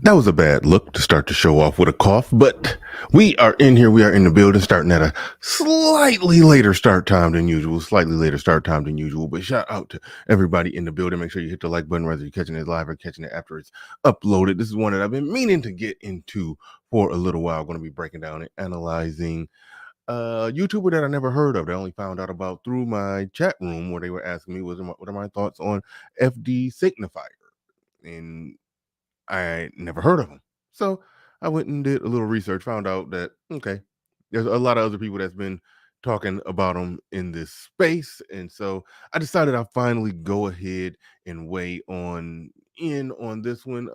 That was a bad look to start the show off with a cough, but we are in here. We are in the building, starting at a slightly later start time than usual. But shout out to everybody in the building. Make sure you hit the like button, whether you're catching it live or catching it after it's uploaded. This is one that I've been meaning to get into for a little while. I'm going to be breaking down and analyzing a YouTuber that I never heard of. That I only found out about through my chat room where they were asking me what are my thoughts on FD Signifier. And I never heard of him. So I went and did a little research, found out that, okay, there's a lot of other people that's been talking about him in this space. And so I decided I'll finally go ahead and weigh in on this one.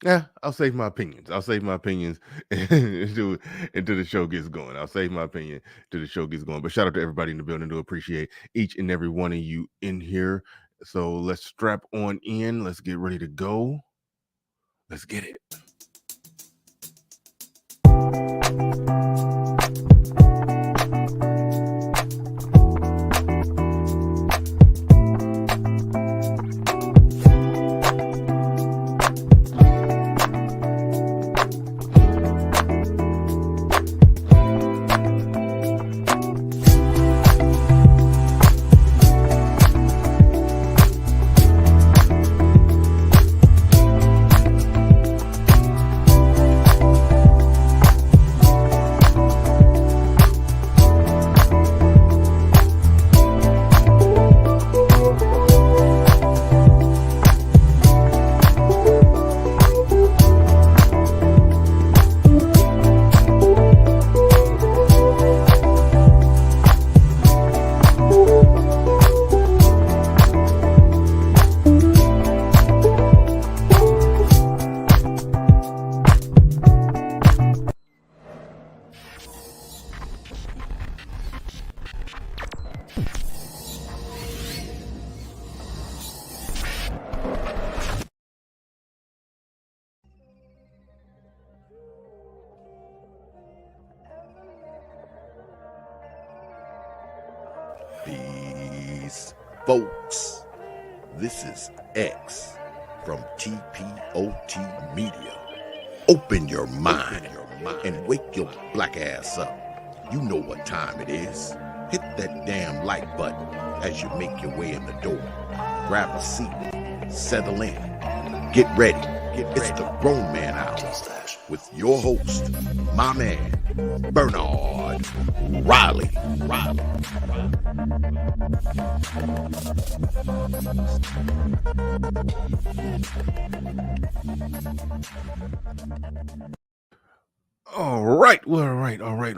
Yeah, I'll save my opinions. Until the show gets going. I'll save my opinion till the show gets going. But shout out to everybody in the building. Do appreciate each and every one of you in here. So let's strap on in. Let's get ready to go. Let's get it. Peace, folks. This is X from TPOT Media. Open your mind and wake your black ass up. You know what time it is. Hit that damn like button as you make your way in the door. Grab a seat, settle in, get ready. It's the Grown Man Hour with your host, my man, Bernard Riley.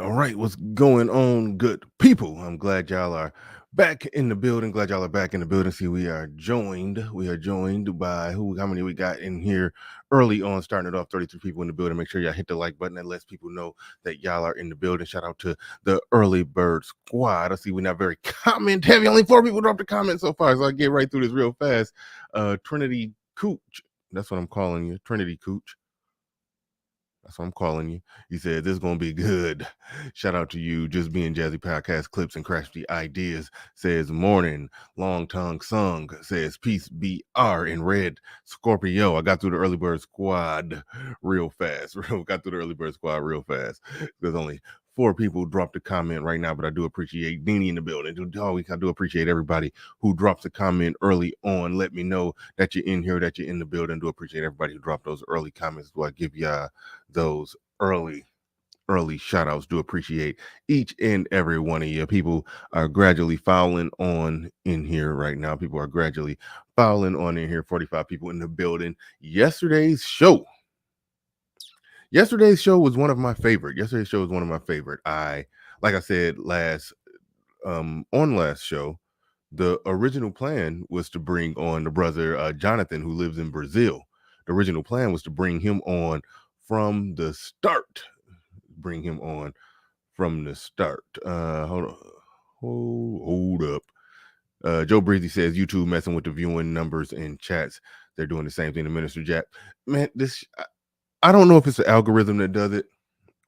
All right. What's going on, good people? I'm glad y'all are back in the building. See, we are joined by how many we got in here early on, starting it off, 33 people in the building. Make sure y'all hit the like button. That lets people know that y'all are in the building. Shout out to the early bird squad. I see we're not very comment heavy. Only 4 people dropped a comment so far, so I'll get right through this real fast. Trinity Cooch, that's what I'm calling you, Trinity Cooch. That's what I'm calling you. He said, this is going to be good. Shout out to you. Just Being Jazzy Podcast Clips and Crafty Ideas says, morning. Long Tongue Sung says, peace BR in red. Scorpio, I got through the early bird squad real fast. There's only 4 people dropped a comment right now, but I do appreciate Deanie in the building. I do appreciate everybody who drops a comment early on. Let me know that you're in here, that you're in the building. Do appreciate everybody who dropped those early comments. Do I give y'all those early shout outs? Do appreciate each and every one of you. People are gradually filing on in here right now. 45 people in the building. Yesterday's show was one of my favorite. Like I said on last show, the original plan was to bring on the brother Jonathan, who lives in Brazil. The original plan was to bring him on from the start. Hold up. Joe Breezy says YouTube messing with the viewing numbers and chats. They're doing the same thing to Minister Jack. Man, I don't know if it's the algorithm that does it,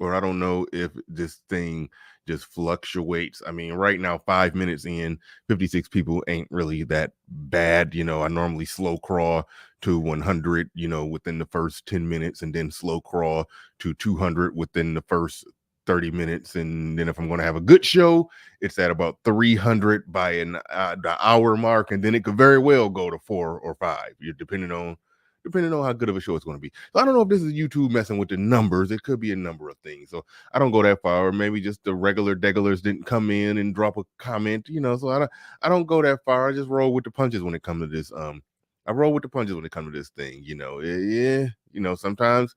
or I don't know if this thing just fluctuates. I mean, right now, 5 minutes in, 56 people ain't really that bad. I normally slow crawl to 100, within the first 10 minutes, and then slow crawl to 200 within the first 30 minutes. And then if I'm going to have a good show, it's at about 300 by the hour mark. And then it could very well go to 4 or 5, depending on how good of a show it's going to be. So I don't know if this is YouTube messing with the numbers. It could be a number of things. So I don't go that far. Or maybe just the regular degulars didn't come in and drop a comment, so I don't go that far. I just roll with the punches when it comes to this. I roll with the punches when it comes to this thing, sometimes,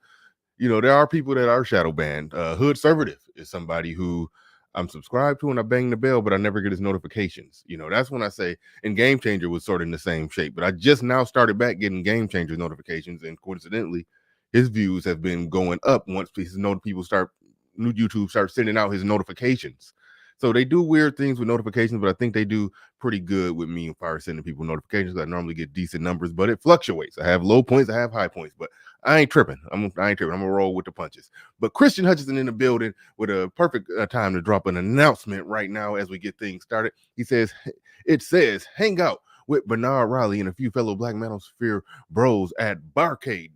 there are people that are shadow banned. Hood Servative is somebody who I'm subscribed to and I bang the bell, but I never get his notifications. That's when I say, and Game Changer was sort of in the same shape, but I just now started back getting Game Changer notifications, and coincidentally, his views have been going up once new YouTube starts sending out his notifications. So they do weird things with notifications, but I think they do pretty good with me if I sending people notifications. I normally get decent numbers, but it fluctuates. I have low points, I have high points, but I ain't tripping. I ain't tripping. I'm gonna roll with the punches. But Christian Hutchinson in the building with a perfect time to drop an announcement right now as we get things started. It says, hang out with Bernard Riley and a few fellow Black Manosphere bros at Barcade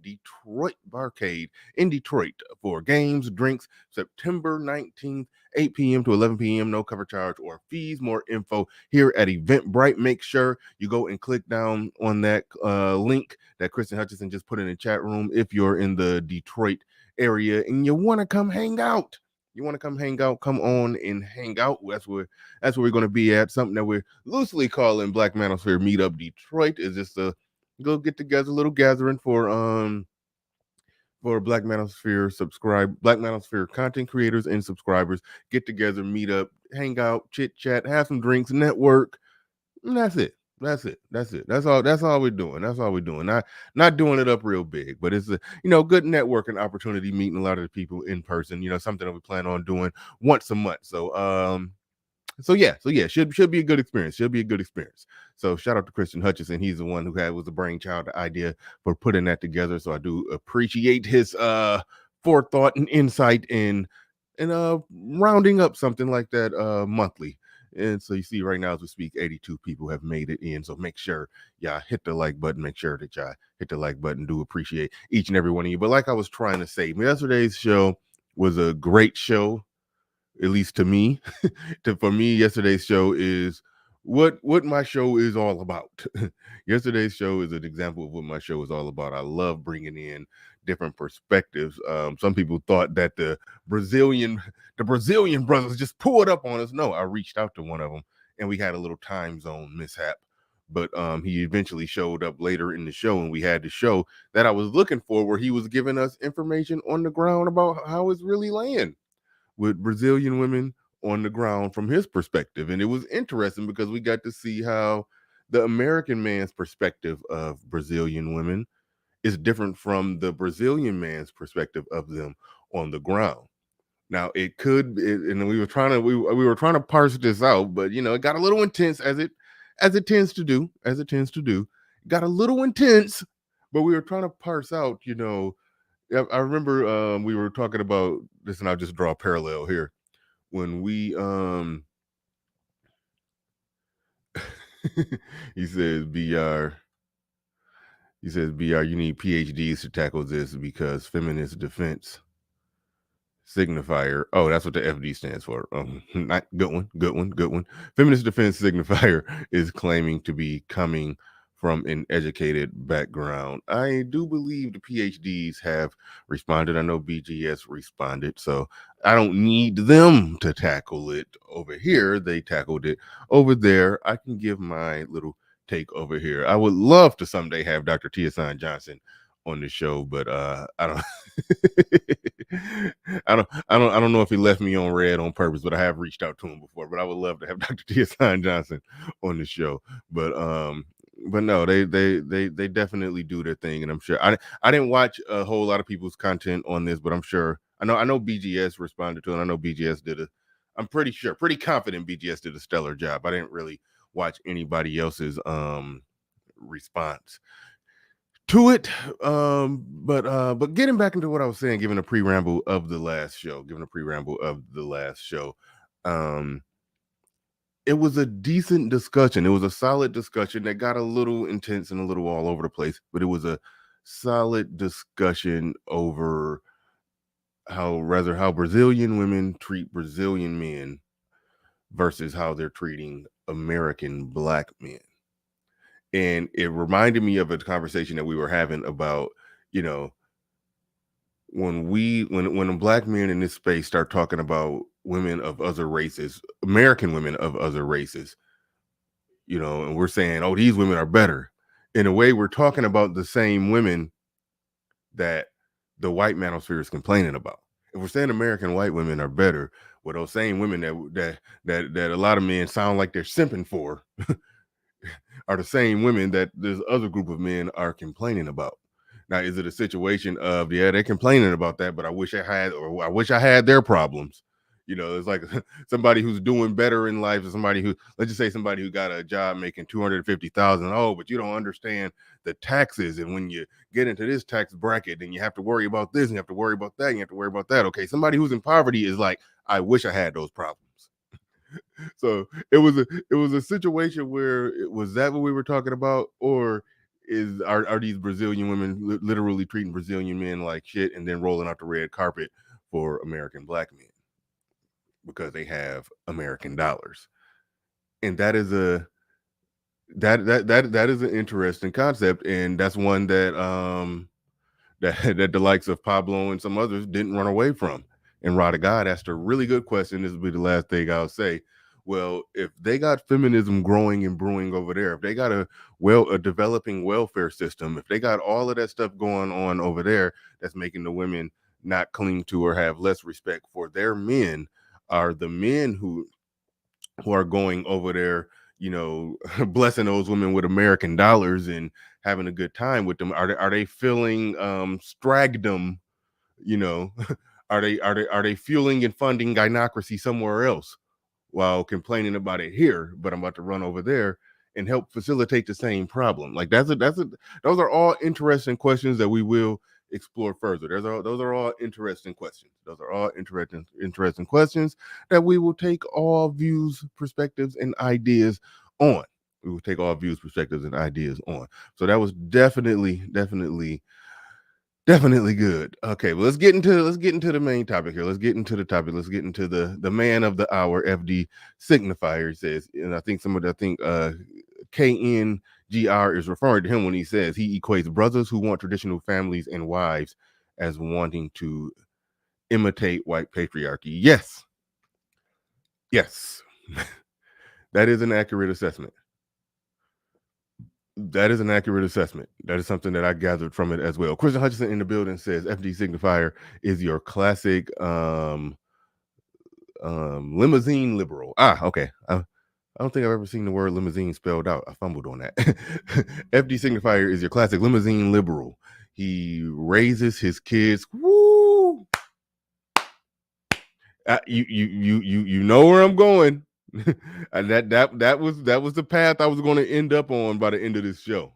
in Detroit for games, drinks, September 19th, 8 p.m. to 11 p.m. No cover charge or fees. More info here at Eventbrite. Make sure you go and click down on that link that Christian Hutchinson just put in the chat room if you're in the Detroit area and you want to come hang out. Come on and hang out. That's where we're going to be at. Something that we're loosely calling Black Manosphere Meetup Detroit is just a go get together, little gathering for Black Manosphere content creators and subscribers. Get together, meet up, hang out, chit chat, have some drinks, network. And that's it. That's all we're doing. Not doing it up real big, but it's a good networking opportunity, meeting a lot of the people in person. Something that we plan on doing once a month. So yeah, should be a good experience. So shout out to Christian Hutchinson. He's the one who was the brainchild, the idea for putting that together. So I do appreciate his forethought and insight in rounding up something like that monthly. And so you see right now as we speak, 82 people have made it in. So make sure y'all hit the like button. Make sure that y'all hit the like button. Do appreciate each and every one of you. But like I was trying to say, yesterday's show was a great show, at least to me. For me, yesterday's show is what my show is all about. Yesterday's show is an example of what my show is all about. I love bringing in different perspectives. Some people thought that the Brazilian brothers just pulled up on us. No, I reached out to one of them and we had a little time zone mishap. But he eventually showed up later in the show, and we had the show that I was looking for, where he was giving us information on the ground about how it's really laying with Brazilian women on the ground from his perspective. And it was interesting because we got to see how the American man's perspective of Brazilian women is different from the Brazilian man's perspective of them on the ground. Now and we were trying to parse this out, but it got a little intense as it tends to do. It got a little intense, but we were trying to parse out, I remember we were talking about this, and I'll just draw a parallel here. When we he says BR, you need PhDs to tackle this because feminist defense signifier. Oh, that's what the FD stands for. Not good one. Feminist defense signifier is claiming to be coming from an educated background. I do believe the PhDs have responded. I know BGS responded, so I don't need them to tackle it over here. They tackled it over there. I can give my little take over here. I would love to someday have Dr. Tiasan Johnson on the show, but I don't I don't know if he left me on red on purpose, but I have reached out to him before. But I would love to have Dr. Tiasan Johnson on the show. But no, they definitely do their thing, and I'm sure I didn't watch a whole lot of people's content on this, but I'm sure I know BGS responded to it. And I know BGS I'm pretty confident BGS did a stellar job. I didn't really watch anybody else's response to it. But getting back into what I was saying, giving a pre-ramble of the last show. It was a decent discussion. It was a solid discussion that got a little intense and a little all over the place, but it was a solid discussion over how Brazilian women treat Brazilian men versus how they're treating American Black men. And it reminded me of a conversation that we were having about, when Black men in this space start talking about women of other races, American women of other races, and we're saying, oh, these women are better. In a way, we're talking about the same women that the white manosphere is complaining about. If we're saying American white women are better, well, those same women that a lot of men sound like they're simping for are the same women that this other group of men are complaining about. Now, is it a situation of, yeah, they're complaining about that, but I wish I had their problems. It's like somebody who's doing better in life, or somebody who, let's just say somebody who got a job making $250,000. Oh, but you don't understand the taxes. And when you get into this tax bracket, then you have to worry about this and you have to worry about that. And you have to worry about that. Okay. Somebody who's in poverty is like, I wish I had those problems. So it was a situation where was that what we were talking about, or are these Brazilian women literally treating Brazilian men like shit and then rolling out the red carpet for American Black men because they have American dollars? And that is that is an interesting concept, and that's one that that the likes of Pablo and some others didn't run away from. And Rod of God asked a really good question. This will be the last thing I'll say. Well, if they got feminism growing and brewing over there, if they got a developing welfare system, if they got all of that stuff going on over there that's making the women not cling to or have less respect for their men, are the men who are going over there, blessing those women with American dollars and having a good time with them, are they feeling stragdom, are they fueling and funding gynocracy somewhere else while complaining about it here, but I'm about to run over there and help facilitate the same problem? Like those are all interesting questions that we will explore further. Those are all interesting questions. Those are all interesting questions that we will take all views, perspectives, and ideas on. We will take all views, perspectives, and ideas on. So that was definitely good. Okay, well, let's get into the main topic here. Let's get into the topic. Let's get into the man of the hour, FD Signifier, says, and I think KNGR is referring to him when he says he equates brothers who want traditional families and wives as wanting to imitate white patriarchy. Yes. That is an accurate assessment. That is something that I gathered from it as well. Christian Hutchinson in the building says FD Signifier is your classic limousine liberal. Okay. I don't think I've ever seen the word limousine spelled out. I fumbled on that. FD Signifier is your classic limousine liberal. He raises his kids. Woo! You know where I'm going. And that was the path I was going to end up on by the end of this show.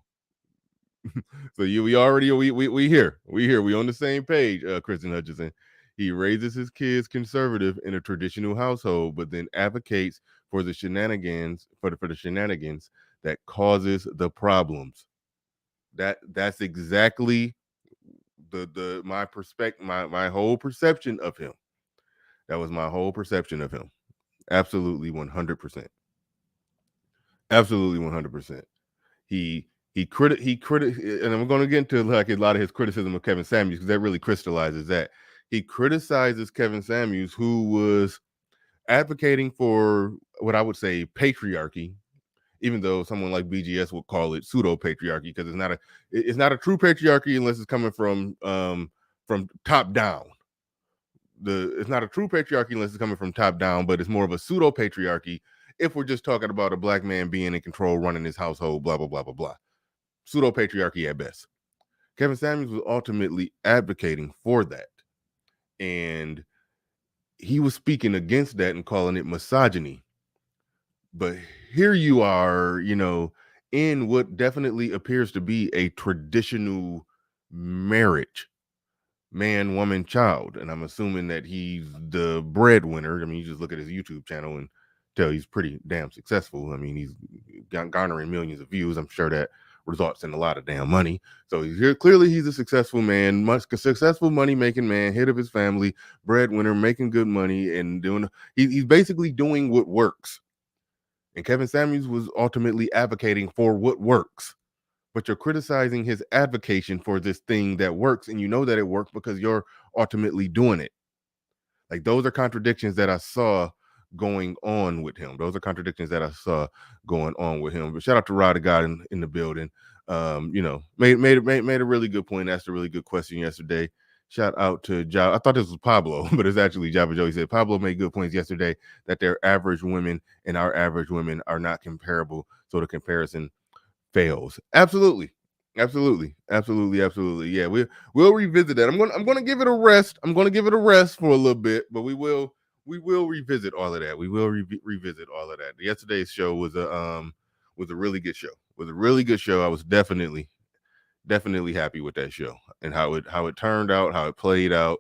So we here. We on the same page, Kristen Hutchinson. He raises his kids conservative in a traditional household, but then advocates for the shenanigans for the shenanigans that causes the problems. That's exactly my whole perception of him. That was my whole perception of him. Absolutely 100%. Absolutely 100%. He and I'm going to get into like a lot of his criticism of Kevin Samuels, because that really crystallizes that. He criticizes Kevin Samuels, who was advocating for what I would say patriarchy, even though someone like BGS would call it pseudo patriarchy, because it's not a true patriarchy unless it's coming from top down. It's not a true patriarchy unless it's coming from top down, but it's more of a pseudo patriarchy if we're just talking about a black man being in control, running his household, blah blah blah blah blah. Pseudo patriarchy at best. Kevin Samuels was ultimately advocating for that, and he was speaking against that and calling it misogyny. But here you are, in what definitely appears to be a traditional marriage. man, woman, child. And I'm assuming that he's the breadwinner. I mean, you just look at his YouTube channel and tell he's pretty damn successful. I mean, he's garnering millions of views. I'm sure that results in a lot of damn money. So he's here. Clearly, he's a successful man, much successful money making man, head of his family, breadwinner, making good money, and doing. He's basically doing what works. And Kevin Samuels was ultimately advocating for what works. But you're criticizing his advocation for this thing that works, and you know that it works because you're ultimately doing it. Like, those are contradictions that I saw going on with him. Those are contradictions that I saw going on with him. But shout out to Rod, the guy in the building. Made a really good point. Asked a really good question yesterday. Shout out to Java. I thought this was Pablo, but it's actually Java Joe. He said Pablo made good points yesterday that their average women and our average women are not comparable. So the comparison fails. Absolutely. Yeah, we'll revisit that. I'm gonna give it a rest. I'm gonna give it a rest for a little bit, but we will revisit all of that. We will revisit all of that. Yesterday's show was a really good show. I was definitely happy with that show and how it turned out, how it played out.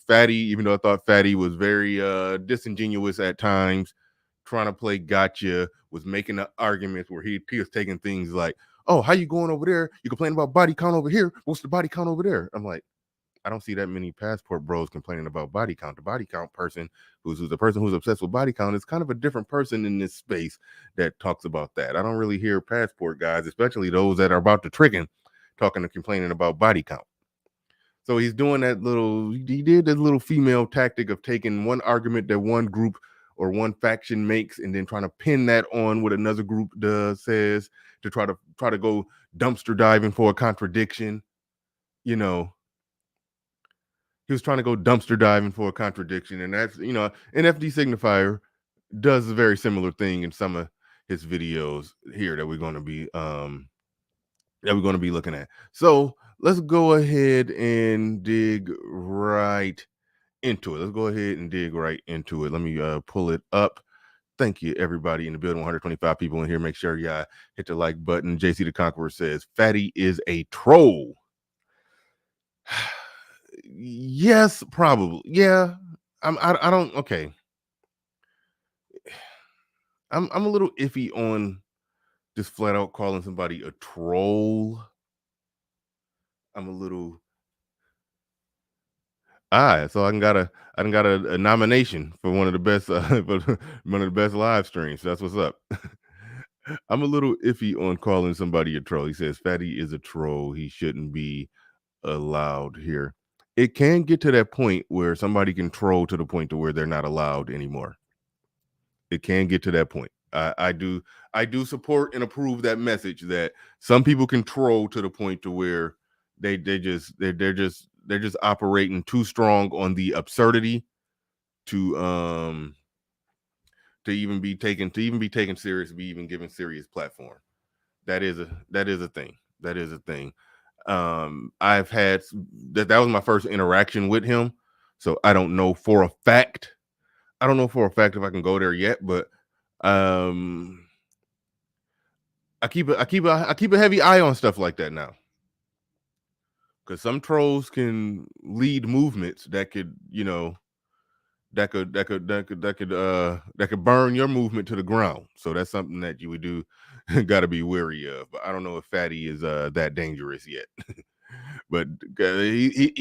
Fatty, even though I thought Fatty was very disingenuous at times, trying to play gotcha, was making the arguments where he was taking things like, oh, how you going over there? You complain about body count over here. What's the body count over there? I'm like, I don't see that many passport bros complaining about body count. The body count person who's the person who's obsessed with body count is kind of a different person in this space that talks about that. I don't really hear passport guys, especially those that are about to tricking, talking and complaining about body count. So he's doing he did this little female tactic of taking one argument that one group or one faction makes and then trying to pin that on what another group says to try to go dumpster diving for a contradiction. He was trying to go dumpster diving for a contradiction, and that's an FD Signifier does a very similar thing in some of his videos here that we're going to be looking at. So let's go ahead and dig right into it. Let me pull it up. Thank you, everybody in the building. 125 people in here. Make sure y'all hit the like button. JC the Conqueror says, Fatty is a troll. Yes, probably. Yeah. I don't. Okay. I'm a little iffy on just flat out calling somebody a troll. I'm a little. So I got a nomination for one of the best live streams. That's what's up. I'm a little iffy on calling somebody a troll. He says Fatty is a troll. He shouldn't be allowed here. It can get to that point where somebody can troll to the point to where they're not allowed anymore. It can get to that point. I do support and approve that message that some people can troll to the point to where they're just operating too strong on the absurdity to even be taken serious, to be even given serious platform. That is a thing. I've had that was my first interaction with him, so I don't know for a fact if I can go there yet, but I keep a heavy eye on stuff like that now, because some trolls can lead movements that could burn your movement to the ground. So that's something that you would do got to be wary of. But I don't know if Fatty is that dangerous yet. But he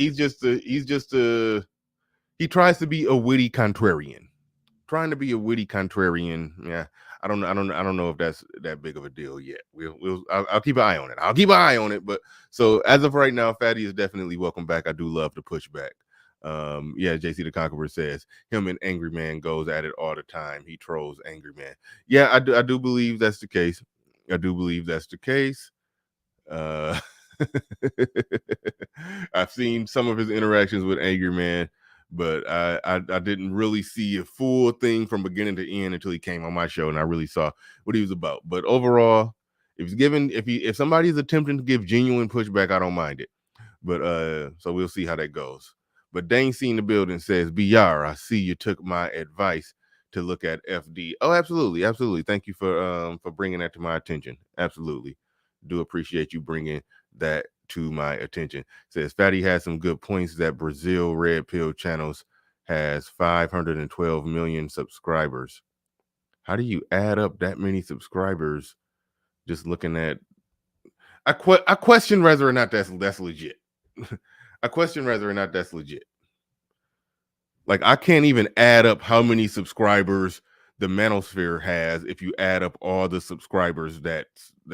tries to be a witty contrarian. Yeah, I don't know if that's that big of a deal yet. I'll keep an eye on it. But so as of right now, Fatty is definitely welcome back. I do love the pushback. JC the Conqueror says him and Angry Man goes at it all the time. He trolls Angry Man. Yeah, I do believe that's the case. I've seen some of his interactions with Angry Man, but I didn't really see a full thing from beginning to end until he came on my show, and I really saw what he was about. But overall, if somebody's attempting to give genuine pushback, I don't mind it. But so we'll see how that goes. But Dane seen the building says, BR, I see you took my advice to look at FD. Oh, absolutely. Thank you for bringing that to my attention. Absolutely. Do appreciate you bringing that to my attention. It says Fatty has some good points that Brazil Red Pill Channels has 512 million subscribers. How do you add up that many subscribers just looking at... I question whether or not that's legit. I question whether or not that's legit. Like, I can't even add up how many subscribers the Manosphere has if you add up all the subscribers that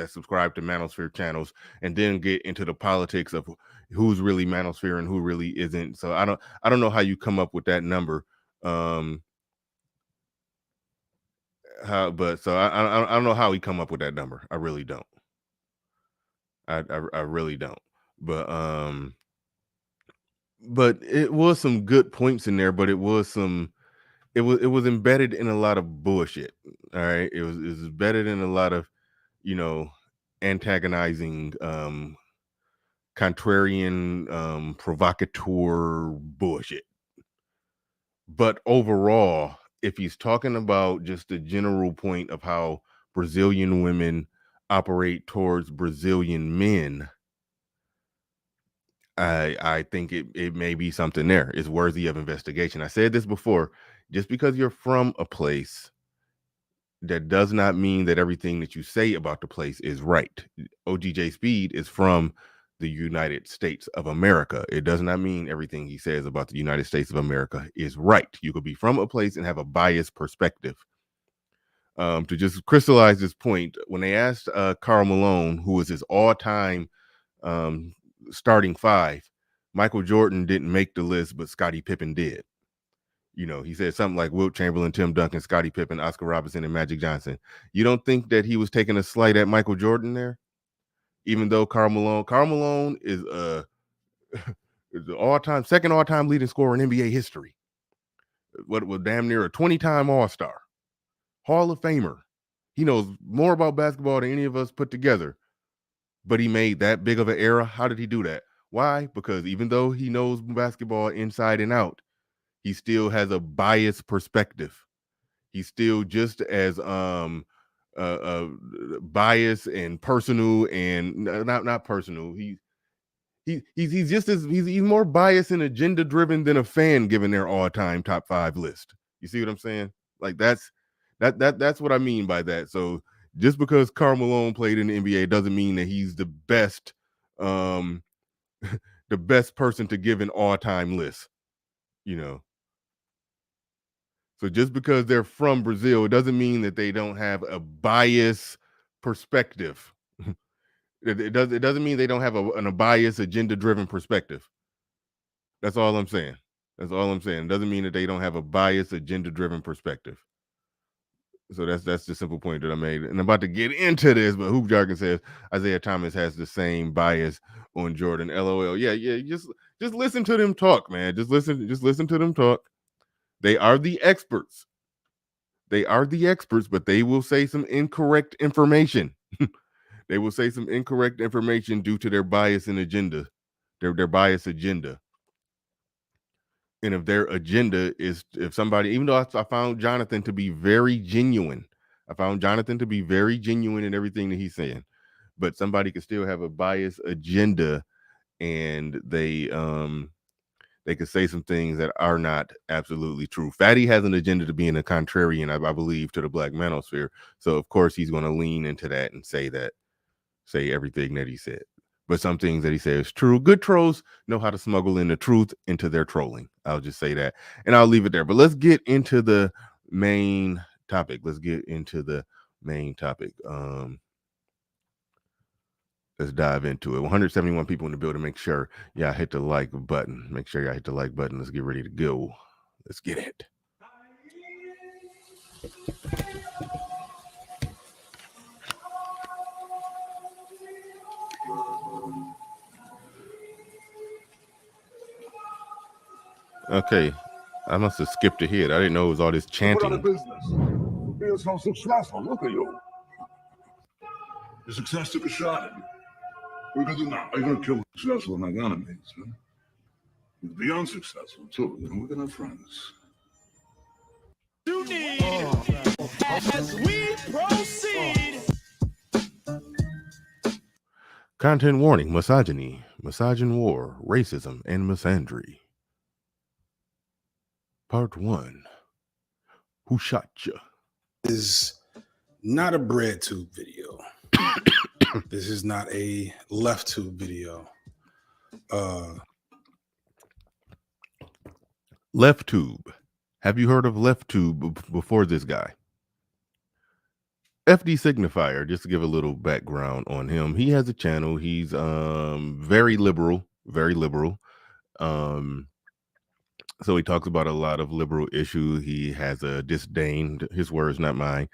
subscribe to Manosphere channels, and then get into the politics of who's really Manosphere and who really isn't. So I don't know how you come up with that number. I don't know how he come up with that number. I really don't. I really don't. But it was some good points in there, but it was embedded in a lot of bullshit. All right. It was embedded in a lot of, antagonizing, contrarian, provocateur bullshit. But overall, if he's talking about just the general point of how Brazilian women operate towards Brazilian men, I think it may be something there. It's worthy of investigation. I said this before. Just because you're from a place, that does not mean that everything that you say about the place is right. OGJ Speed is from the United States of America. It does not mean everything he says about the United States of America is right. You could be from a place and have a biased perspective. To just crystallize this point, when they asked Karl Malone, who was his all-time starting five, Michael Jordan didn't make the list, but Scottie Pippen did. He said something like Wilt Chamberlain, Tim Duncan, Scottie Pippen, Oscar Robertson, and Magic Johnson. You don't think that he was taking a slight at Michael Jordan there? Even though Karl Malone is is the second all-time leading scorer in NBA history. What was damn near a 20-time All-Star, Hall of Famer. He knows more about basketball than any of us put together. But he made that big of an error. How did he do that? Why? Because even though he knows basketball inside and out, he still has a biased perspective. He's still just as biased and personal, and not personal. He's just as he's more biased and agenda driven than a fan given their all-time top 5 list. You see what I'm saying? Like that's what I mean by that. So just because Karl Malone played in the NBA doesn't mean that he's the best the best person to give an all-time list, So just because they're from Brazil, it doesn't mean that they don't have a biased perspective. It doesn't mean they don't have a biased, agenda-driven perspective. That's all I'm saying. That's all I'm saying. It doesn't mean that they don't have a biased, agenda-driven perspective. So that's the simple point that I made. And I'm about to get into this, but Hoop Jargon says Isaiah Thomas has the same bias on Jordan. LOL. Yeah. Just listen to them talk, man. Just listen to them talk. They are the experts. They are the experts, but they will say some incorrect information. They will say some incorrect information due to their bias and agenda, their bias agenda. And if their agenda is, if somebody, even though I found Jonathan to be very genuine, in everything that he's saying, but somebody could still have a biased agenda, and they could say some things that are not absolutely true. Fatty has an agenda to being a contrarian, I believe, to the Black Manosphere. So of course he's going to lean into that and say everything that he said. But some things that he says is true. Good trolls know how to smuggle in the truth into their trolling. I'll just say that, and I'll leave it there. But let's get into the main topic. Let's dive into it. 171 people in the building. Make sure y'all hit the like button. Let's get ready to go. Let's get it. Okay, I must have skipped ahead. I didn't know it was all this chanting. What other business? Being so successful. Look at you. Your success took a shot at you. What are you gonna do now? Are you gonna kill successful? Not gonna be, son. You can be unsuccessful too. And we're gonna have friends. You need as we proceed. Content warning: misogyny, misogyn war, racism, and misandry. Part 1. Who shot ya? Is not a bread tube video. This is not a left tube video. Left tube. Have you heard of left tube before this guy? FD Signifier, just to give a little background on him. He has a channel. He's very liberal. So he talks about a lot of liberal issues. He has a disdain, his words, not mine,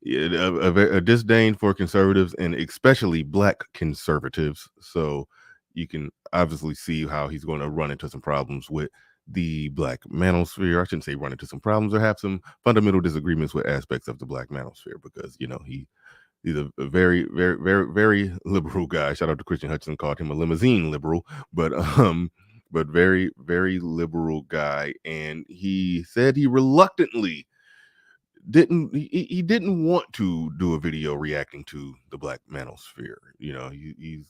a disdain for conservatives and especially black conservatives. So you can obviously see how he's going to run into some problems with the black manosphere. I shouldn't say run into some problems, or have some fundamental disagreements with aspects of the black manosphere, because, you know, he's a very, very, very, very liberal guy. Shout out to Christian Hutchinson, called him a limousine liberal, but very, very liberal guy. And he said he reluctantly didn't want to do a video reacting to the black manosphere. You know, he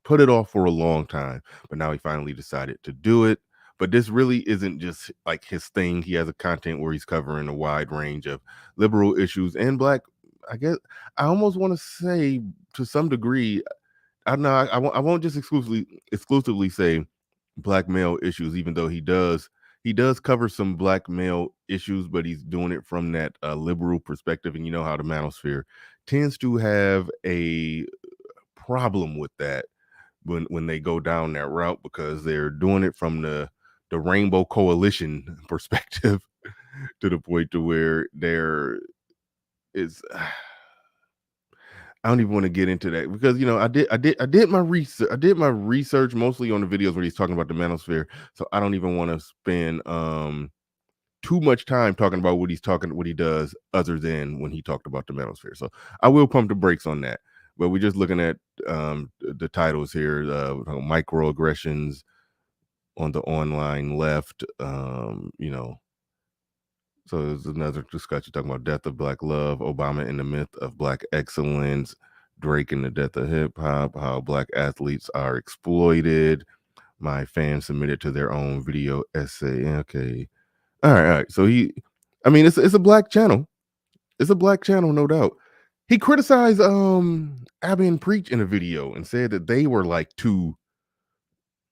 put it off for a long time, but now he finally decided to do it. But this really isn't just like his thing. He has a content where he's covering a wide range of liberal issues and black, I guess I almost want to say, to some degree, I won't just exclusively say black male issues, even though he does cover some black male issues, but he's doing it from that liberal perspective. And you know how the manosphere tends to have a problem with that when they go down that route, because they're doing it from the Rainbow Coalition perspective to the point to where there is I don't even want to get into that, because, you know, I did my research mostly on the videos where he's talking about the manosphere, so I don't even want to spend too much time talking about what he does other than when he talked about the manosphere. So I will pump the brakes on that. But we're just looking at the titles here, microaggressions on the online left, you know. So there's another discussion talking about death of black love, Obama and the myth of black excellence, Drake and the death of hip hop, how black athletes are exploited. My fans submitted to their own video essay. Okay. All right. So it's a black channel. It's a black channel, no doubt. He criticized Abby and Preach in a video and said that they were like too,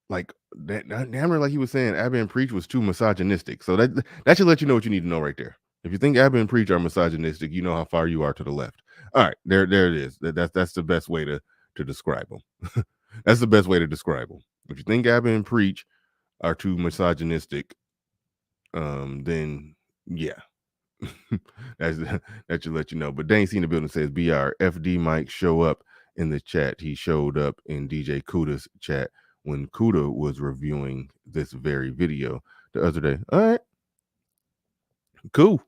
like, damn, like he was saying Abby and Preach was too misogynistic. So that should let you know what you need to know right there. If you think Abby and Preach are misogynistic, you know how far you are to the left. All right, there it is. That's the best way to describe them. That's the best way to describe them. If you think Abby and Preach are too misogynistic, then yeah. that should let you know. But Dane Seen the Building says BR FD might show up in the chat. He showed up in DJ Kuda's chat when Kuda was reviewing this very video the other day. All right. Cool.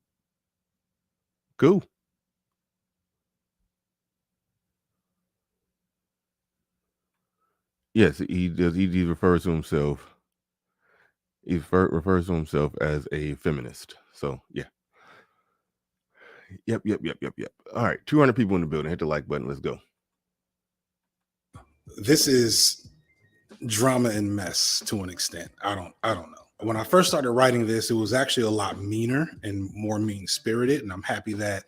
Yes, he does. He refers to himself. He refers to himself as a feminist. So yeah. Yep. All right. 200 people in the building. Hit the like button. Let's go. This is drama and mess to an extent. I don't know. When I first started writing this, it was actually a lot meaner and more mean-spirited, and I'm happy that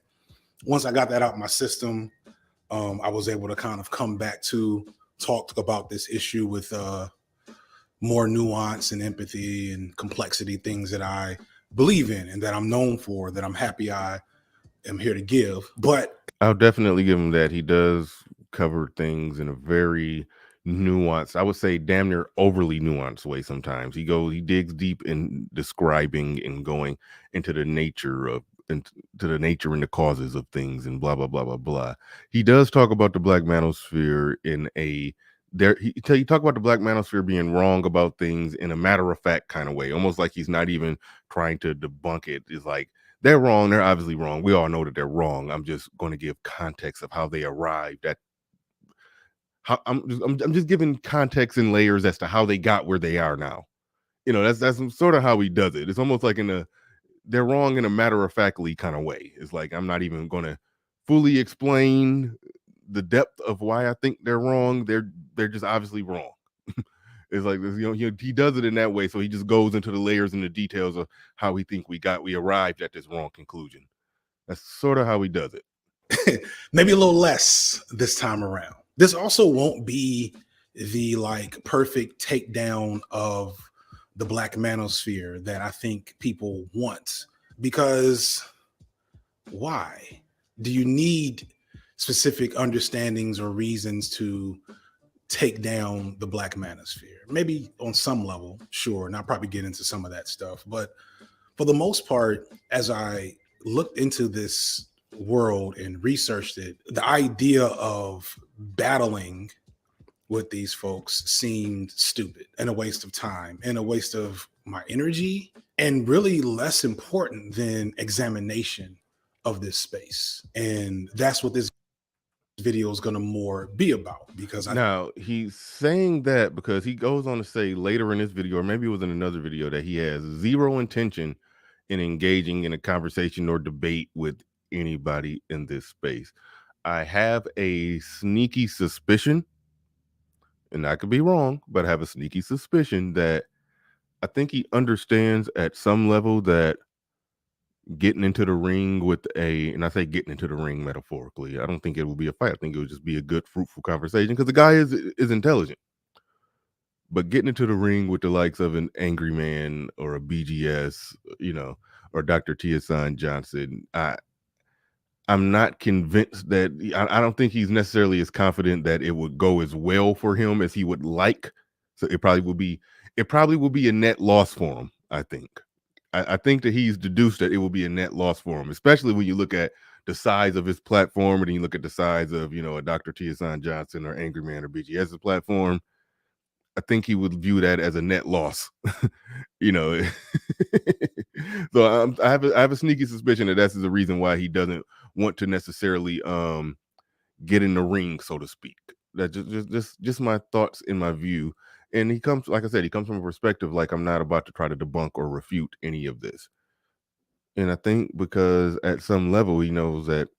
once I got that out of my system, I was able to kind of come back to talk about this issue with more nuance and empathy and complexity, things that I believe in and that I'm known for, that I'm happy I am here to give. But I'll definitely give him that. He does cover things in a very nuanced, I would say damn near overly nuanced way sometimes. He digs deep in describing and going into the nature and the causes of things and blah blah blah blah blah. He does talk about the black manosphere he talk about the black manosphere being wrong about things in a matter-of-fact kind of way, almost like he's not even trying to debunk it. It's like, they're wrong, they're obviously wrong, we all know that they're wrong, I'm just going to give context of how they arrived at I'm just giving context and layers as to how they got where they are now. You know, that's sort of how he does it. It's almost like they're wrong in a matter-of-factly kind of way. It's like, I'm not even going to fully explain the depth of why I think they're wrong. They're just obviously wrong. It's like this, he does it in that way, so he just goes into the layers and the details of how we think we arrived at this wrong conclusion. That's sort of how he does it. Maybe a little less this time around. This also won't be the like perfect takedown of the Black Manosphere that I think people want, because why? Do you need specific understandings or reasons to take down the Black Manosphere? Maybe on some level, sure, and I'll probably get into some of that stuff. But for the most part, as I looked into this world and researched it, the idea of battling with these folks seemed stupid and a waste of time and a waste of my energy, and really less important than examination of this space. And that's what this video is going to more be about, because now he's saying that because he goes on to say later in this video, or maybe it was in another video, that he has zero intention in engaging in a conversation or debate with anybody in this space. I have a sneaky suspicion, and I could be wrong, but I have a sneaky suspicion that I think he understands at some level that getting into the ring with and I say getting into the ring metaphorically, I don't think it will be a fight. I think it would just be a good, fruitful conversation, because the guy is intelligent. But getting into the ring with the likes of an Angry Man or a BGS, or Dr. Tiasan Johnson, I'm not convinced that I don't think he's necessarily as confident that it would go as well for him as he would like. So it probably will be a net loss for him, I think. I think that he's deduced that it will be a net loss for him, especially when you look at the size of his platform, and then you look at the size of, a Dr. Tiasan Johnson or Angry Man or BGS's platform. I think he would view that as a net loss, So I have a sneaky suspicion that that's the reason why he doesn't want to necessarily get in the ring, so to speak. That's just my thoughts in my view. And he comes, like I said, he comes from a perspective like I'm not about to try to debunk or refute any of this. And I think because at some level he knows that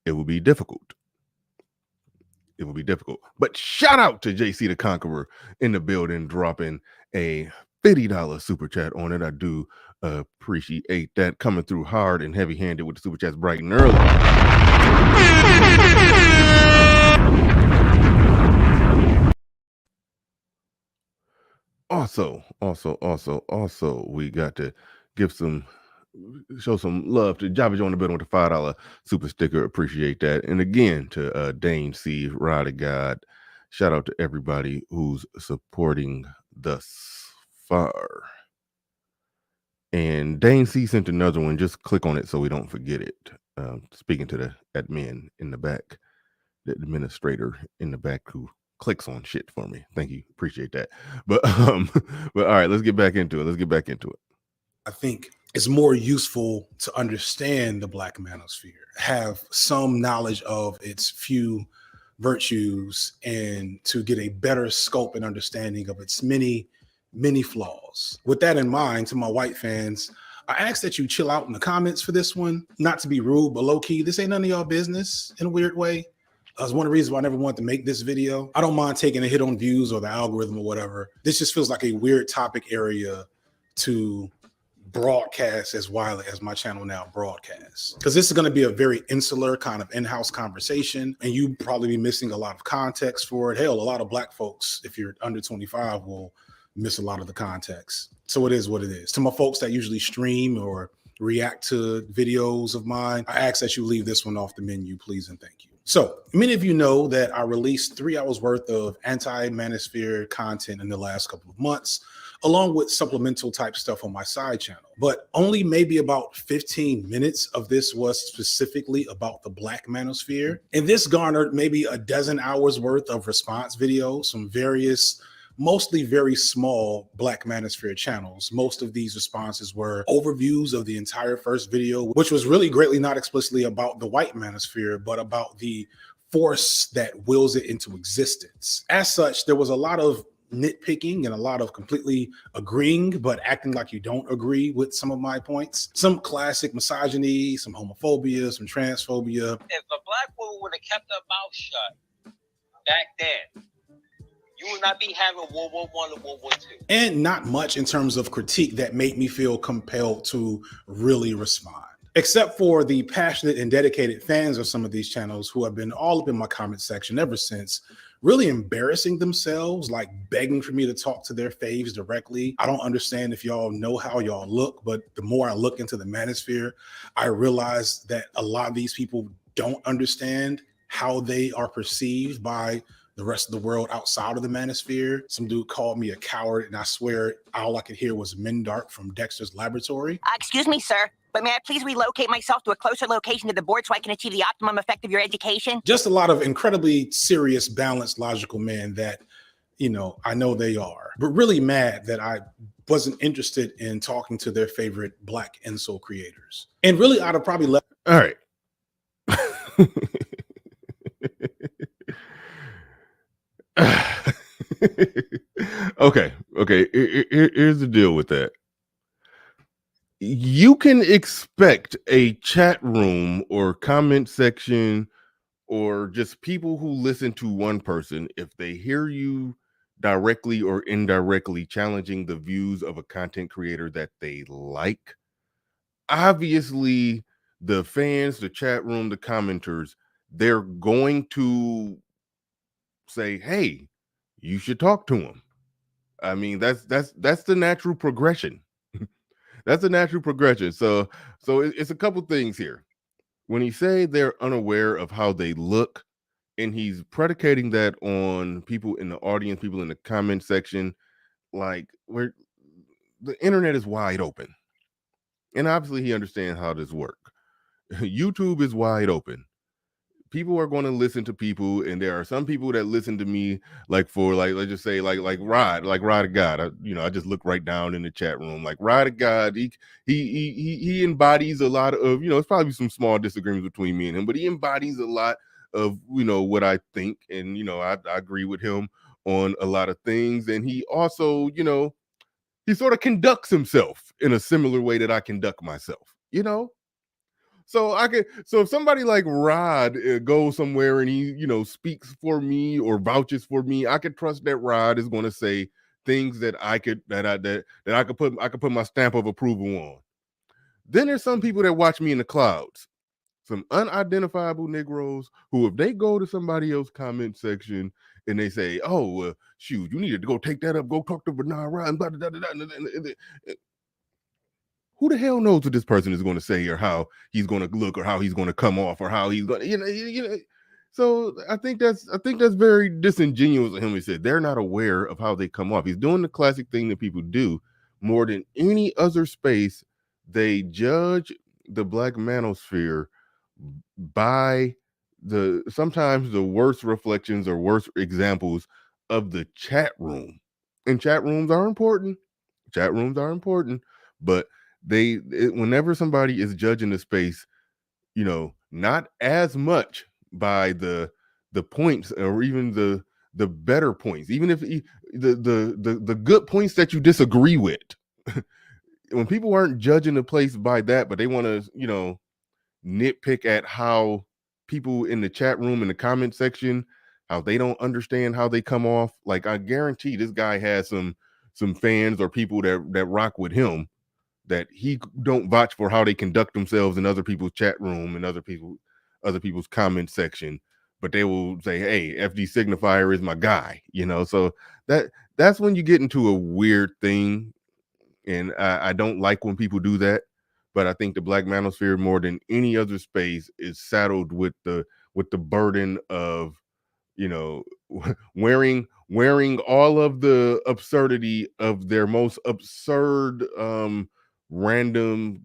it will be difficult. It will be difficult. But shout out to JC the Conqueror in the building, dropping a $50 super chat on it. I do appreciate that, coming through hard and heavy handed with the super chats bright and early. Also, we got to show some love to Java Joe in the building with the $5 super sticker. Appreciate that. And again to Dane C, Ride of God. Shout out to everybody who's supporting thus far. And Dane C sent another one. Just click on it so we don't forget it. Speaking to the admin in the back, the administrator in the back who clicks on shit for me. Thank you. Appreciate that. But all right, let's get back into it. I think it's more useful to understand the Black Manosphere, have some knowledge of its few virtues, and to get a better scope and understanding of its many flaws. With that in mind, to my white fans, I ask that you chill out in the comments for this one. Not to be rude, but low key, this ain't none of y'all business in a weird way. That's one of the reasons why I never wanted to make this video. I don't mind taking a hit on views or the algorithm or whatever. This just feels like a weird topic area to broadcast as widely as my channel now broadcasts, because this is going to be a very insular kind of in-house conversation, and you probably be missing a lot of context for it. Hell, a lot of Black folks, if you're under 25, will miss a lot of the context. So it is what it is. To my folks that usually stream or react to videos of mine, I ask that you leave this one off the menu, please and thank you. So many of you know that I released 3 hours worth of anti-manosphere content in the last couple of months, along with supplemental type stuff on my side channel. But only maybe about 15 minutes of this was specifically about the Black Manosphere. And this garnered maybe a dozen hours worth of response videos from various, mostly very small Black Manosphere channels. Most of these responses were overviews of the entire first video, which was really greatly not explicitly about the white manosphere, but about the force that wills it into existence. As such, there was a lot of nitpicking and a lot of completely agreeing, but acting like you don't agree with some of my points. Some classic misogyny, some homophobia, some transphobia. If a black woman would have kept her mouth shut back then, you would not be having World War I and World War II. And not much in terms of critique that made me feel compelled to really respond. Except for the passionate and dedicated fans of some of these channels who have been all up in my comment section ever since, really embarrassing themselves, like begging for me to talk to their faves directly. I don't understand if y'all know how y'all look, but the more I look into the manosphere, I realize that a lot of these people don't understand how they are perceived by the rest of the world outside of the manosphere. Some dude called me a coward, and I swear all I could hear was Mendark from Dexter's Laboratory. Excuse me, sir, but may I please relocate myself to a closer location to the board so I can achieve the optimum effect of your education? Just a lot of incredibly serious, balanced, logical men that, you know, I know they are, but really mad that I wasn't interested in talking to their favorite Black incel creators. And really, I'd have probably left. All right. Okay. Here's the deal with that. You can expect a chat room or comment section or just people who listen to one person, if they hear you directly or indirectly challenging the views of a content creator that they like, obviously the fans, the chat room, the commenters, they're going to say, hey, you should talk to him. I mean, that's the natural progression. That's a natural progression. So it's a couple things here. When he say they're unaware of how they look, and he's predicating that on people in the audience, people in the comment section, like where the internet is wide open. And obviously he understands how this works. YouTube is wide open. People are going to listen to people, and there are some people that listen to me like for like, let's just say like Rod of God. I just look right down in the chat room. Like Rod of God, he embodies a lot of, it's probably some small disagreements between me and him, but he embodies a lot of what I think, and I agree with him on a lot of things. And he also, he sort of conducts himself in a similar way that I conduct myself, So if somebody like Rod goes somewhere and he, speaks for me or vouches for me, I could trust that Rod is going to say things that I could put my stamp of approval on. Then there's some people that watch me in the clouds, some unidentifiable Negroes who, if they go to somebody else's comment section and they say, "Oh, shoot, you needed to go take that up, go talk to Bernard Rod," who the hell knows what this person is going to say or how he's going to look or how he's going to come off or how he's going to, So I think that's very disingenuous of him. He said they're not aware of how they come off. He's doing the classic thing that people do more than any other space. They judge the Black manosphere by sometimes the worst reflections or worst examples of the chat room. And chat rooms are important. But whenever somebody is judging the space, not as much by the points or even the better points, even if the good points that you disagree with, when people aren't judging the place by that, but they want to nitpick at how people in the chat room in the comment section, how they don't understand how they come off. Like, I guarantee this guy has some fans or people that rock with him that he don't vouch for how they conduct themselves in other people's chat room and other people's comment section, but they will say, "Hey, FD Signifier is my guy," So that's when you get into a weird thing, and I don't like when people do that. But I think the Black manosphere, more than any other space, is saddled with the burden of wearing all of the absurdity of their most absurd random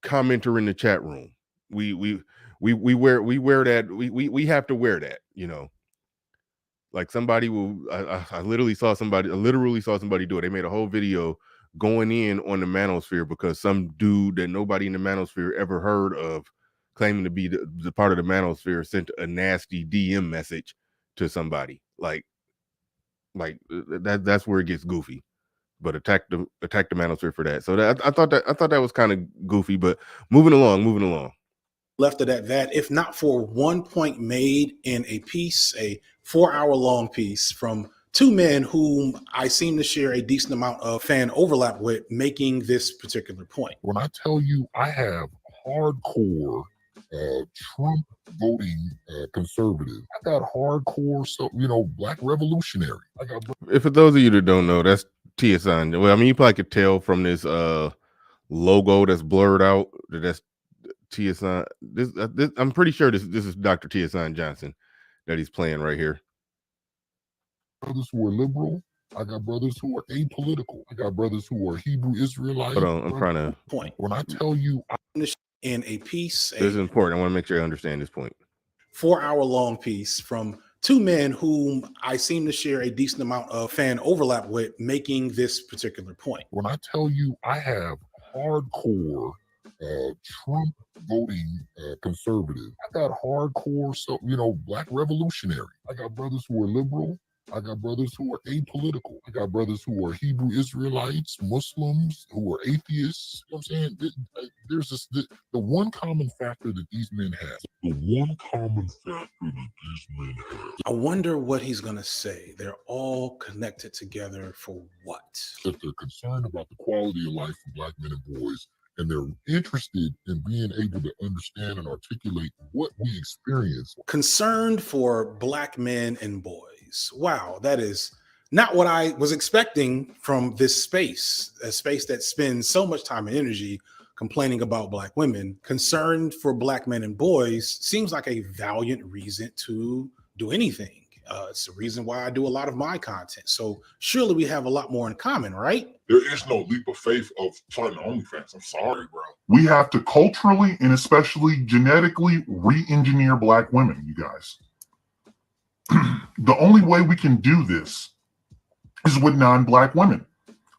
commenter in the chat room. We wear that. We have to wear that, like somebody will. I literally saw somebody do it. They made a whole video going in on the manosphere because some dude that nobody in the manosphere ever heard of, claiming to be the part of the manosphere, sent a nasty DM message to somebody. Like, Like that's where it gets goofy. But attack the Manosphere for that. So I thought that was kind of goofy. But moving along. Left it at that, if not for one point made in a piece, a 4-hour long piece from two men whom I seem to share a decent amount of fan overlap with, making this particular point. When I tell you I have hardcore Trump voting conservative, I got hardcore, black revolutionary. I got. If for those of you that don't know, that's Tia Sign. Well, I mean, you probably could tell from this logo that's blurred out that's Tia Sign. This I'm pretty sure this is Dr. Tia Sign Johnson that he's playing right here. Brothers who are liberal. I got brothers who are apolitical. I got brothers who are Hebrew Israelites. Hold on, I'm trying to point. When I tell you in a piece, this is important. I want to make sure I understand this point. 4-hour long piece from two men whom I seem to share a decent amount of fan overlap with, making this particular point. When I tell you I have hardcore Trump voting conservative, I got hardcore, black revolutionary. I got brothers who are liberal. I got brothers who are apolitical. I got brothers who are Hebrew Israelites, Muslims, who are atheists. You know what I'm saying? There's the one common factor that these men have. I wonder what he's going to say. They're all connected together for what? That they're concerned about the quality of life for black men and boys, and they're interested in being able to understand and articulate what we experience. Concerned for black men and boys. Wow, that is not what I was expecting from this space, a space that spends so much time and energy complaining about black women. Concerned for black men and boys seems like a valiant reason to do anything. It's the reason why I do a lot of my content. So surely we have a lot more in common, right? There is no leap of faith of starting OnlyFans. I'm sorry, bro. We have to culturally and especially genetically re-engineer black women, you guys. The only way we can do this is with non-black women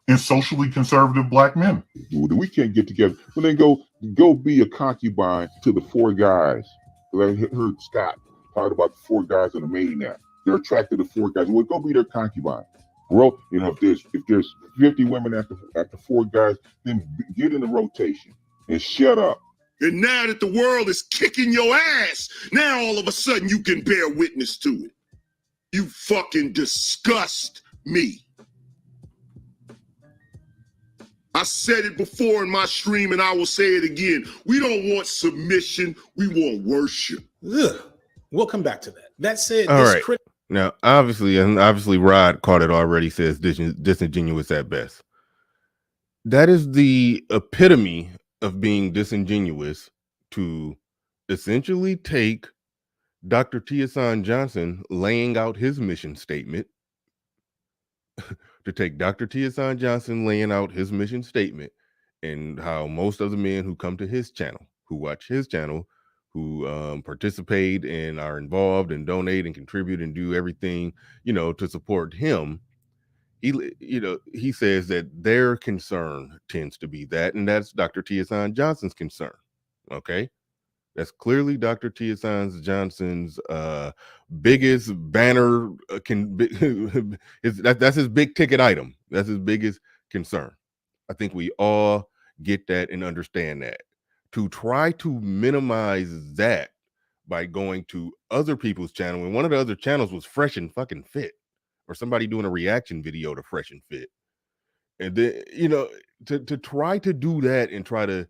and socially conservative black men. We can't get together. When they go be a concubine to the 4 guys. I heard Scott talk about the 4 guys on the main app. They're attracted to 4 guys. Well, go be their concubine. Bro, if there's 50 women after 4 guys, then get in the rotation and shut up. And now that the world is kicking your ass, now all of a sudden you can bear witness to it. You fucking disgust me. I said it before in my stream and I will say it again. We don't want submission. We want worship. Ugh. We'll come back to that. That said, all right. Now, obviously, Rod caught it already, says disingenuous at best. That is the epitome of being disingenuous, to essentially take Dr. Tia Sign Johnson laying out his mission statement, and how most of the men who come to his channel, who watch his channel, who participate and are involved and donate and contribute and do everything, to support him. He says that their concern tends to be that, and that's Dr. Tia Sign Johnson's concern. Okay. That's clearly Dr. Tia Sign Johnson's biggest banner. That's his big ticket item. That's his biggest concern. I think we all get that and understand that. To try to minimize that by going to other people's channel, and one of the other channels was Fresh and Fucking Fit, or somebody doing a reaction video to Fresh and Fit, and then to try to do that and try to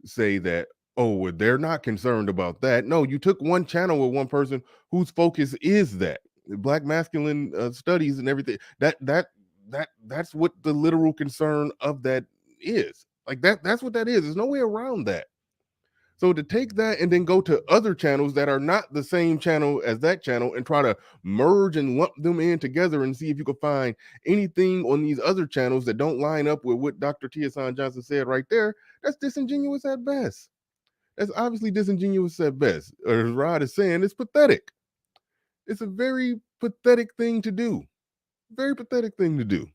say that, oh, well, they're not concerned about that. No, you took one channel with one person whose focus is that black masculine studies and everything. That's what the literal concern of that is. Like that's what that is. There's no way around that. So to take that and then go to other channels that are not the same channel as that channel and try to merge and lump them in together and see if you can find anything on these other channels that don't line up with what Dr. Tia Sign Johnson said right there, that's disingenuous at best. That's obviously disingenuous at best. Or as Rod is saying, it's pathetic. It's a very pathetic thing to do. Very pathetic thing to do.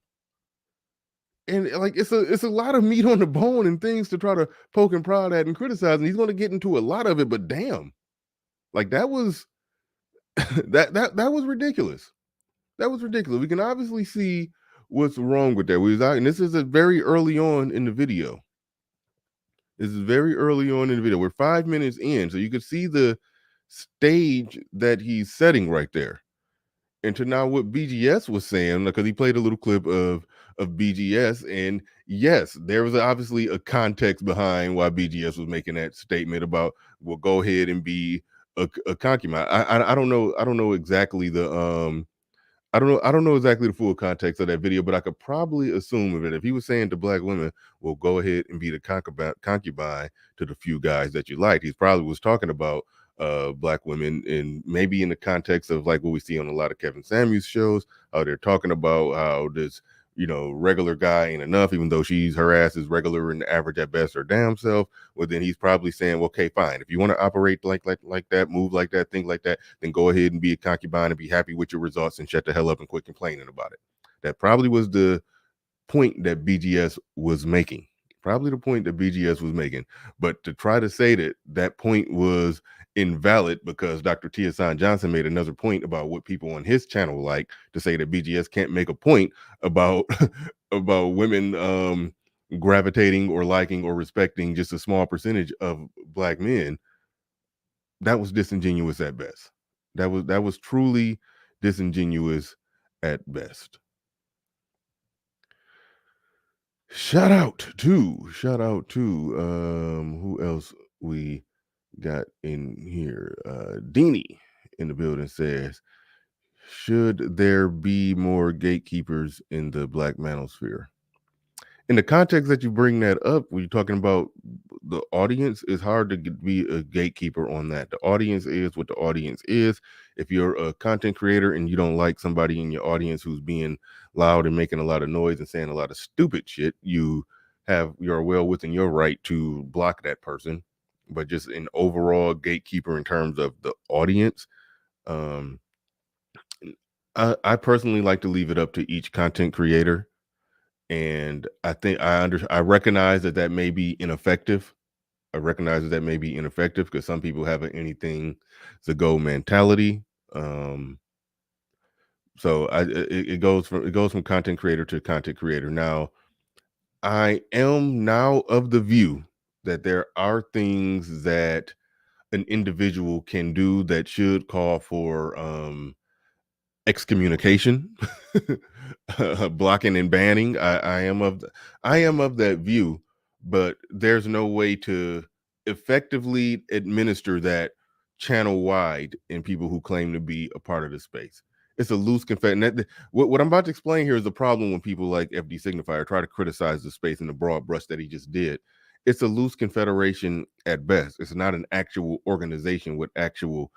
And like it's a lot of meat on the bone and things to try to poke and prod at and criticize. And he's going to get into a lot of it, but damn, like that was that was ridiculous. That was ridiculous. We can obviously see what's wrong with that. And this is a very early on in the video. This is very early on in the video. We're 5 minutes in, so you can see the stage that he's setting right there. And to now what BGS was saying, because he played a little clip of BGS, and yes, there was obviously a context behind why BGS was making that statement about, well, go ahead and be a concubine. I don't know exactly the I don't know exactly the full context of that video, but I could probably assume of it. If he was saying to black women, well, go ahead and be the concubine to the few guys that you like, he probably was talking about black women, and maybe in the context of like what we see on a lot of Kevin Samuels shows, how they're talking about how this, regular guy ain't enough, even though her ass is regular and average at best, her damn self. Well, then he's probably saying, well, okay, fine. If you want to operate like that, move like that, think like that, then go ahead and be a concubine and be happy with your results and shut the hell up and quit complaining about it. That probably was the point that BGS was making. Probably the point that BGS was making. But to try to say that point was invalid because Dr. Tia Johnson made another point about what people on his channel like, to say that BGS can't make a point about about women gravitating or liking or respecting just a small percentage of black men, that was disingenuous at best. That was truly disingenuous at best. Shout out to who else we got in here. Deanie in the building says, should there be more gatekeepers in the Black Manosphere? In the context that you bring that up, when you're talking about the audience, it's hard to be a gatekeeper on that. The audience is what the audience is. If you're a content creator and you don't like somebody in your audience who's being loud and making a lot of noise and saying a lot of stupid shit, you're well within your right to block that person. But just an overall gatekeeper in terms of the audience, I personally like to leave it up to each content creator. And I think I recognize that may be ineffective. I recognize that may be ineffective because some people have an anything to go mentality. So it goes from content creator to content creator. Now, I am now of the view that there are things that an individual can do that should call for excommunication, blocking and banning. I am of that view, but there's no way to effectively administer that channel wide in people who claim to be a part of the space. It's a loose confederation. What I'm about to explain here is the problem when people like FD Signifier try to criticize the space in the broad brush that he just did. It's a loose confederation at best. It's not an actual organization with actual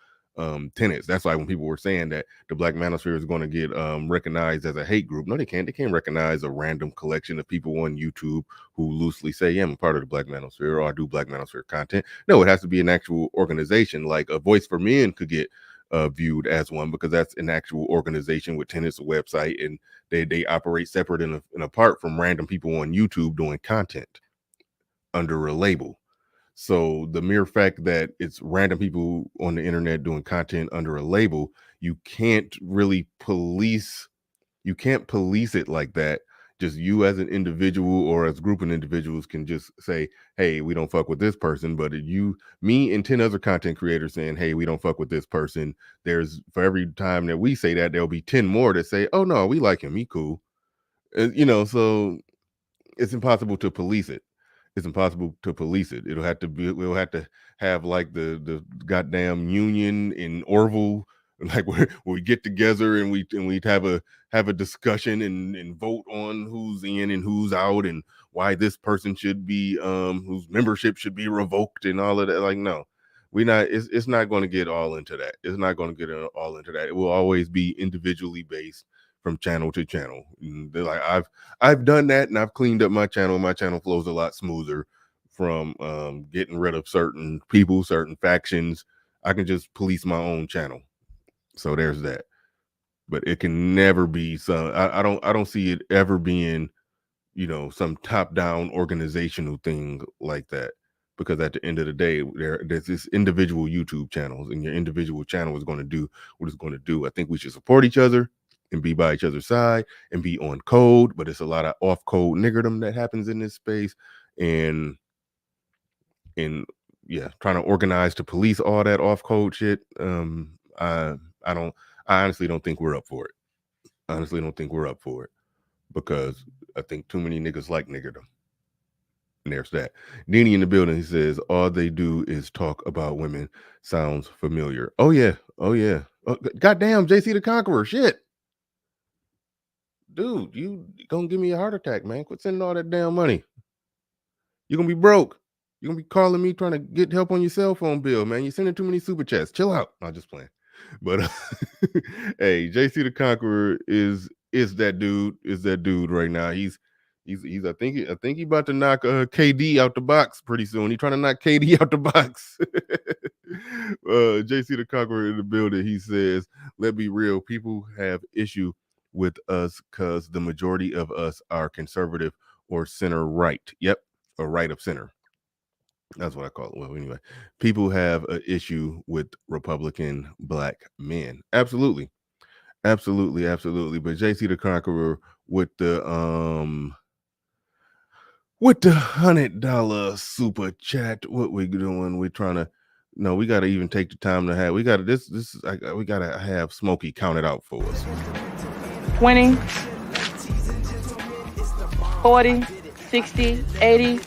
tenets. That's why when people were saying that the Black Manosphere is going to get recognized as a hate group, no, they can't. They can't recognize a random collection of people on YouTube who loosely say, yeah, I'm a part of the Black Manosphere or I do Black Manosphere content. No, it has to be an actual organization. Like a Voice for Men could get viewed as one because that's an actual organization with tenets, a website, and they operate separate and apart from random people on YouTube doing content under a label. So the mere fact that it's random people on the internet doing content under a label, you can't really police. You can't police it like that. Just you as an individual or as a group of individuals can just say, hey, we don't fuck with this person. But me and 10 other content creators saying, hey, we don't fuck with this person, there's, for every time that we say that, there'll be 10 more that say, oh no, we like him, he cool. So it's impossible to police it. It's impossible to police it. We'll have to have like the goddamn union in Orville, like where we get together and we have a discussion and vote on who's in and who's out and why this person should be whose membership should be revoked and all of that. Like, no, it's not going to get all into that. It's not going to get all into that. It will always be individually based from channel to channel. And they're like, I've done that and I've cleaned up my channel. My channel flows a lot smoother from getting rid of certain people, certain factions. I can just police my own channel. So there's that. But it can never be some. I don't see it ever being, some top-down organizational thing like that. Because at the end of the day, there's this individual YouTube channels, and your individual channel is going to do what it's going to do. I think we should support each other. and be by each other's side and be on code, but it's a lot of off code niggerdom that happens in this space, and yeah, trying to organize to police all that off code shit. I honestly don't think we're up for it. Honestly, don't think we're up for it, because I think too many niggas like niggerdom. And there's that. Deanie in the building, he says, all they do is talk about women. Sounds familiar. Oh yeah. Oh yeah. Oh, goddamn, JC the Conqueror. Shit. Dude, you gonna give me a heart attack, man. Quit sending all that damn money. You're gonna be broke. You're gonna be calling me trying to get help on your cell phone bill, man. You're sending too many super chats. Chill out. I'm just playing. But hey, JC the Conqueror is that dude right now. He's I think he about to knock KD out the box pretty soon. He trying to knock KD out the box. JC the Conqueror in the building. He says, let's be real, people have issue with us because the majority of us are conservative or center right. Yep, or right of center. That's what I call it. Well, anyway, people have an issue with Republican black men. Absolutely. Absolutely. But JC the Conqueror with the $100 super chat, what we doing? We're trying to, no, we got to even take the time to have, we got to, we got to have Smokey count it out for us. 20, 40, 60, 80,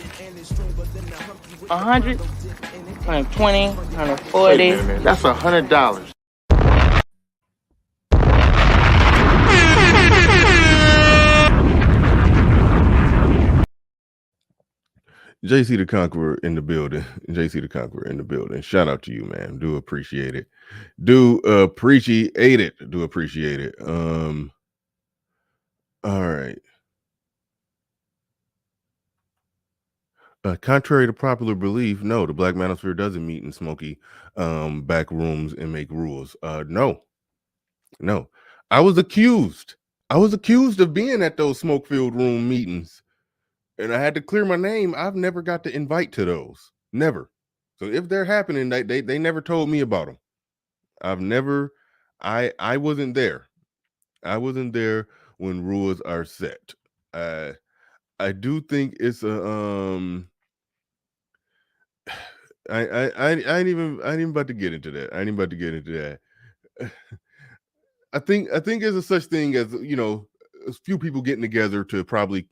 100, 120, 140. That's $100. JC the Conqueror in the building. JC the Conqueror in the building. Shout out to you, man. Do appreciate it. Do appreciate it. All right. Contrary to popular belief, no, the Black Manosphere doesn't meet in smoky back rooms and make rules. No. I was accused of being at those smoke-filled room meetings, and I had to clear my name. I've never got to invite to those. Never. So if they're happening, they never told me about them. I wasn't there. I wasn't there when rules are set. I do think it's a I ain't even about to get into that. I think there's a such thing as, you know, a few people getting together to probably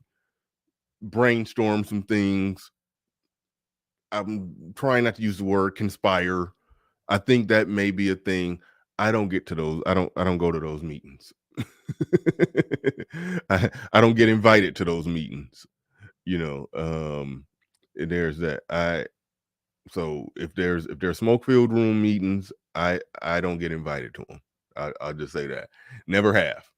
brainstorm some things. I'm trying not to use the word conspire. I think that may be a thing. I don't get to those. I don't go to those meetings. I don't get invited to those meetings. You know, there's that. So if there's smoke-filled room meetings, I don't get invited to them. I'll just say that. Never have.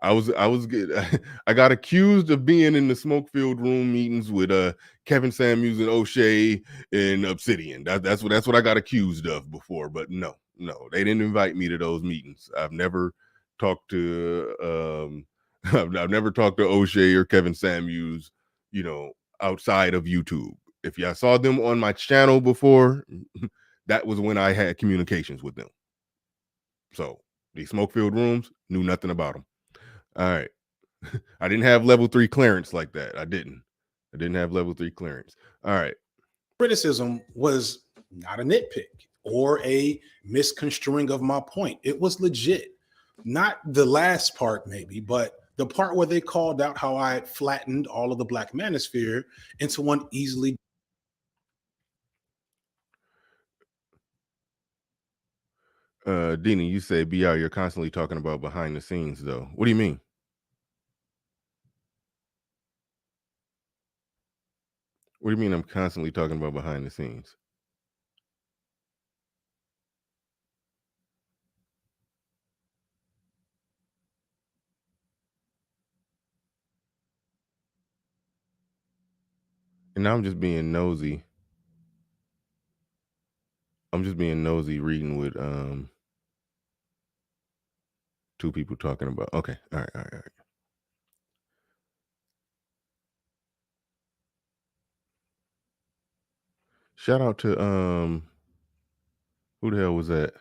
I got accused of being in the smoke-filled room meetings with Kevin Samuels and O'Shea and Obsidian. That's what I got accused of before. But no, they didn't invite me to those meetings. I've never talked to I've never talked to O'Shea or Kevin Samuels, you know, outside of YouTube. If y'all saw them on my channel before, that was when I had communications with them. So these smoke-filled rooms, knew nothing about them. All right. I didn't have level 3 clearance like that. I didn't have level 3 clearance. All right. Criticism was not a nitpick or a misconstruing of my point. It was legit. Not the last part, maybe, but the part where they called out how I had flattened all of the Black Manosphere into one easily. Deanie, you say, BR, you're constantly talking about behind the scenes, though. What do you mean? What do you mean I'm constantly talking about behind the scenes? And now I'm just being nosy. Reading with two people talking about. Okay. All right. Shout out to who the hell was that?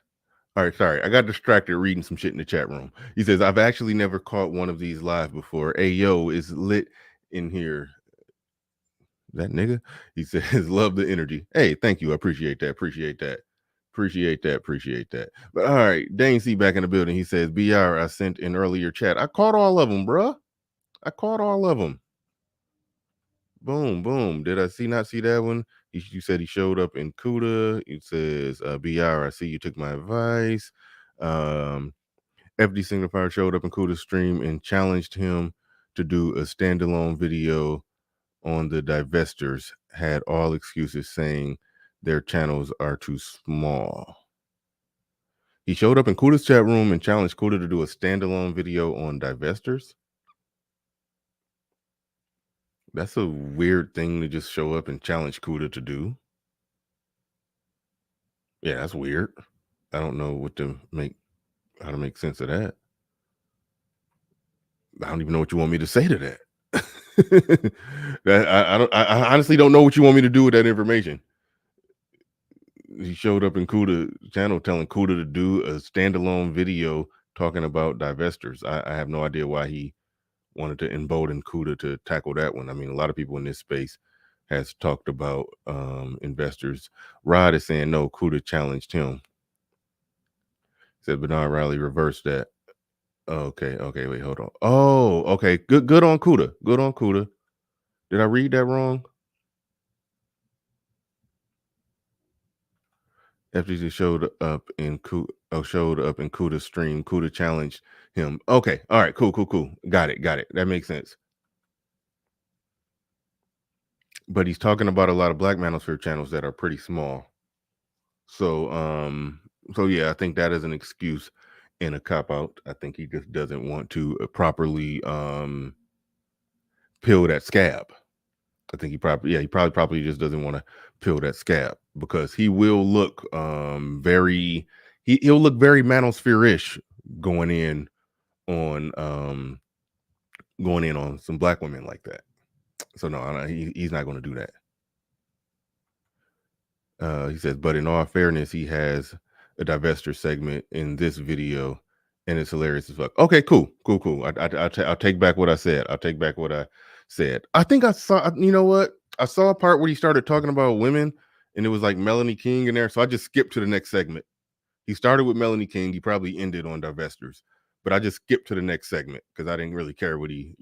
All right, sorry. I got distracted reading some shit in the chat room. He says, I've actually never caught one of these live before. Hey, yo, is lit in here. That nigga? He says, love the energy. Hey, thank you. I appreciate that. Appreciate that. Appreciate that. Appreciate that. But all right, Dane C back in the building. He says, BR, I sent in earlier chat. I caught all of them, bruh. I caught all of them. Boom, boom. Did I not see that one? You said he showed up in CUDA. It says, BR, I see you took my advice. FD Signifier showed up in CUDA's stream and challenged him to do a standalone video on the divestors. Had all excuses saying their channels are too small. He showed up in CUDA's chat room and challenged CUDA to do a standalone video on divestors. That's a weird thing to just show up and challenge CUDA to do. Yeah, that's weird. I don't know how to make sense of that. I don't even know what you want me to say to that. I honestly don't know what you want me to do with that information. He showed up in CUDA channel telling CUDA to do a standalone video talking about divestors. I have no idea why he wanted to embolden CUDA to tackle that one. I mean, a lot of people in this space has talked about investors. Rod is saying no, CUDA challenged him. Said Bernard Riley reversed that. Okay, wait, hold on. Oh, okay, good on CUDA. Good on CUDA. Did I read that wrong? FDG showed up in CUDA's stream. CUDA challenged him. Okay, all right, cool. Got it. That makes sense. But he's talking about a lot of Black Manosphere channels that are pretty small. So yeah, I think that is an excuse and a cop out. I think he just doesn't want to properly peel that scab. I think he probably just doesn't want to peel that scab because he will look he'll look very Manosphere-ish going in on some Black women like that. So no, he's not going to do that. He says, but in all fairness, he has a divester segment in this video, and it's hilarious as fuck. Okay, cool. I'll take back what I said. I think I saw. You know what? I saw a part where he started talking about women, and it was like Melanie King in there. So I just skipped to the next segment. He started with Melanie King. He probably ended on divestors, but I just skipped to the next segment because I didn't really care what he,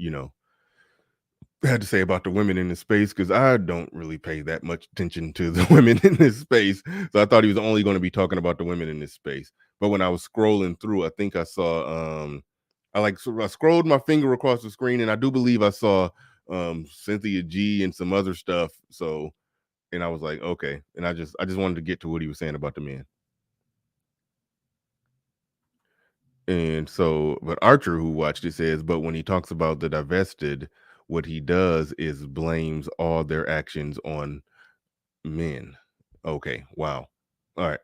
had to say about the women in this space because I don't really pay that much attention to the women in this space. So I thought he was only going to be talking about the women in this space. But when I was scrolling through, I think I saw I scrolled my finger across the screen and I do believe I saw Cynthia G and some other stuff. So, and I was like, okay. And I just wanted to get to what he was saying about the men. And so, but Archer, who watched it, says, but when he talks about the divested, what he does is blames all their actions on men. Okay, wow. All right.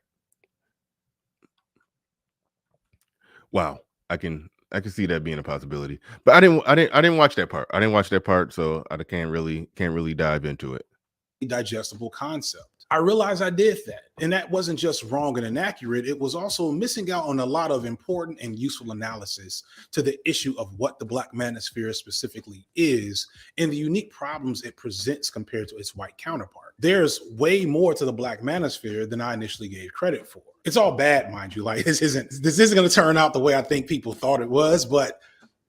Wow. I can see that being a possibility. But I didn't watch that part. I didn't watch that part, so I can't really dive into it. Digestible concept. I realized I did that. And that wasn't just wrong and inaccurate. It was also missing out on a lot of important and useful analysis to the issue of what the Black Manosphere specifically is and the unique problems it presents compared to its white counterpart. There's way more to the Black Manosphere than I initially gave credit for. It's all bad, mind you. Like this isn't going to turn out the way I think people thought it was, but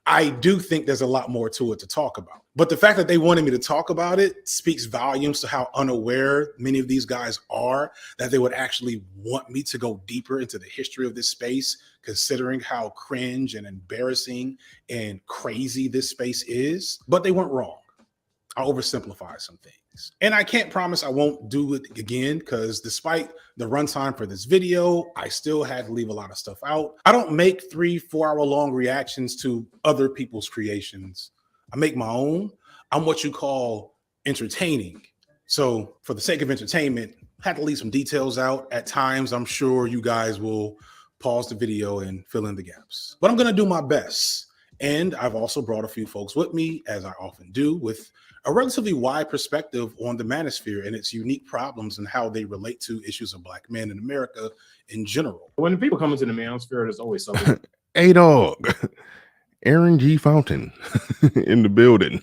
I do think there's a lot more to it to talk about. But the fact that they wanted me to talk about it speaks volumes to how unaware many of these guys are that they would actually want me to go deeper into the history of this space, considering how cringe and embarrassing and crazy this space is. But they weren't wrong. I oversimplified some things. And I can't promise I won't do it again because despite the runtime for this video, I still had to leave a lot of stuff out. I don't make 3-4 hour long reactions to other people's creations. I make my own. I'm what you call entertaining. So for the sake of entertainment, I had to leave some details out. At times, I'm sure you guys will pause the video and fill in the gaps. But I'm going to do my best. And I've also brought a few folks with me, as I often do, with a relatively wide perspective on the manosphere and its unique problems and how they relate to issues of Black men in America in general. When people come into the manosphere, there's always something. Hey, dog. Aaron G. Fountain in the building.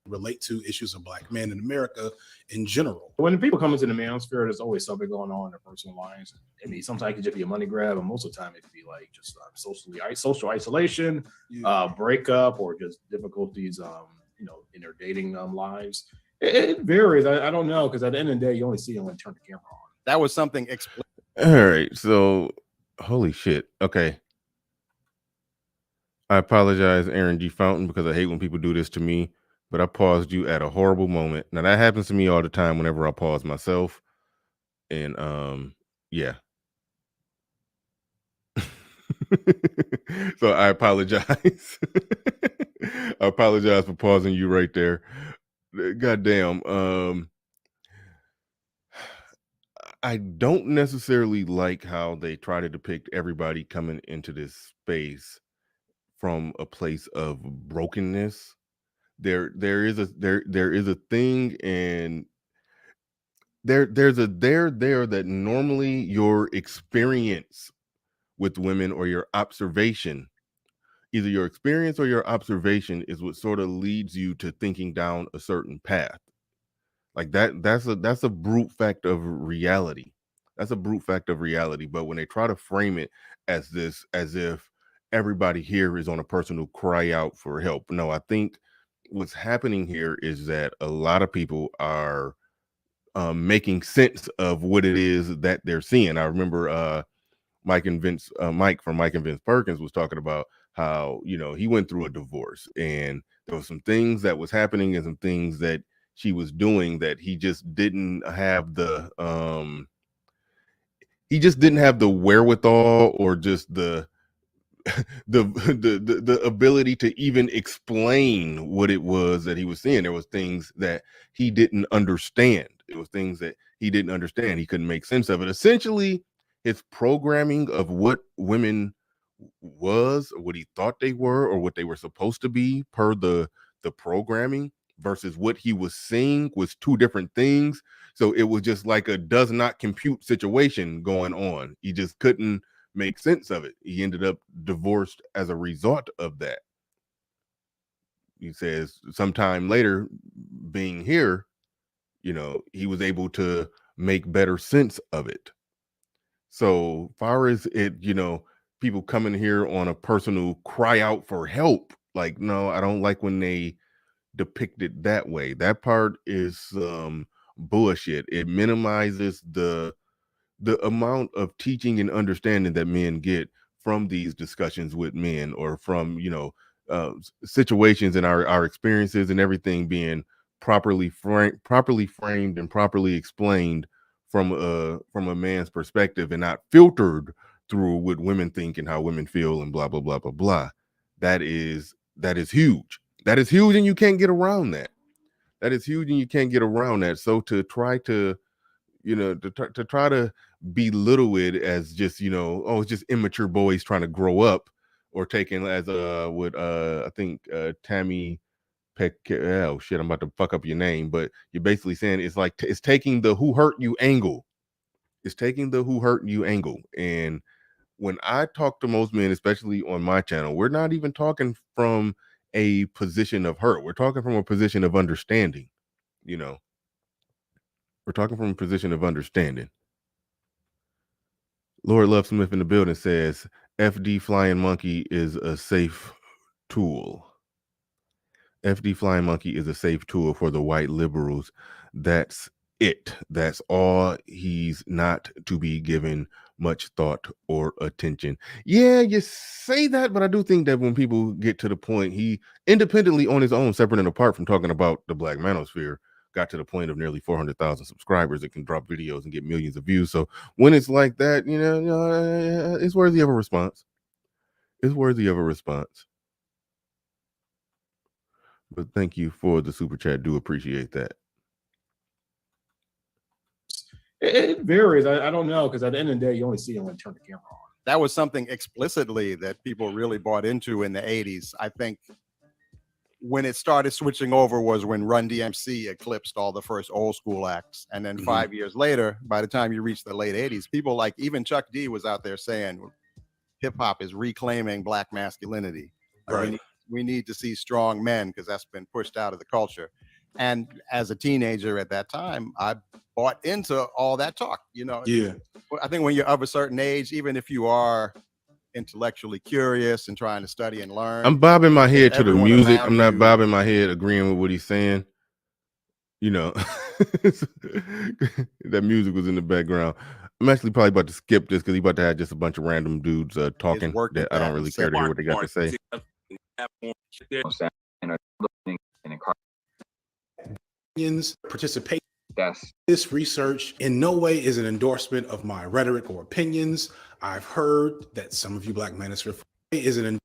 Relate to issues of Black men in America in general. When people come into the manosphere, there's always something going on in their personal lives. I mean, sometimes it could just be a money grab, and most of the time it could be like just social isolation, breakup, or just difficulties, in their dating lives. It varies. I don't know, because at the end of the day, you only see them when you turn the camera on. That was something. All right, so holy shit. Okay. I apologize, Aaron G. Fountain, because I hate when people do this to me, but I paused you at a horrible moment. Now that happens to me all the time whenever I pause myself. And yeah. So I apologize. I apologize for pausing you right there. Goddamn. I don't necessarily like how they try to depict everybody coming into this space from a place of brokenness. There is a thing, and there's a there that normally your experience with women, or your observation, either your experience or your observation, is what sort of leads you to thinking down a certain path. Like that's a brute fact of reality. That's a brute fact of reality. But when they try to frame it as this, as if everybody here is on a personal cry out for help. No, I think what's happening here is that a lot of people are making sense of what it is that they're seeing. I remember Mike from Mike and Vince Perkins was talking about how, he went through a divorce, and there was some things that was happening and some things that she was doing that he just didn't have the wherewithal, or just the ability to even explain what it was that he was seeing. There was things that he didn't understand. It was things that he didn't understand. He couldn't make sense of it. Essentially, his programming of what women was, or what he thought they were, or what they were supposed to be per the programming, versus what he was seeing, was two different things. So it was just like a does not compute situation going on. He just couldn't make sense of it. He ended up divorced as a result of that. He says sometime later, being here, he was able to make better sense of it. So far as it, people coming here on a personal cry out for help, like, no, I don't like when they depict it that way. That part is bullshit. It minimizes the amount of teaching and understanding that men get from these discussions with men, or from situations in our experiences, and everything being properly framed and properly explained from a man's perspective, and not filtered through what women think and how women feel and blah blah blah blah blah. That is huge. That is huge, and you can't get around that. That is huge, and you can't get around that. So to try to to try to belittle it as just, oh, it's just immature boys trying to grow up, or taken as what I think Tammy Peck, oh shit, I'm about to fuck up your name, but you're basically saying it's like it's taking the who hurt you angle. It's taking the who hurt you angle. And when I talk to most men, especially on my channel, we're not even talking from a position of hurt. We're talking from a position of understanding. We're talking from a position of understanding. Lord Love Smith in the building says FD Flying Monkey is a safe tool. FD Flying Monkey is a safe tool for the white liberals. That's it. That's all. He's not to be given much thought or attention. Yeah, you say that, but I do think that when people get to the point, he independently on his own, separate and apart from talking about the Black Manosphere, got to the point of nearly 400,000 subscribers that can drop videos and get millions of views. So when it's like that, it's worthy of a response. It's worthy of a response. But thank you for the super chat. Do appreciate that. It varies. I don't know, because at the end of the day, you only see them when you turn the camera on. that was something explicitly that people really bought into in the 80s. I think when it started switching over was when Run DMC eclipsed all the first old school acts. And then 5 years later, by the time you reach the late 80s, people like even Chuck D was out there saying hip hop is reclaiming black masculinity. Like, we need to see strong men because that's been pushed out of the culture. And as a teenager at that time, I bought into all that talk. You know, I think when you're of a certain age, even if you are intellectually curious and trying to study and learn, I'm bobbing my head to the everyone music. around I'm not you- bobbing my head agreeing with what he's saying. You know, that music was in the background. I'm actually probably about to skip this because he's about to have just a bunch of random dudes talking that I don't really care to hear what they got to say. Participate. This research in no way is an endorsement of my rhetoric or opinions. I've heard that some of you Black Manosphere is an.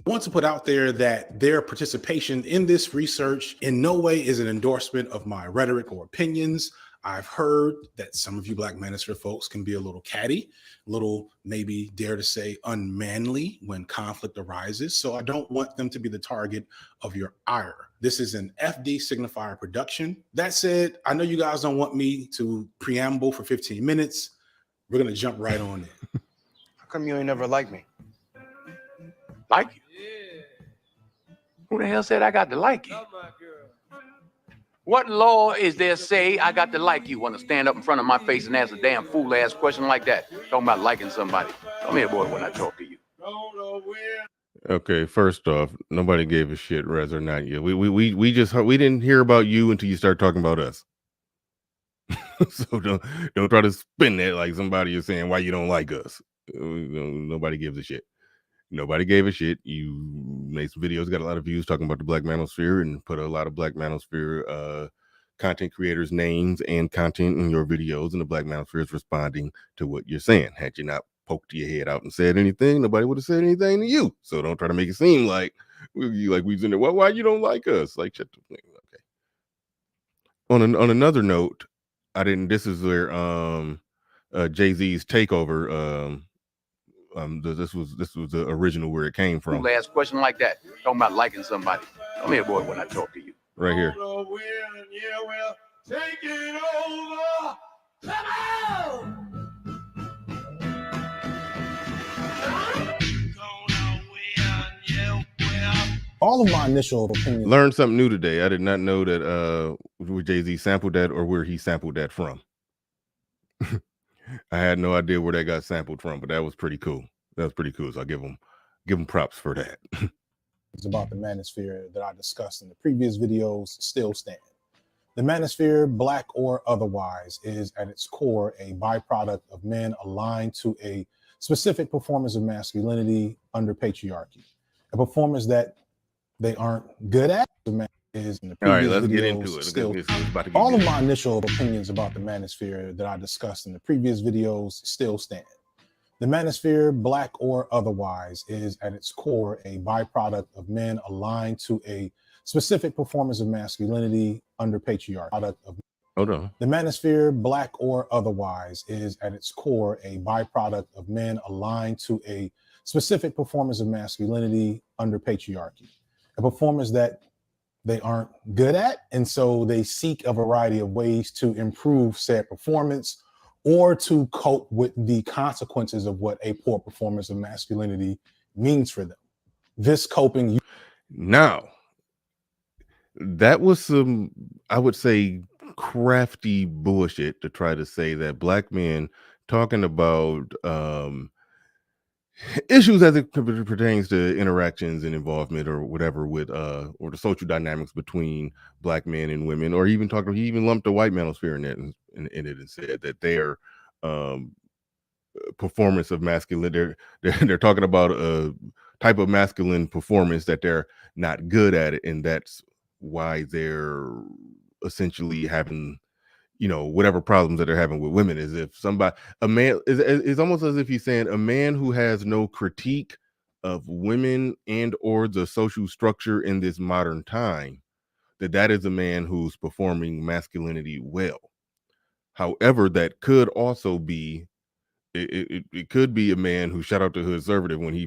I want to put out there that their participation in this research in no way is an endorsement of my rhetoric or opinions. I've heard that some of you Black Manosphere folks can be a little catty, a little maybe dare to say unmanly when conflict arises. So I don't want them to be the target of your ire. This is an FD Signifier production. That said, I know you guys don't want me to preamble for 15 minutes. We're going to jump right on in. How come you ain't never liked me? Like you? Who the hell said I got to like you? What law is there say I got to like you? Want to stand up in front of my face and ask a damn fool ass question like that? Talking about liking somebody. Come here, boy, when I talk to you. Okay, first off, nobody gave a shit, Rez, or not yet. We just we didn't hear about you until you start talking about us. So don't try to spin that like somebody is saying why you don't like us. Nobody gives a shit. Nobody gave a shit. You made some videos, got a lot of views talking about the Black Manosphere, and put a lot of Black Manosphere content creators' names and content in your videos, and the Black Manosphere is responding to what you're saying. Had you not poked your head out and said anything, nobody would have said anything to you. So don't try to make it seem like we was in there. Why you don't like us? Like, shut the thing. Okay. On another note, I didn't. This is where Jay-Z's takeover. This was the original where it came from. Fool ass question like that. Talking about liking somebody. Come here, boy, when I talk to you. Right here. Take it over. Come on. All of my initial opinions. Learned something new today. I did not know that where Jay-Z sampled that or where he sampled that from. I had no idea where that got sampled from, but that was pretty cool. That was pretty cool. So I'll give him props for that. It's about the manosphere that I discussed in the previous videos still stand. The manosphere, black or otherwise, is at its core a byproduct of men aligned to a specific performance of masculinity under patriarchy, a performance that they aren't good at. Is in the All right, previous let's get videos into it. still. It's about to get All of good. my initial opinions about the manosphere that I discussed in the previous videos still stand. The manosphere, black or otherwise, is at its core a byproduct of men aligned to a specific performance of masculinity under patriarchy. Hold on. The manosphere, black or otherwise, is at its core a byproduct of men aligned to a specific performance of masculinity under patriarchy, a performance that they aren't good at, and so they seek a variety of ways to improve said performance or to cope with the consequences of what a poor performance of masculinity means for them. This coping. Now, that was some, I would say, crafty bullshit to try to say that black men talking about issues as it pertains to interactions and involvement or whatever with or the social dynamics between black men and women, or even talking, he even lumped the white manosphere in it and said that their performance of masculine, they're talking about a type of masculine performance that they're not good at it, and that's why they're essentially having, you know, whatever problems that they're having with women. Is if somebody, a man, is almost as if he's saying a man who has no critique of women and or the social structure in this modern time, that is a man who's performing masculinity well. However, that could also be It could be a man who, shout out to Hoodservative when he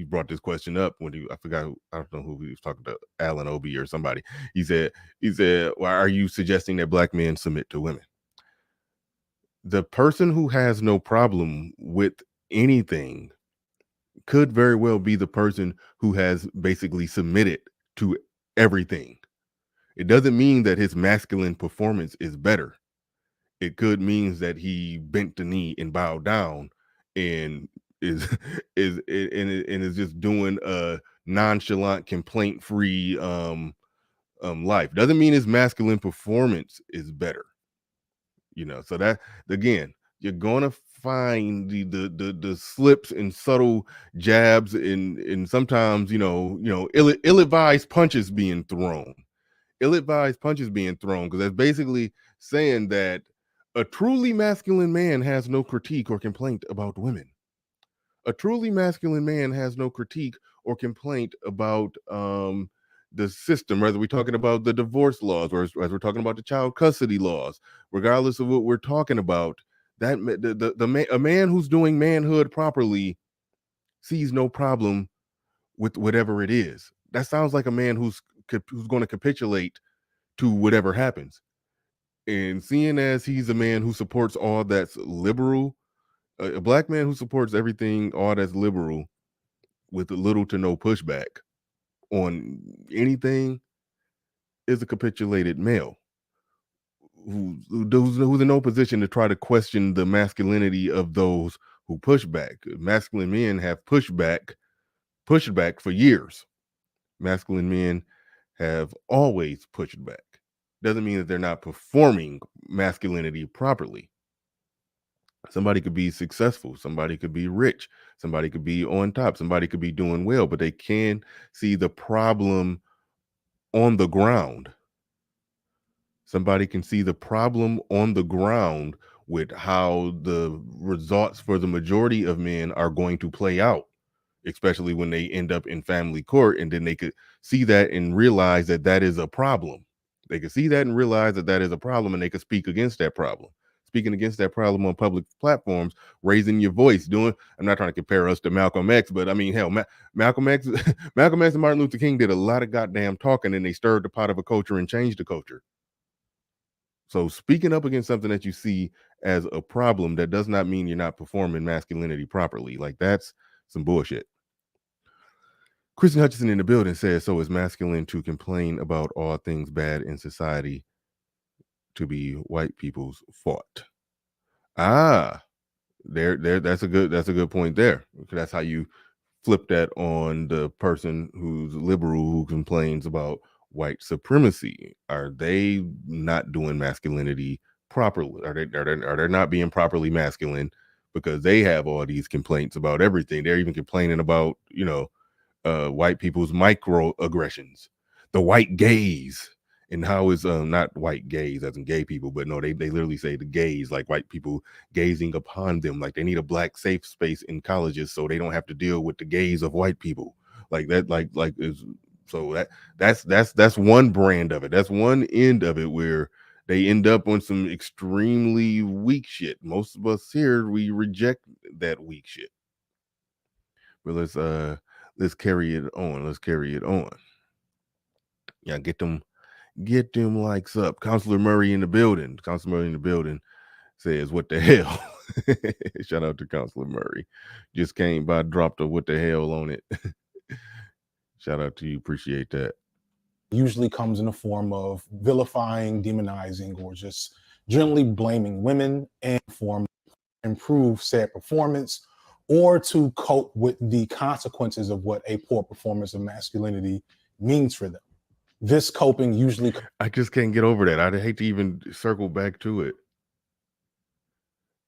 brought this question up when I don't know who he was talking to, Alan Obi or somebody. He said, why are you suggesting that black men submit to women? The person who has no problem with anything could very well be the person who has basically submitted to everything. It doesn't mean that his masculine performance is better. It could mean that he bent the knee and bowed down and is is just doing a nonchalant, complaint-free life. Doesn't mean his masculine performance is better. So that, again, you're gonna find the slips and subtle jabs and sometimes ill-advised punches being thrown. Because that's basically saying that a truly masculine man has no critique or complaint about women. A truly masculine man has no critique or complaint about the system, whether we're talking about the divorce laws or as we're talking about the child custody laws. Regardless of what we're talking about, that a man who's doing manhood properly sees no problem with whatever it is. That sounds like a man who's going to capitulate to whatever happens. And seeing as he's a man who supports all that's liberal, a black man who supports everything, all that's liberal, with little to no pushback on anything, is a capitulated male who's in no position to try to question the masculinity of those who push back. Masculine men have pushed back for years. Masculine men have always pushed back. Doesn't mean that they're not performing masculinity properly. Somebody could be successful, somebody could be rich, somebody could be on top, somebody could be doing well, but they can see the problem on the ground. Somebody can see the problem on the ground with how the results for the majority of men are going to play out, especially when they end up in family court, and then they could see that and realize that that is a problem. They could see that and realize that that is a problem, and they could speak against that problem. Speaking against that problem on public platforms, raising your voice, I'm not trying to compare us to Malcolm X, but I mean, hell, Malcolm X and Martin Luther King did a lot of goddamn talking, and they stirred the pot of a culture and changed the culture. So speaking up against something that you see as a problem, that does not mean you're not performing masculinity properly. Like, that's some bullshit. Kristen Hutchinson in the building says, so is masculine to complain about all things bad in society to be white people's fault? That's a good point there. That's how you flip that on the person who's liberal who complains about white supremacy. Are they not doing masculinity properly? Are they not being properly masculine because they have all these complaints about everything? They're even complaining about white people's microaggressions, the white gaze, and how is not white gaze as in gay people, but no, they literally say the gaze, like white people gazing upon them, like they need a black safe space in colleges so they don't have to deal with the gaze of white people, like that, like is so that's one brand of it. That's one end of it where they end up on some extremely weak shit. Most of us here, we reject that weak shit. But let's carry it on. Yeah, get them likes up. Counselor Murray in the building. Says, what the hell? Shout out to Counselor Murray. Just came by, dropped a what the hell on it. Shout out to you. Appreciate that. Usually comes in the form of vilifying, demonizing, or just generally blaming women and form improve said performance or to cope with the consequences of what a poor performance of masculinity means for them. This coping usually... I just can't get over that. I'd hate to even circle back to it.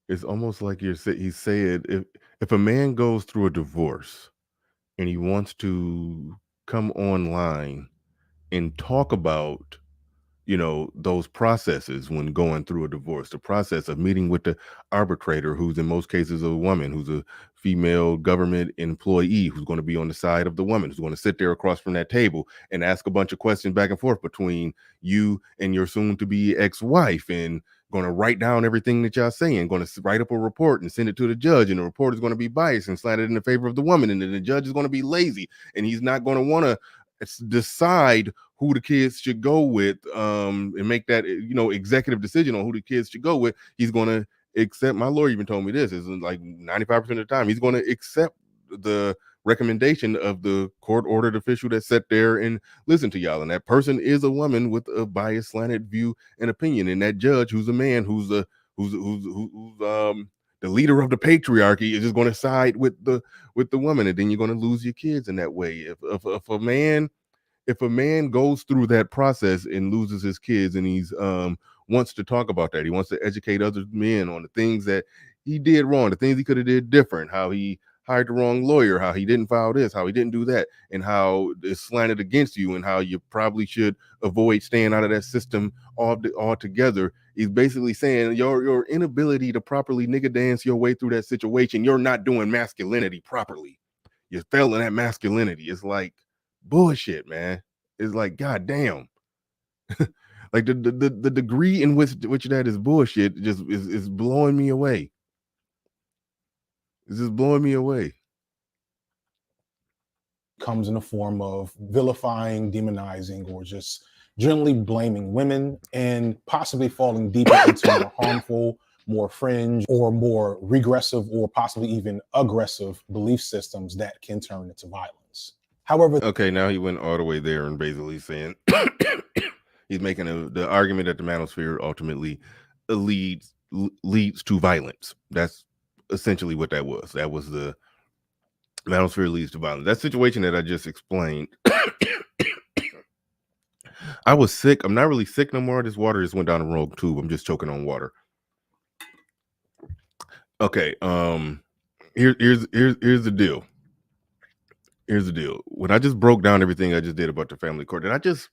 It's almost like he said, if a man goes through a divorce and he wants to come online and talk about, those processes when going through a divorce, the process of meeting with the arbitrator, who's in most cases a woman, who's a female government employee, who's going to be on the side of the woman, who's going to sit there across from that table and ask a bunch of questions back and forth between you and your soon to be ex-wife, and going to write down everything that y'all saying, going to write up a report and send it to the judge, and the report is going to be biased and slanted in the favor of the woman, and then the judge is going to be lazy, and he's not going to want to decide who the kids should go with, and make that, you know, executive decision on who the kids should go with. He's going to accept, my lawyer even told me this, is like 95% of the time he's going to accept the recommendation of the court ordered official that sat there and listened to y'all, and that person is a woman with a biased, slanted view and opinion, and that judge, who's a man, who's the leader of the patriarchy, is just going to side with the woman, and then you're going to lose your kids in that way. If a man goes through that process and loses his kids, and he's wants to talk about that, he wants to educate other men on the things that he did wrong, the things he could have did different, how he hired the wrong lawyer, how he didn't file this, how he didn't do that, and how it's slanted against you, and how you probably should avoid staying out of that system altogether. He's basically saying your inability to properly nigga dance your way through that situation, you're not doing masculinity properly. You're failing at masculinity. It's like bullshit, man. It's like, god damn. Like the degree in which that is bullshit just is blowing me away. It's just blowing me away. Comes in the form of vilifying, demonizing, or just generally blaming women, and possibly falling deeper into more harmful, more fringe, or more regressive, or possibly even aggressive belief systems that can turn into violence. However, okay, now he went all the way there and basically saying he's making the argument that the manosphere ultimately leads to violence. That's essentially what that was. That was the manosphere leads to violence. That situation that I just explained. I was sick. I'm not really sick no more. This water just went down the wrong tube. I'm just choking on water. Okay. Here's the deal. Here's the deal. When I just broke down everything I just did about the family court, did I just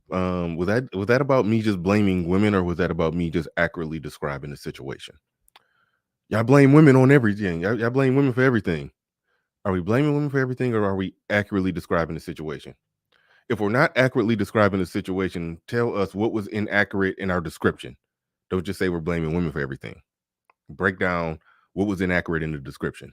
was that about me just blaming women, or was that about me just accurately describing the situation? Y'all blame women on everything. Y'all blame women for everything. Are we blaming women for everything, or are we accurately describing the situation? If we're not accurately describing the situation, tell us what was inaccurate in our description. Don't just say we're blaming women for everything. Break down what was inaccurate in the description.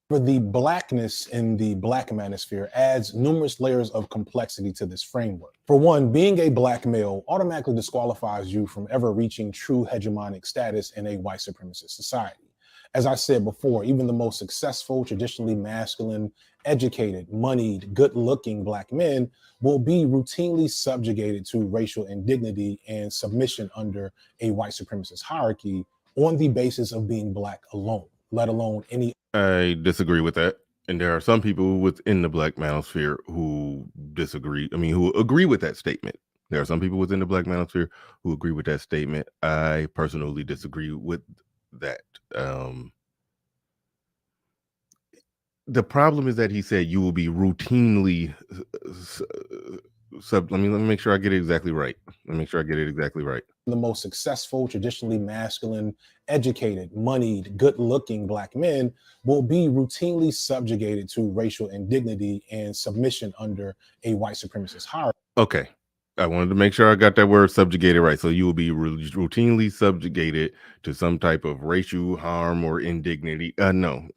for the blackness in the black manosphere adds numerous layers of complexity to this framework. For one, being a black male automatically disqualifies you from ever reaching true hegemonic status in a white supremacist society. As I said before, even the most successful, traditionally masculine, educated, moneyed, good-looking black men will be routinely subjugated to racial indignity and submission under a white supremacist hierarchy on the basis of being black alone, let alone any. I disagree with that. And there are some people within the black manosphere who disagree. I mean, who agree with that statement. There are some people within the black manosphere who agree with that statement. I personally disagree with that. The problem is that he said you will be routinely let me make sure I get it exactly right. The most successful, traditionally masculine, educated, moneyed, good-looking black men will be routinely subjugated to racial indignity and submission under a white supremacist hierarchy. Okay. I wanted to make sure I got that word subjugated right. So you will be routinely subjugated to some type of racial harm or indignity. No.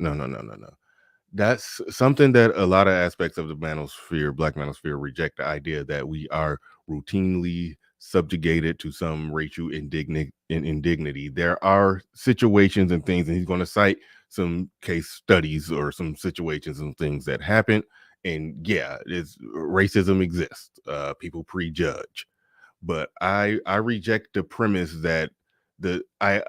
That's something that a lot of aspects of the manosphere, black manosphere, reject the idea that we are routinely subjugated to some racial indignity. There are situations and things, and he's going to cite some case studies or some situations and things that happen. And yeah, racism exists. People prejudge, but I reject the premise that I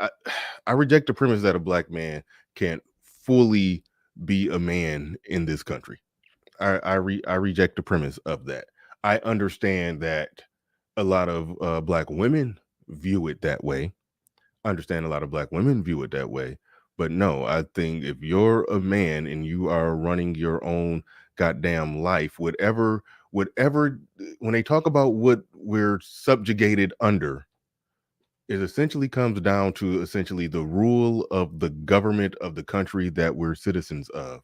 reject the premise that a black man can't fully be a man in this country. I reject the premise of that. I understand that a lot of black women view it that way. But no, I think if you're a man and you are running your own goddamn life, whatever, when they talk about what we're subjugated under, it essentially comes down to the rule of the government of the country that we're citizens of,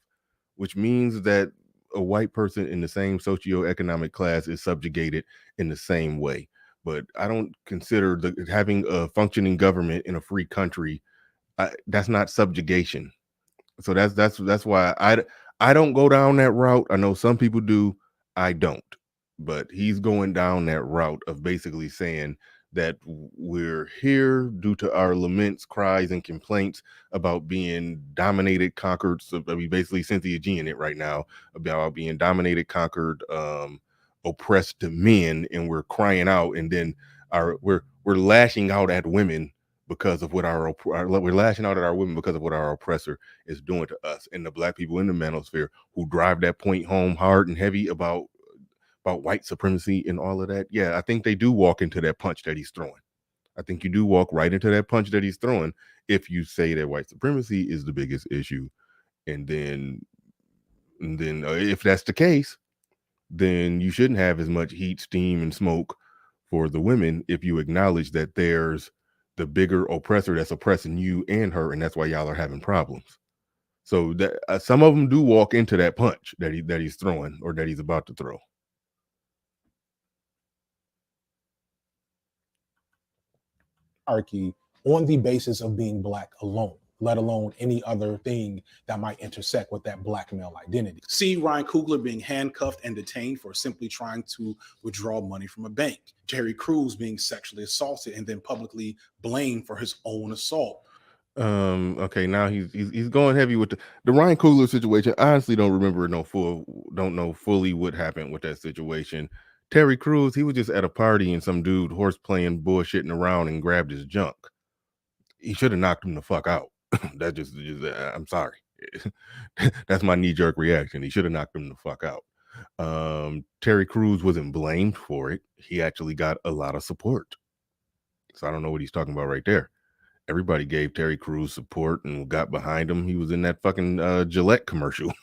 which means that a white person in the same socioeconomic class is subjugated in the same way. but I don't consider having a functioning government in a free country. That's not subjugation. So that's why I don't go down that route. I know some people do. I don't. But he's going down that route of basically saying that we're here due to our laments, cries, and complaints about being dominated, conquered. So I mean, basically Cynthia G in it right now about being dominated, conquered, oppressed men, and we're crying out, and then we're lashing out at women because of what we're lashing out at our women because of what our oppressor is doing to us. And the black people in the manosphere who drive that point home hard and heavy about white supremacy and all of that. Yeah, I think they do walk into that punch that he's throwing. I think you do walk right into that punch that he's throwing if you say that white supremacy is the biggest issue. And then if that's the case, then you shouldn't have as much heat, steam, and smoke for the women if you acknowledge that there's the bigger oppressor that's oppressing you and her, and that's why y'all are having problems. So that some of them do walk into that punch that he's throwing or that he's about to throw. Patriarchy on the basis of being black alone, let alone any other thing that might intersect with that black male identity. See Ryan Coogler being handcuffed and detained for simply trying to withdraw money from a bank. Terry Crews being sexually assaulted and then publicly blamed for his own assault. Okay, now he's going heavy with the Ryan Coogler situation. I honestly don't know fully what happened with that situation. Terry Crews, he was just at a party and some dude horse playing, bullshitting around and grabbed his junk. He should have knocked him the fuck out. That just I'm sorry. That's my knee-jerk reaction. He should have knocked him the fuck out. Terry Crews wasn't blamed for it. He actually got a lot of support. So I don't know what he's talking about right there. Everybody gave Terry Crews support and got behind him. He was in that fucking Gillette commercial.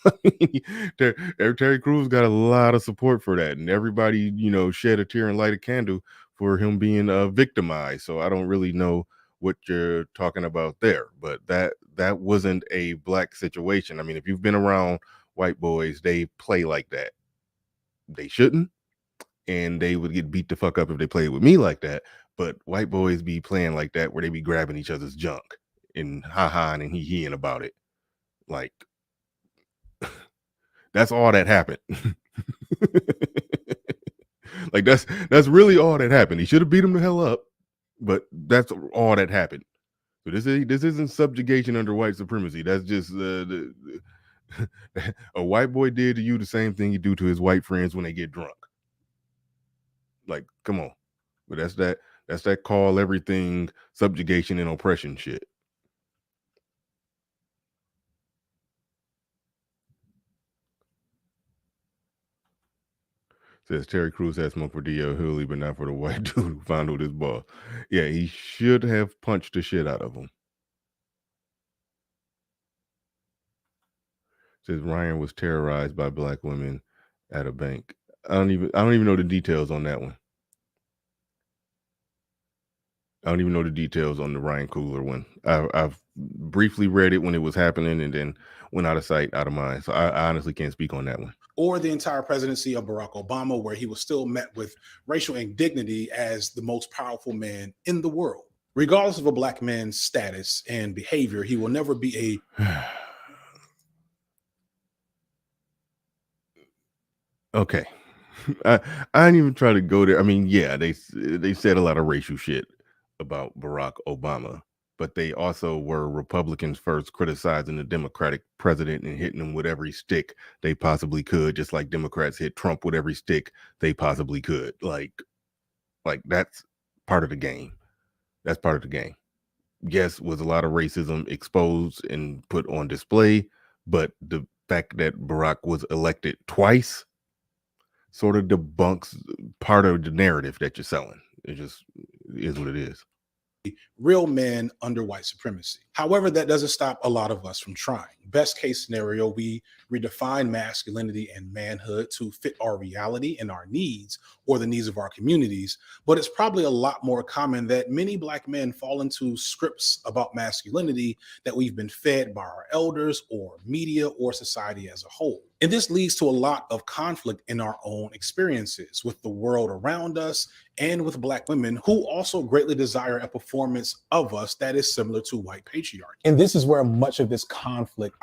Terry Crews got a lot of support for that, and everybody, shed a tear and light a candle for him being victimized. So I don't really know what you're talking about there, but that wasn't a black situation. I mean, if you've been around white boys, they play like that. They shouldn't, and they would get beat the fuck up if they played with me like that. But white boys be playing like that where they be grabbing each other's junk and ha-ha and he-heing about it. Like, that's all that happened. Like, that's really all that happened. He should have beat him the hell up, but that's all that happened. So this isn't subjugation under white supremacy. That's just a white boy did to you the same thing you do to his white friends when they get drunk. Like, come on. But that's that call everything subjugation and oppression shit. Says Terry Crews had smoke for D.L. Hurley, but not for the white dude who fondled his ball. Yeah, he should have punched the shit out of him. Says Ryan was terrorized by black women at a bank. I don't even know the details on that one. I don't even know the details on the Ryan Coogler one. I've briefly read it when it was happening and then went out of sight, out of mind. So I honestly can't speak on that one. Or the entire presidency of Barack Obama, where he was still met with racial indignity as the most powerful man in the world. Regardless of a black man's status and behavior, he will never be a... Okay. I didn't even try to go there. I mean, yeah, they said a lot of racial shit about Barack Obama, but they also were Republicans first criticizing the Democratic president and hitting him with every stick they possibly could, just like Democrats hit Trump with every stick they possibly could. Like that's part of the game. That's part of the game. Yes, was a lot of racism exposed and put on display, but the fact that Barack was elected twice sort of debunks part of the narrative that you're selling. It just is what it is. Real men under white supremacy. However, that doesn't stop a lot of us from trying. Best case scenario, we redefine masculinity and manhood to fit our reality and our needs or the needs of our communities. But it's probably a lot more common that many Black men fall into scripts about masculinity that we've been fed by our elders or media or society as a whole. And this leads to a lot of conflict in our own experiences with the world around us and with Black women who also greatly desire a performance of us that is similar to white patriarchy. And this is where much of this conflict,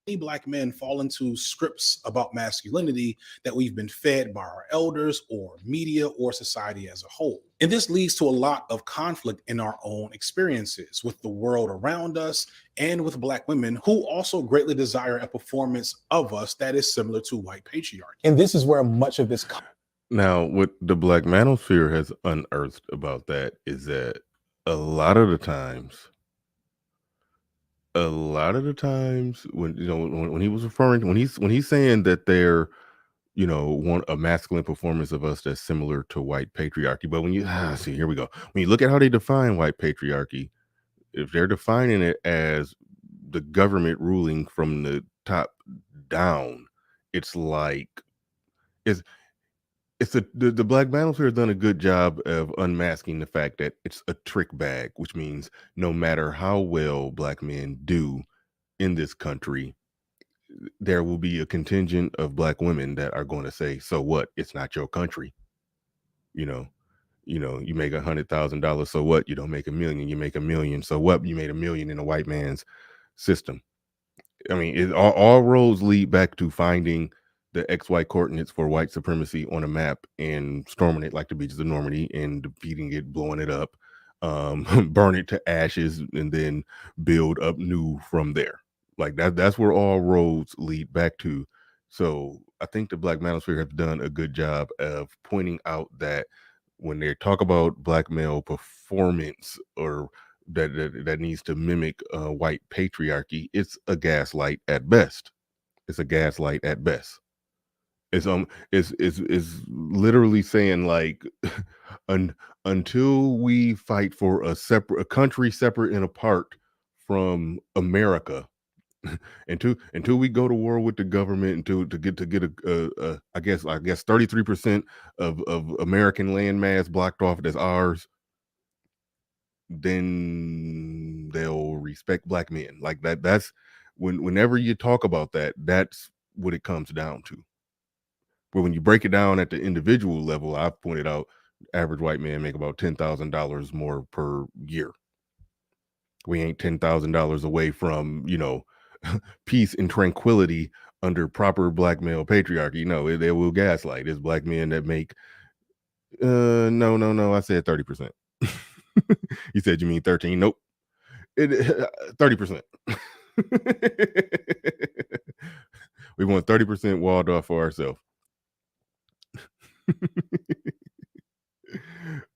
many Black men fall into scripts about masculinity that we've been fed by our elders or media or society as a whole. And this leads to a lot of conflict in our own experiences with the world around us and with Black women who also greatly desire a performance of us that is similar to white patriarchy. And this is where much of this Now, what the Black Manosphere has unearthed about that is that a lot of the times when when he was referring when he's saying that they're want a masculine performance of us that's similar to white patriarchy, but when you see, here we go, when you look at how they define white patriarchy, if they're defining it as the government ruling from the top down, it's like the Black Manosphere has done a good job of unmasking the fact that it's a trick bag, which means no matter how well Black men do in this country, there will be a contingent of Black women that are going to say, "So what? It's not your country." You know, you make $100,000. So what? You don't make $1 million. You make $1 million. So what? You made $1 million in a white man's system. I mean, all roads lead back to finding the XY coordinates for white supremacy on a map and storming it like the beaches of Normandy and defeating it, blowing it up, burn it to ashes, and then build up new from there. Like that's where all roads lead back to. So I think the Black Manosphere has done a good job of pointing out that when they talk about Black male performance or that needs to mimic white patriarchy, it's a gaslight at best. It's a gaslight at best. It's literally saying like until we fight for a country separate and apart from America, until we go to war with the government, to get a I guess 33% of American land mass blocked off as ours, then they'll respect Black men. Like that's whenever you talk about that, that's what it comes down to. But when you break it down at the individual level, I've pointed out average white man make about $10,000 more per year. We ain't $10,000 away from peace and tranquility under proper Black male patriarchy. No, they will gaslight. There's Black men that make no, I said 30%. You said you mean 13? Nope. 30%. We want 30% walled off for ourselves.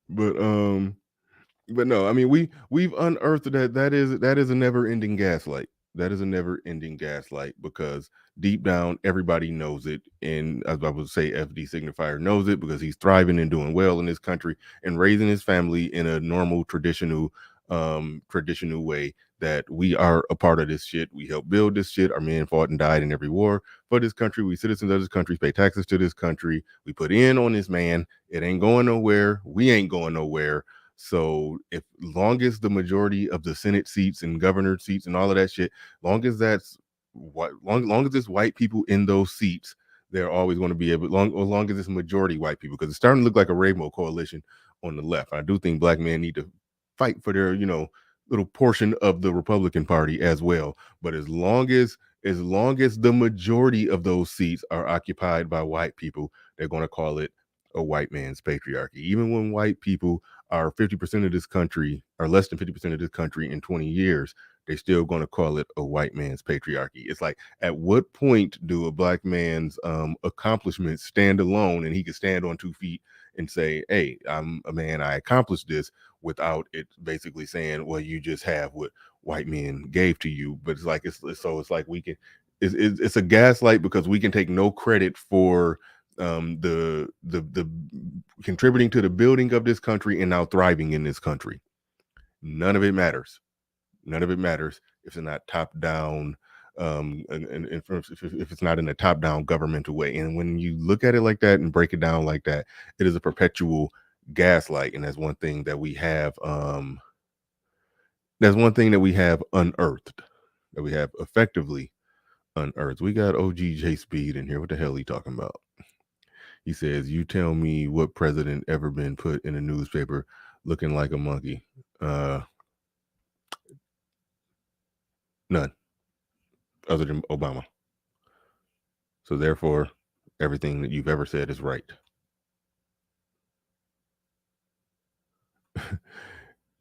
But no, I mean we've unearthed that is a never-ending gaslight. That is a never-ending gaslight because deep down everybody knows it, and as I would say, FD Signifier knows it because he's thriving and doing well in this country and raising his family in a normal traditional way, that we are a part of this shit. We helped build this shit. Our men fought and died in every war for this country. We citizens of this country, pay taxes to this country. We put in on this man. It ain't going nowhere. We ain't going nowhere. So if long as the majority of the Senate seats and governor seats and all of that shit, long as that's long as it's white people in those seats, they're always going to be able, long as it's majority white people, because it's starting to look like a rainbow coalition on the left. I do think Black men need to fight for their, little portion of the Republican Party as well. But as long as the majority of those seats are occupied by white people, they're going to call it a white man's patriarchy. Even when white people are 50% of this country, or less than 50% of this country in 20 years, they're still going to call it a white man's patriarchy. It's like, at what point do a Black man's accomplishments stand alone and he can stand on 2 feet and say, hey, I'm a man, I accomplished this, without it basically saying, well, you just have what white men gave to you. But it's like, it's like we can, it's a gaslight because we can take no credit for the contributing to the building of this country and now thriving in this country. None of it matters. None of it matters if it's not top down, and if it's not in a top down governmental way. And when you look at it like that and break it down like that, it is a perpetual gaslight. And that's one thing that we have. That's one thing that we have unearthed, that we have effectively unearthed. We got OGJ Speed in here. What the hell are you talking about? He says, "You tell me what president ever been put in a newspaper looking like a monkey?" None, other than Obama. So therefore, everything that you've ever said is right.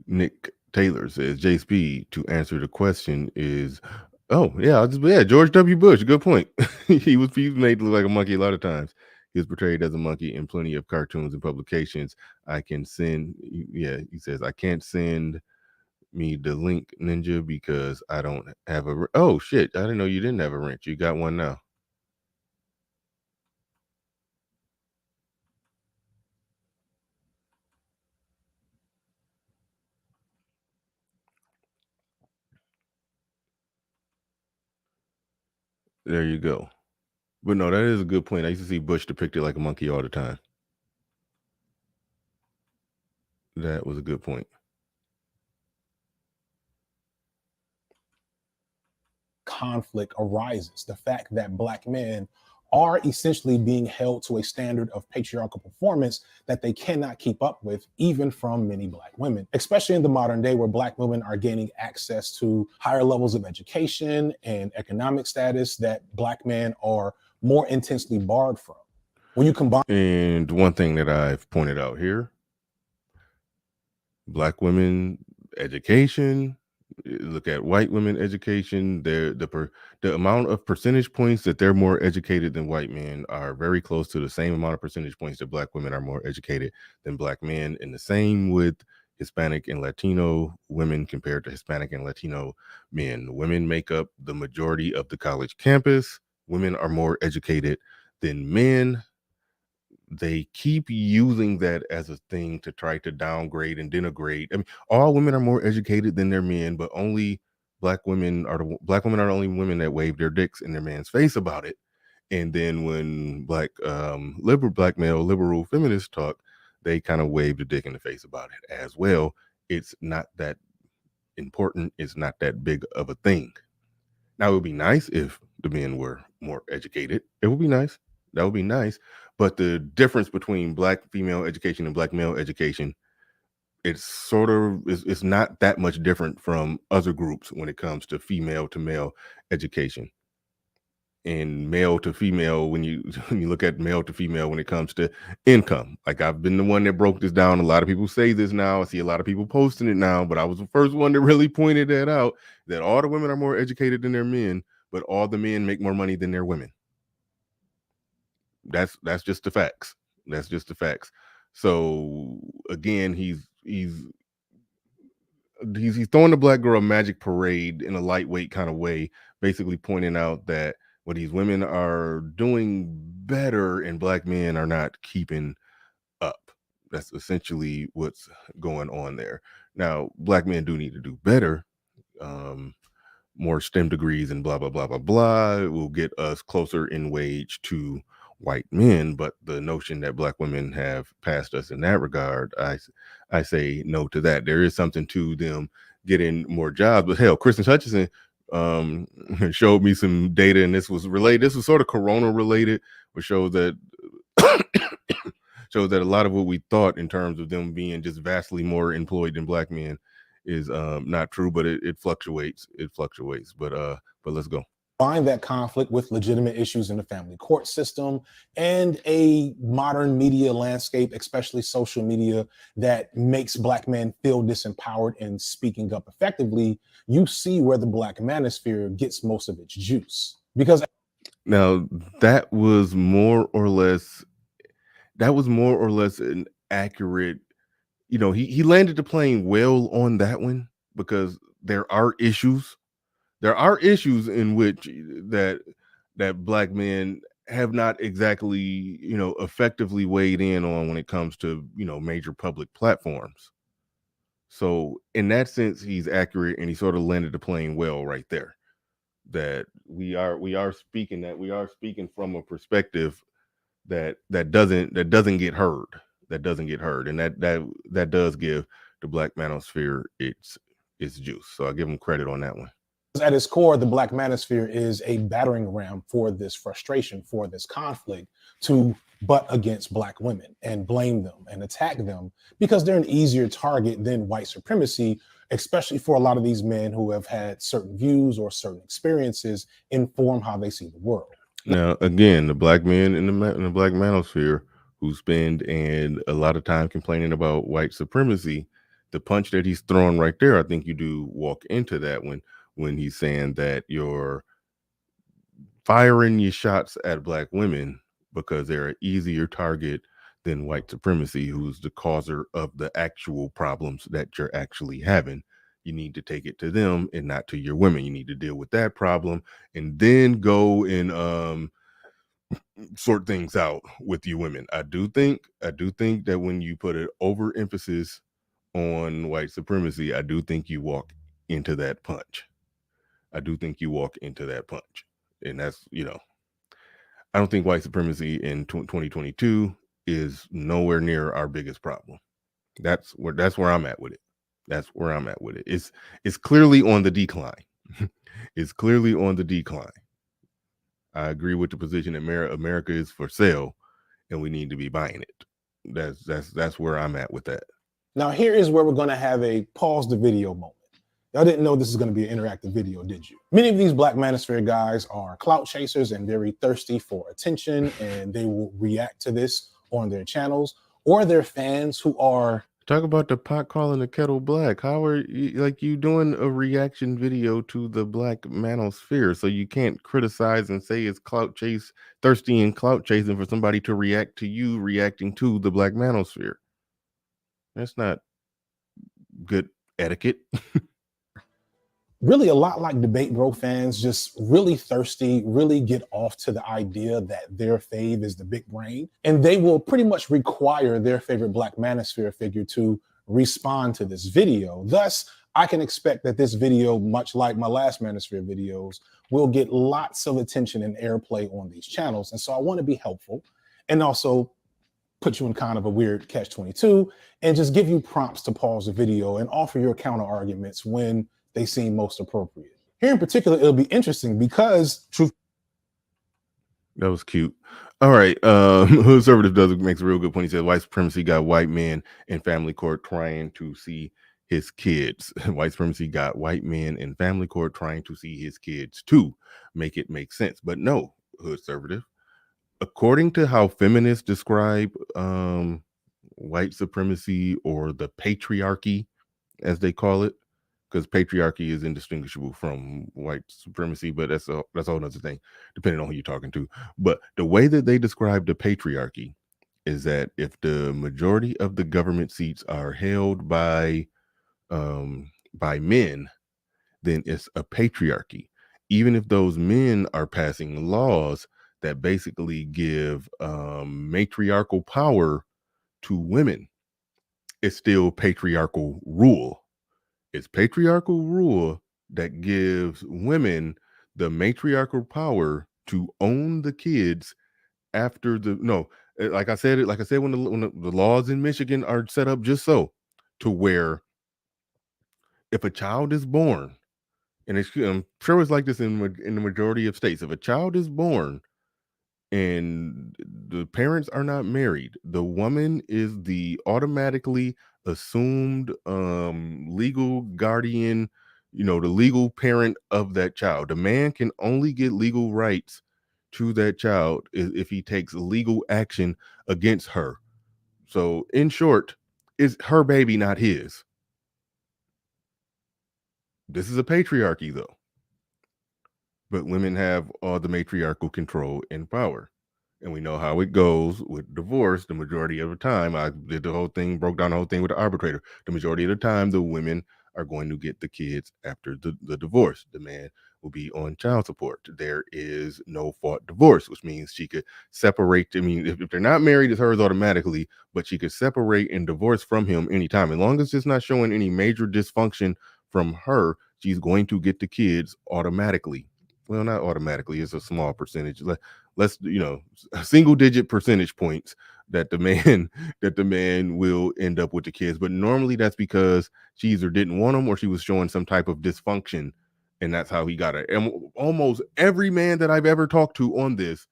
Nick Taylor says, "J Speed, to answer the question is, oh yeah, George W. Bush. Good point. he was made to look like a monkey a lot of times. He was portrayed as a monkey in plenty of cartoons and publications. I can send, yeah, he says, I can't send me the link, Ninja, because I don't have a, oh shit, I didn't know you didn't have a wrench. You got one now." There you go. But no, that is a good point. I used to see Bush depicted like a monkey all the time. That was a good point. Conflict arises. The fact that Black men are essentially being held to a standard of patriarchal performance that they cannot keep up with, even from many Black women, especially in the modern day where Black women are gaining access to higher levels of education and economic status that Black men are more intensely barred from. When you combine, and one thing that I've pointed out here, Black women education, look at white women education, the amount of percentage points that they're more educated than white men are very close to the same amount of percentage points that Black women are more educated than Black men, and the same with Hispanic and Latino women compared to Hispanic and Latino men. Women make up the majority of the college campus. Women are more educated than men. They keep using that as a thing to try to downgrade and denigrate. I mean, all women are more educated than their men, but only black women are the only women that wave their dicks in their man's face about it. And then when black male liberal feminists talk, they kind of wave the dick in the face about it as well. It's not that important. It's not that big of a thing. Now, it would be nice if the men were more educated. It would be nice. That would be nice. But the difference between Black female education and Black male education, it's not that much different from other groups when it comes to female to male education. And male to female, when you look at male to female when it comes to income. Like, I've been the one that broke this down. A lot of people say this now. I see a lot of people posting it now, but I was the first one that really pointed that out, that all the women are more educated than their men, but all the men make more money than their women. That's just the facts. That's just the facts. So again, he's throwing the Black girl magic parade in a lightweight kind of way, basically pointing out that what these women are doing better and Black men are not keeping up. That's essentially what's going on there. Now, Black men do need to do better. More STEM degrees and blah, blah, blah, blah, blah. It will get us closer in wage to white men, but the notion that Black women have passed us in that regard, I say no to that. There is something to them getting more jobs, but hell, Kristen Hutchinson showed me some data, and this was sort of Corona related, which showed that a lot of what we thought in terms of them being just vastly more employed than Black men is not true, but it fluctuates. But let's go. Find that conflict with legitimate issues in the family court system and a modern media landscape, especially social media, that makes Black men feel disempowered in speaking up effectively. You see where the Black manosphere gets most of its juice. Because now that was more or less an accurate, he landed the plane well on that one, because there are issues in which that Black men have not exactly, effectively weighed in on when it comes to, major public platforms. So in that sense, he's accurate, and he sort of landed the plane well right there. That we are speaking from a perspective that doesn't get heard, and that does give the Black Manosphere its juice. So I give him credit on that one. At its core, the Black Manosphere is a battering ram for this frustration, for this conflict, to butt against Black women and blame them and attack them because they're an easier target than white supremacy, especially for a lot of these men who have had certain views or certain experiences inform how they see the world. Now, again, the Black men in the Black Manosphere who spend and a lot of time complaining about white supremacy, the punch that he's throwing right there, I think you do walk into that when he's saying that you're firing your shots at Black women because they're an easier target than white supremacy, who's the causer of the actual problems that you're actually having. You need to take it to them and not to your women. You need to deal with that problem and then go and sort things out with you women. I do think that when you put an overemphasis on white supremacy, I do think you walk into that punch. And that's, I don't think white supremacy in 2022 is nowhere near our biggest problem. That's where I'm at with it. It's clearly on the decline. It's clearly on the decline. I agree with the position that America is for sale, and we need to be buying it. That's where I'm at with that. Now, here is where we're going to have a pause the video moment. Y'all didn't know this is going to be an interactive video, did you? Many of these Black Manosphere guys are clout chasers and very thirsty for attention, and they will react to this on their channels, or they're fans who are... Talk about the pot calling the kettle black. How are you doing a reaction video to the Black Manosphere? So you can't criticize and say it's clout chase, thirsty and clout chasing for somebody to react to you reacting to the Black Manosphere. That's not good etiquette. Really a lot like Debate Bro fans, just really thirsty, really get off to the idea that their fave is the big brain. And they will pretty much require their favorite Black Manosphere figure to respond to this video. Thus, I can expect that this video, much like my last Manosphere videos, will get lots of attention and airplay on these channels. And so I want to be helpful and also put you in kind of a weird catch-22 and just give you prompts to pause the video and offer your counter arguments when they seem most appropriate. Here in particular, it'll be interesting because truth. That was cute. All right. Conservative makes a real good point. He said white supremacy got white men in family court trying to see his kids. White supremacy got white men in family court trying to see his kids too. Make it make sense. But no, conservative. According to how feminists describe white supremacy or the patriarchy, as they call it, because patriarchy is indistinguishable from white supremacy, but that's a whole other thing, depending on who you're talking to. But the way that they describe the patriarchy is that if the majority of the government seats are held by men, then it's a patriarchy. Even if those men are passing laws that basically give matriarchal power to women, it's still patriarchal rule. It's patriarchal rule that gives women the matriarchal power to own the kids after like I said when the laws in Michigan are set up just so to where if a child is born, and I'm sure it's like this in the majority of states, if a child is born and the parents are not married, the woman is the automatically assumed legal guardian, the legal parent of that child. The man can only get legal rights to that child if he takes legal action against her. So in short, it's her baby, not his. This is a patriarchy though. But women have all the matriarchal control and power. And we know how it goes with divorce. The majority of the time, I did the whole thing, broke down the whole thing with the arbitrator. The majority of the time, the women are going to get the kids after the divorce. The man will be on child support. There is no fault divorce, which means she could separate. I mean, if they're not married, it's hers automatically, but she could separate and divorce from him anytime. As long as it's not showing any major dysfunction from her, she's going to get the kids automatically. Well, not automatically, it's a small percentage. Let's single digit percentage points that the man will end up with the kids. But normally that's because she either didn't want them or she was showing some type of dysfunction, and that's how he got it. And almost every man that I've ever talked to on this,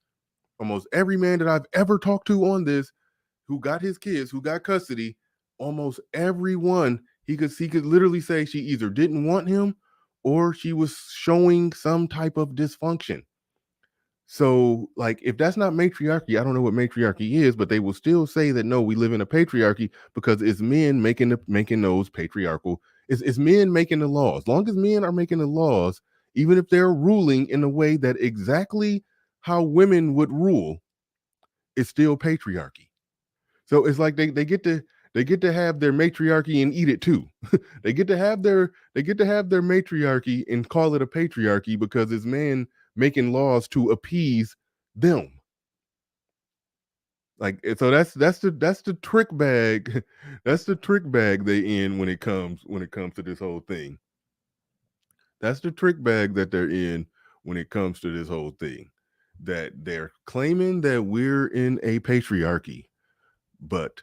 who got his kids, who got custody, almost everyone, he could literally say she either didn't want him or she was showing some type of dysfunction. So, like, if that's not matriarchy, I don't know what matriarchy is, but they will still say that no, we live in a patriarchy because it's men making those patriarchal. It's men making the laws. As long as men are making the laws, even if they're ruling in a way that exactly how women would rule, it's still patriarchy. So it's like they get to have their matriarchy and eat it too. they get to have their matriarchy and call it a patriarchy because it's men making laws to appease them. Like, so that's the trick bag. That's the trick bag they in when it comes to this whole thing. That's the trick bag that they're in when it comes to this whole thing. That they're claiming that we're in a patriarchy, but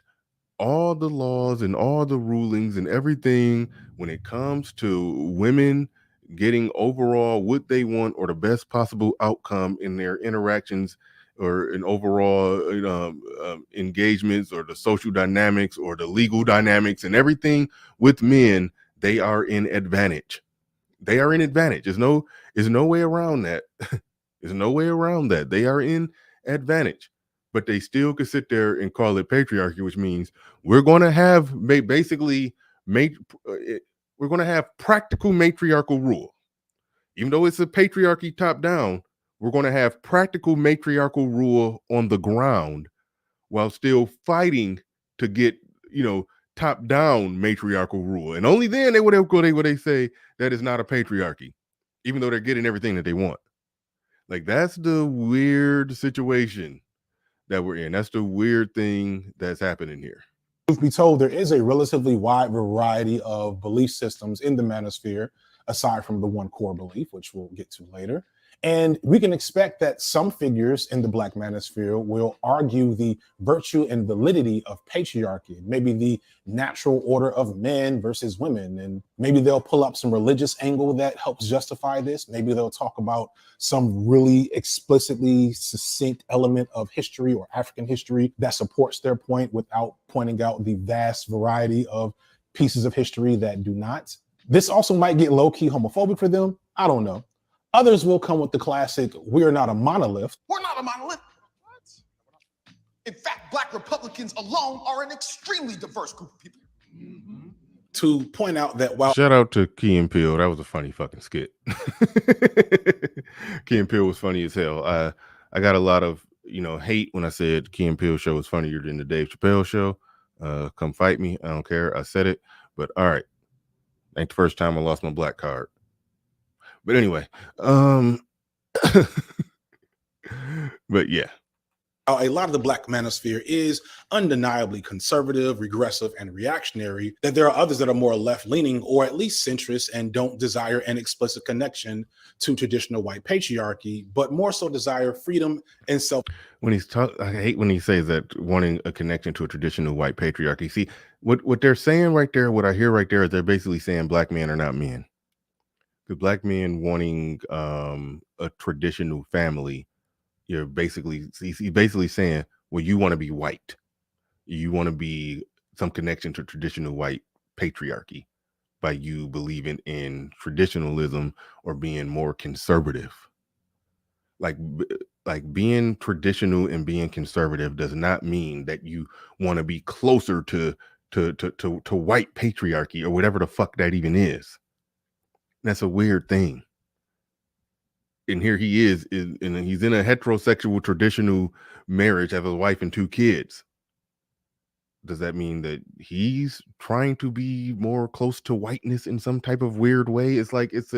all the laws and all the rulings and everything when it comes to women getting overall what they want or the best possible outcome in their interactions or in overall engagements or the social dynamics or the legal dynamics and everything with men, they are in advantage. They are in advantage. There's no way around that. There's no way around that. They are in advantage. But they still could sit there and call it patriarchy, which means we're going to have we're going to have practical matriarchal rule. Even though it's a patriarchy top down, we're going to have practical matriarchal rule on the ground while still fighting to get, top down matriarchal rule. And only then they would say that is not a patriarchy, even though they're getting everything that they want. Like, that's the weird situation that we're in. That's the weird thing that's happening here. Truth be told, there is a relatively wide variety of belief systems in the manosphere, aside from the one core belief, which we'll get to later. And we can expect that some figures in the Black manosphere will argue the virtue and validity of patriarchy, maybe the natural order of men versus women. And maybe they'll pull up some religious angle that helps justify this. Maybe they'll talk about some really explicitly succinct element of history or African history that supports their point without pointing out the vast variety of pieces of history that do not. This also might get low-key homophobic for them. I don't know. Others will come with the classic, we're not a monolith. We're not a monolith. What? In fact, Black Republicans alone are an extremely diverse group of people. To point out that while... Shout out to Key and Peele. That was a funny fucking skit. Key and Peele was funny as hell. I got a lot of, hate when I said Key and Peele show was funnier than the Dave Chappelle show. Come fight me. I don't care. I said it. But all right. Ain't the first time I lost my black card. But anyway, but yeah. A lot of the Black manosphere is undeniably conservative, regressive, and reactionary, that there are others that are more left-leaning or at least centrist and don't desire an explicit connection to traditional white patriarchy, but more so desire freedom and self. I hate when he says that, wanting a connection to a traditional white patriarchy. See, what they're saying right there, what I hear right there is they're basically saying Black men are not men. The Black men wanting a traditional family, he's basically saying, well, you want to be white. You want to be some connection to traditional white patriarchy by you believing in traditionalism or being more conservative. Like being traditional and being conservative does not mean that you want to be closer to white patriarchy or whatever the fuck that even is. That's a weird thing. And here he is, and he's in a heterosexual traditional marriage, have a wife and 2 kids. Does that mean that he's trying to be more close to whiteness in some type of weird way? It's like it's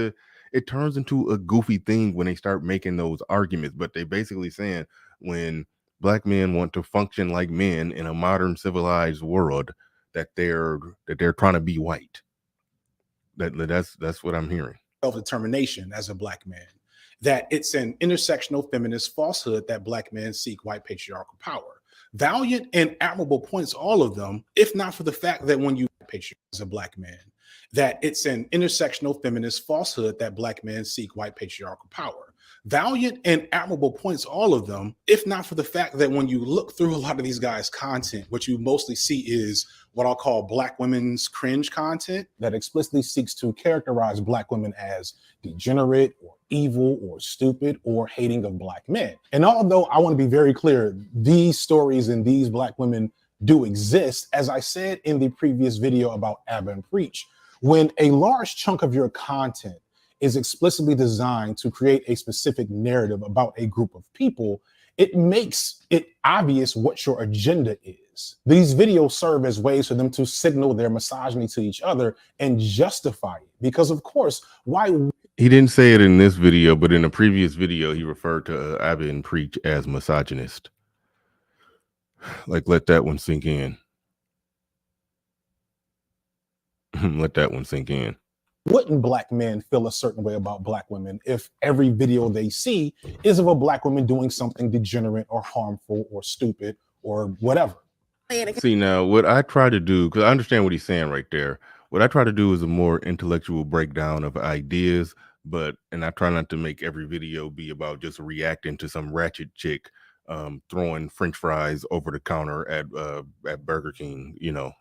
it turns into a goofy thing when they start making those arguments. But they basically saying when black men want to function like men in a modern civilized world, that they're trying to be white. That's what I'm hearing. Self-determination as a black man, that it's an intersectional feminist falsehood that black men seek white patriarchal power. Valiant and admirable points, all of them, if not for the fact that when you patriarch as a black man, that it's an intersectional feminist falsehood that black men seek white patriarchal power. Valiant and admirable points, all of them, if not for the fact that when you look through a lot of these guys' content, what you mostly see is what I'll call black women's cringe content that explicitly seeks to characterize black women as degenerate or evil or stupid or hating of black men. And although I want to be very clear, these stories and these black women do exist, as I said in the previous video about Abba and Preach, when a large chunk of your content is explicitly designed to create a specific narrative about a group of people, it makes it obvious what your agenda is. These videos serve as ways for them to signal their misogyny to each other and justify it. Because of course, why? He didn't say it in this video, but in a previous video, he referred to Abba and Preach as misogynist. Like, let that one sink in. Let that one sink in. Wouldn't black men feel a certain way about black women if every video they see is of a black woman doing something degenerate or harmful or stupid or whatever? See, now what I try to do, because I understand what he's saying right there, what I try to do is a more intellectual breakdown of ideas, and I try not to make every video be about just reacting to some ratchet chick throwing French fries over the counter at Burger King. You know,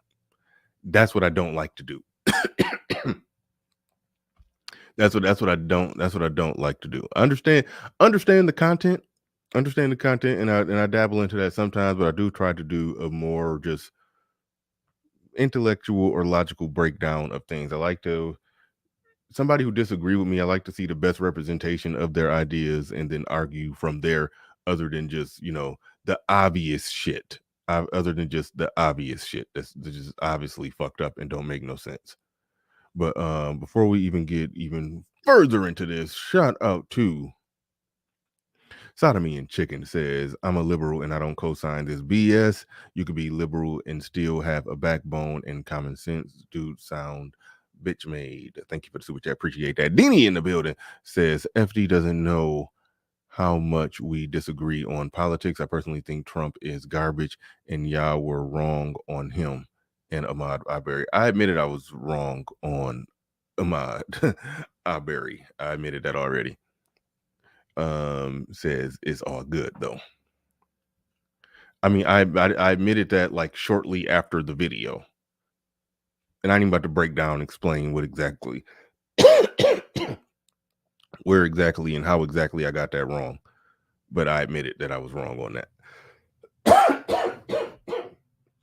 that's what I don't like to do. That's what I don't like to do. Understand the content, and I dabble into that sometimes, but I do try to do a more just intellectual or logical breakdown of things. I like to somebody who disagree with me, I like to see the best representation of their ideas and then argue from there, other than just, the obvious shit. Other than just the obvious shit that's just obviously fucked up and don't make no sense. But before we even get even further into this, shout out to Sodomy and Chicken says, I'm a liberal and I don't co-sign this BS. You could be liberal and still have a backbone and common sense. Dude, sound bitch made. Thank you for the super chat. Appreciate that. Deanie in the building says, FD doesn't know how much we disagree on politics. I personally think Trump is garbage and y'all were wrong on him. And Ahmaud Arbery. I admitted I was wrong on Ahmaud Arbery. I admitted that already. Says it's all good though. I mean, I admitted that like shortly after the video, and I ain't about to break down, explain what exactly, where exactly, and how exactly I got that wrong. But I admitted that I was wrong on that.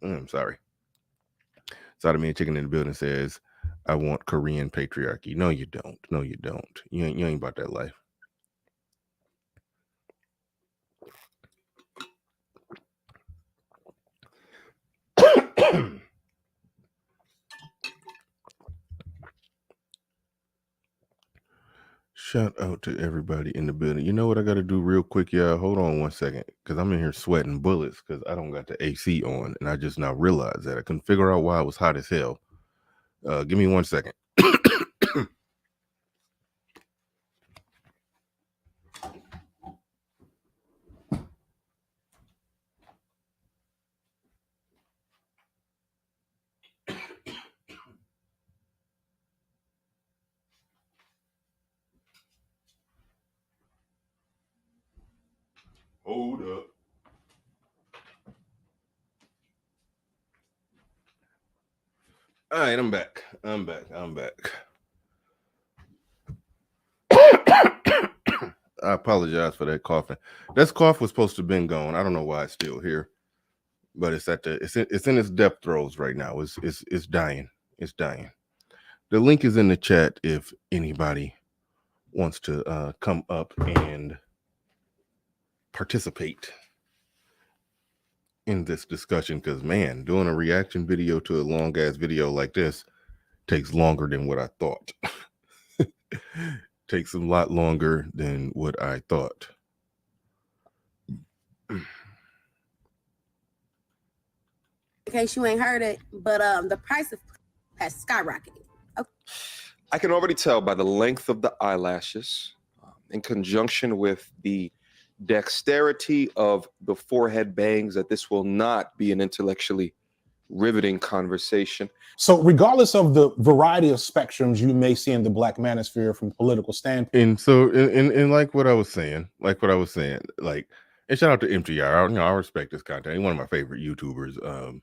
I'm sorry. Sodomy and Chicken in the building says, I want Korean patriarchy. No, you don't. No, you don't. You ain't about that life. Shout out to everybody in the building. You know what I got to do real quick, y'all? Hold on 1 second, because I'm in here sweating bullets because I don't got the AC on, and I just now realized that. I couldn't figure out why it was hot as hell. Give me 1 second. Hold up. All right, I'm back. I apologize for that coughing. This cough was supposed to have been gone. I don't know why it's still here, but it's in its depth throes right now. It's dying. It's dying. The link is in the chat if anybody wants to come up and participate in this discussion, because man, doing a reaction video to a long ass video like this takes longer than what I thought. takes a lot longer than what I thought. In case you ain't heard it, but the price of has skyrocketed. Okay. I can already tell by the length of the eyelashes, in conjunction with the dexterity of the forehead bangs, that this will not be an intellectually riveting conversation. So regardless of the variety of spectrums you may see in the Black Manosphere from a political standpoint. And so, and like what I was saying, like, and shout out to MTR. I respect this content. He's one of my favorite YouTubers.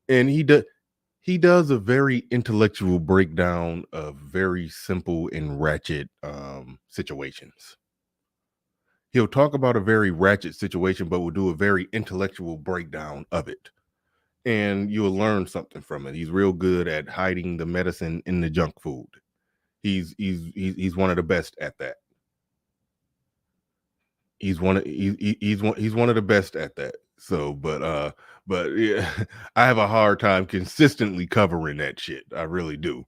And he does a very intellectual breakdown of very simple and ratchet situations. He'll talk about a very ratchet situation, but will do a very intellectual breakdown of it. And you'll learn something from it. He's real good at hiding the medicine in the junk food. He's one of the best at that. He's one of the best at that. So, but yeah, I have a hard time consistently covering that shit. I really do.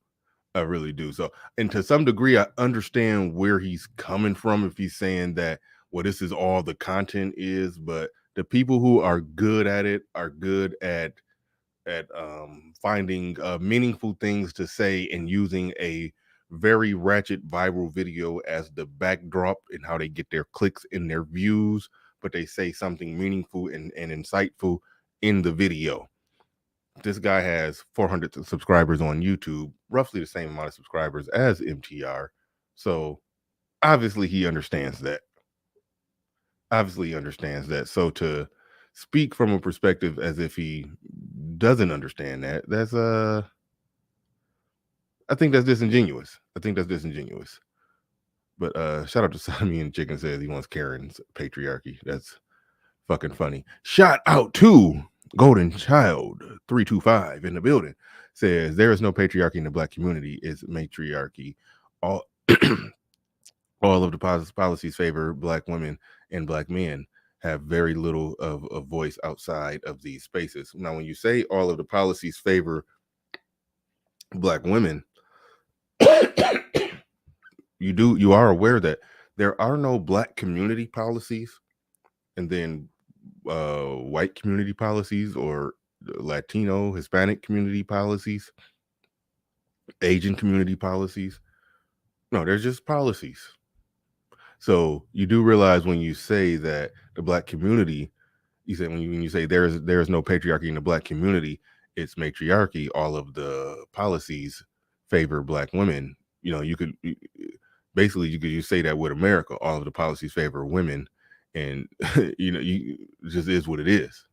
So, and to some degree, I understand where he's coming from if he's saying that, well, this is all the content is, but the people who are good at it are good at finding meaningful things to say and using a very ratchet viral video as the backdrop and how they get their clicks and their views, but they say something meaningful and insightful in the video. This guy has 400 subscribers on YouTube, roughly the same amount of subscribers as MTR. So obviously he understands that. So to speak from a perspective as if he doesn't understand that, that's I think that's disingenuous. But shout out to Simeon Chicken, says he wants Karen's patriarchy. That's fucking funny. Shout out to Golden Child 325 in the building, says there is no patriarchy in the Black community, it's matriarchy. All of the policies favor Black women and Black men have very little of a voice outside of these spaces. Now, when you say all of the policies favor Black women, you are aware that there are no Black community policies and then white community policies or Latino, Hispanic community policies, Asian community policies. No, they're just policies. So you do realize when you say that the Black community, you say when you say there is no patriarchy in the Black community, it's matriarchy. All of the policies favor Black women. You know, you could say that with America, all of the policies favor women, and you just is what it is.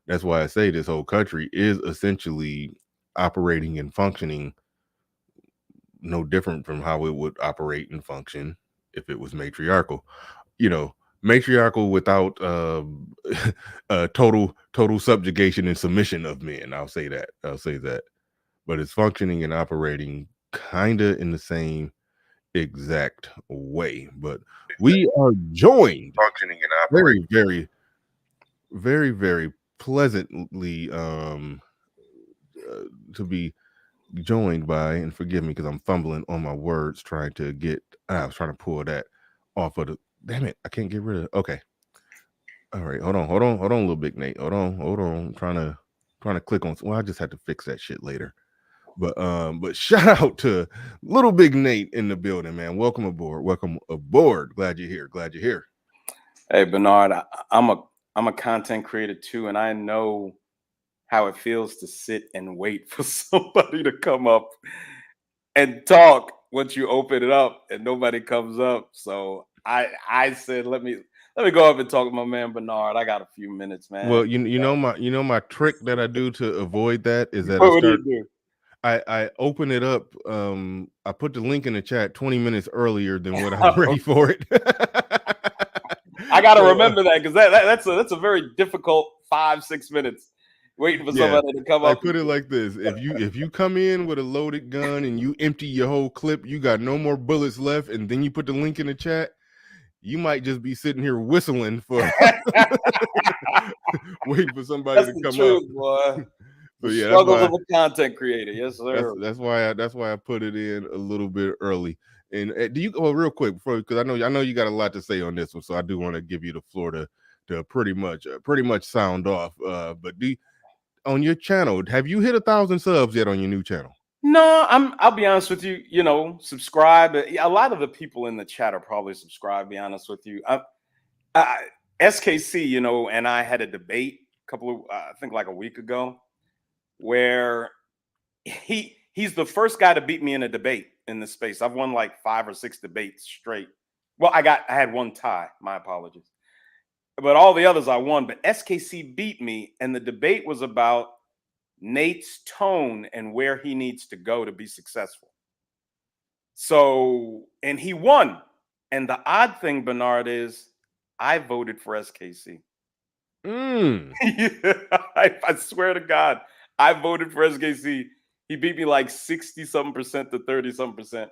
That's why I say this whole country is essentially operating and functioning no different from how it would operate and function if it was matriarchal. Matriarchal without total subjugation and submission of men. I'll say that. But it's functioning and operating kind of in the same exact way. But we are joined functioning and operating very, very, very pleasantly to be joined by, and forgive me because I'm fumbling on my words trying to pull that off of the, damn it, I can't get rid of it. Okay. All right, hold on, little big Nate. Hold on. I'm trying to click on, well, I just had to fix that shit later. But shout out to little big Nate in the building, man. Welcome aboard. Glad you're here. Hey, Bernard, I'm a content creator too, and I know how it feels to sit and wait for somebody to come up and talk once you open it up and nobody comes up. So I said, let me go up and talk to my man Bernard. I got a few minutes, man. Well, you know my trick that I do to avoid that is that what do you do? I open it up. I put the link in the chat 20 minutes earlier than what I'm ready for it. I got to remember that because that's a very difficult 5-6 minutes waiting for somebody to come up. I put it like this: if you come in with a loaded gun and you empty your whole clip, you got no more bullets left, and then you put the link in the chat, you might just be sitting here whistling for waiting for somebody to come up. Boy. So yeah, struggles of a content creator. Yes, sir. That's why I put it in a little bit early. And do you? Well, real quick before, because I know you got a lot to say on this one, so I do want to give you the floor to pretty much sound off. But on your channel, have you hit 1,000 subs yet on your new channel? No, I'll be honest with you. You know, subscribe. A lot of the people in the chat are probably subscribed. Be honest with you. SKC, you know, and I had a debate a couple of I think like a week ago, where he's the first guy to beat me in a debate in this space. I've won like 5 or 6 debates straight. Well, I had one tie. My apologies. But all the others I won. But SKC beat me, and the debate was about Nate's tone and where he needs to go to be successful. So, and he won. And the odd thing, Bernard, is I voted for SKC. I swear to God, I voted for SKC. He beat me like 60-something% to 30-something%.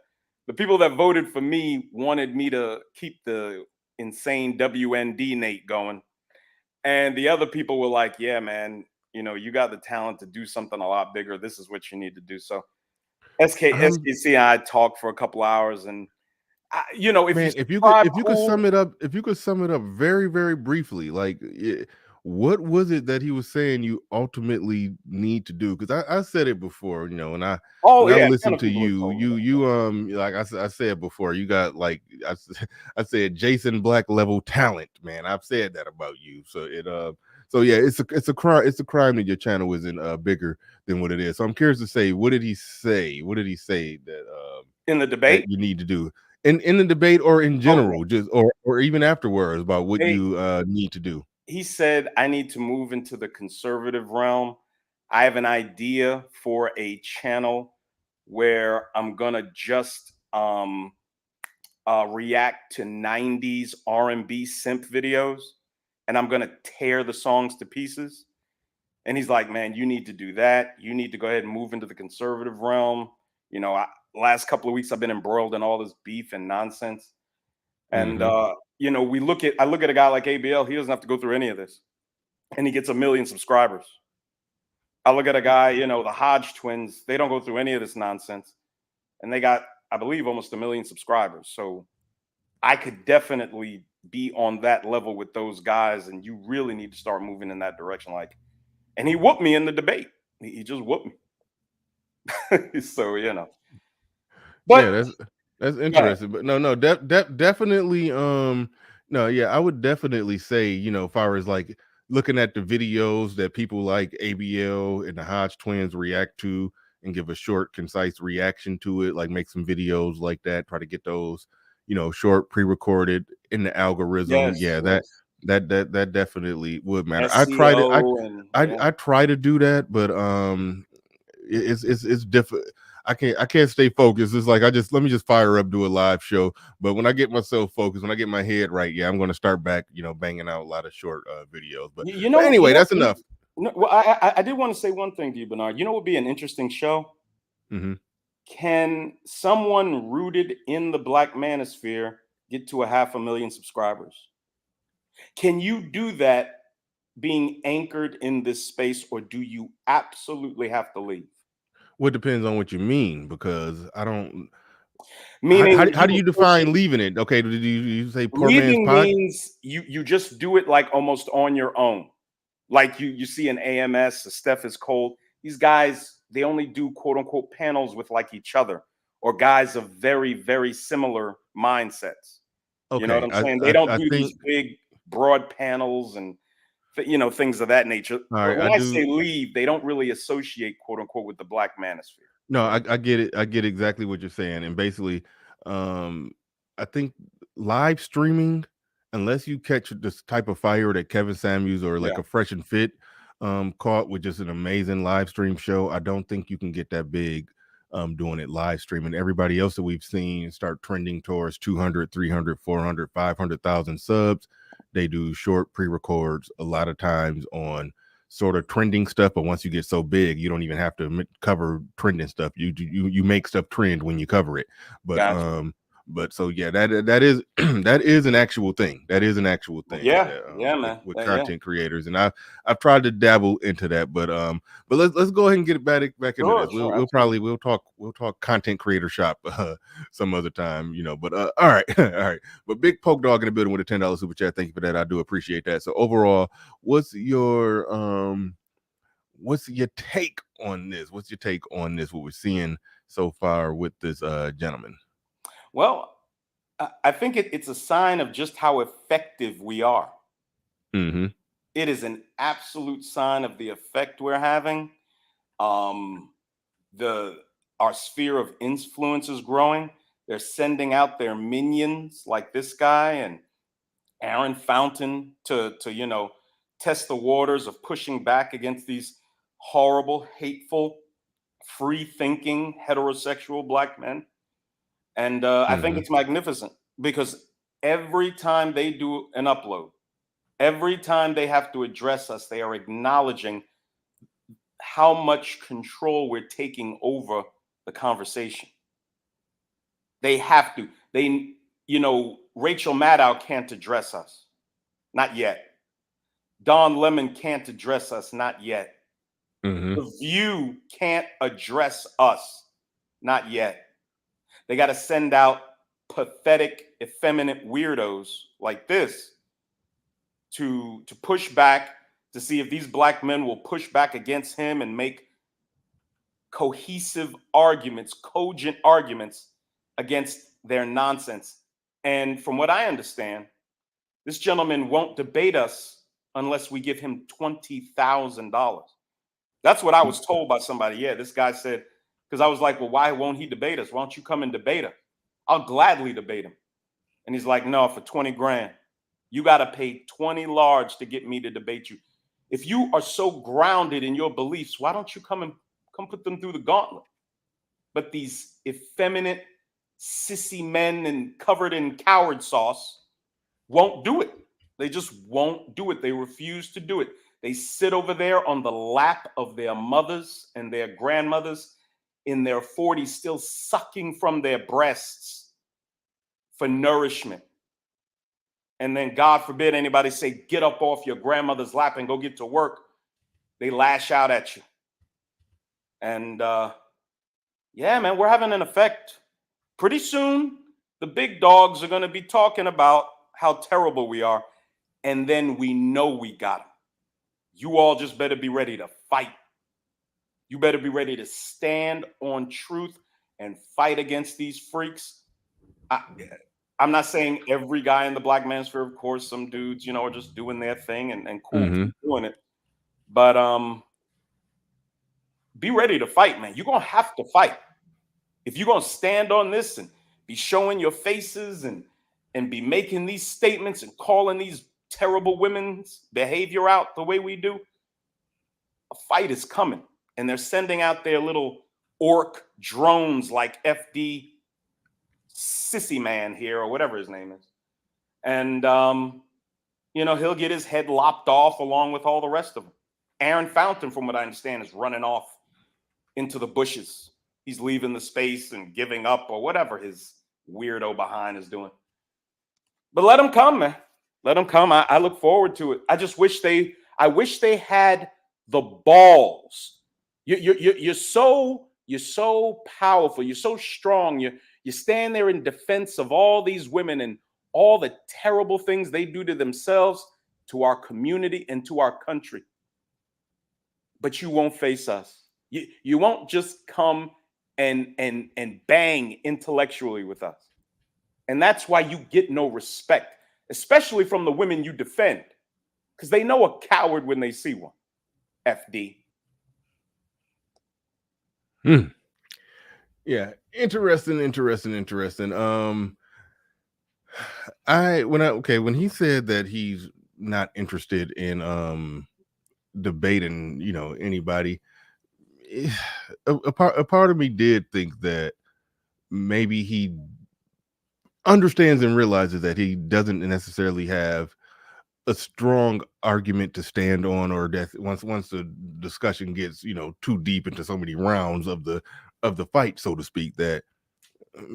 The people that voted for me wanted me to keep the insane WND Nate going. And the other people were like, yeah, man, you know, you got the talent to do something a lot bigger. This is what you need to do. So SKC and I talked for a couple hours, and you know, if you could sum it up very, very briefly, like what was it that he was saying you ultimately need to do? Because I said it before, you know, and I listened to you like I said before, you got like I said Jason Black level talent, man. I've said that about you. So yeah, it's a crime that your channel isn't bigger than what it is. So I'm curious to say, what did he say? What did he say that in the debate you need to do? In the debate or in general, just or even afterwards about what you need to do. He said, I need to move into the conservative realm. I have an idea for a channel where I'm gonna just react to 90s R&B simp videos, and I'm gonna tear the songs to pieces. And he's like, man, you need to do that. You need to go ahead and move into the conservative realm. You know, last couple of weeks I've been embroiled in all this beef and nonsense. And you know, I look at a guy like ABL, he doesn't have to go through any of this. And he gets 1 million subscribers. I look at a guy, you know, the Hodge twins, they don't go through any of this nonsense. And they got, I believe, almost 1 million subscribers. So I could definitely be on that level with those guys. And you really need to start moving in that direction. And he whooped me in the debate. He just whooped me. So, you know. But yeah, that's interesting. But no, definitely. No, yeah, I would definitely say, you know, if I was like looking at the videos that people like ABL and the Hodge twins react to and give a short, concise reaction to it, like make some videos like that, try to get those, you know, short, pre-recorded in the algorithm. That definitely would matter. I try to do that, but it's different. I can't stay focused. It's like let me just fire up, do a live show. But when I get myself focused, when I get my head right, yeah, I'm going to start back, you know, banging out a lot of short videos. But anyway, that's enough. Well, I did want to say one thing to you, Bernard. You know what would be an interesting show? Can someone rooted in the Black Manosphere get to 500,000 subscribers? Can you do that being anchored in this space, or do you absolutely have to leave? Well, it depends on what you mean, because I don't. Meaning, how do you define leaving it? Okay, do you say poor leaving man's means you just do it like almost on your own. Like you see an AMS, a Steph is Cold. These guys, they only do quote unquote panels with like each other, or guys of very, very similar mindsets. Okay, you know what I'm saying? They don't do these big, broad panels and you know, things of that nature. When I say leave, they don't really associate quote unquote with the Black Manosphere. No, I get it. I get exactly what you're saying. And basically, I think live streaming, unless you catch this type of fire that Kevin Samuels or like a Fresh and Fit caught with just an amazing live stream show, I don't think you can get that big doing it live streaming. Everybody else that we've seen start trending towards 200, 300, 400, 500,000 subs. They do short pre-records a lot of times on sort of trending stuff, but once you get so big, you don't even have to cover trending stuff. You make stuff trend when you cover it. But But so yeah, that is that is an actual thing. That is an actual thing. Yeah, that, yeah, man. with Yeah. content creators, and I've tried to dabble into that, but let's go ahead and get it back into Sure, this. sure, We'll talk content creator shop some other time, But all right, all right. But Big Poke Dog in the building with a $10 super chat. Thank you for that. I do appreciate that. So overall, what's your take on this? What's your take on this? What we're seeing so far with this gentleman? Well, I think it's a sign of just how effective we are. Mm-hmm. It is an absolute sign of the effect we're having. Our sphere of influence is growing. They're sending out their minions like this guy and Aaron Fountain to test the waters of pushing back against these horrible, hateful, free-thinking, heterosexual black men. And I think it's magnificent because every time they do an upload, every time they have to address us, they are acknowledging how much control we're taking over the conversation. They have to. Rachel Maddow can't address us. Not yet. Don Lemon can't address us. Not yet. The View can't address us. Not yet. They got to send out pathetic, effeminate weirdos like this to push back, to see if these black men will push back against him and make cohesive arguments, cogent arguments against their nonsense. And from what I understand, this gentleman won't debate us unless we give him $20,000. That's what I was told by somebody. Yeah, this guy said, because I was like, well, why won't he debate us? Why don't you come and debate him? I'll gladly debate him. And he's like, no, for 20 grand. You got to pay 20 large to get me to debate you. If you are so grounded in your beliefs, why don't you come put them through the gauntlet? But these effeminate, sissy men and covered in coward sauce won't do it. They just won't do it. They refuse to do it. They sit over there on the lap of their mothers and their grandmothers in their 40s, still sucking from their breasts for nourishment. And then, God forbid, anybody say, get up off your grandmother's lap and go get to work. They lash out at you. And yeah, man, we're having an effect. Pretty soon, the big dogs are going to be talking about how terrible we are. And then we know we got them. You all just better be ready to fight. You better be ready to stand on truth and fight against these freaks. I'm not saying every guy in the black manosphere, of course, some dudes, are just doing their thing and cool doing it. But be ready to fight, man. You're going to have to fight. If you're going to stand on this and be showing your faces and be making these statements and calling these terrible women's behavior out the way we do, a fight is coming. And they're sending out their little orc drones like FD Sissy Man here, or whatever his name is. And, he'll get his head lopped off along with all the rest of them. Aaron Fountain, from what I understand, is running off into the bushes. He's leaving the space and giving up or whatever his weirdo behind is doing. But let him come, man. Let him come. I look forward to it. I wish they had the balls. You're so powerful. You're so strong. You stand there in defense of all these women and all the terrible things they do to themselves, to our community, and to our country. But you won't face us. You won't just come and bang intellectually with us. And that's why you get no respect, especially from the women you defend, because they know a coward when they see one. FD. Yeah, interesting. When he said that he's not interested in debating, anybody, a part of me did think that maybe he understands and realizes that he doesn't necessarily have a strong argument to stand on, or that once the discussion gets too deep into so many rounds of the fight, so to speak, that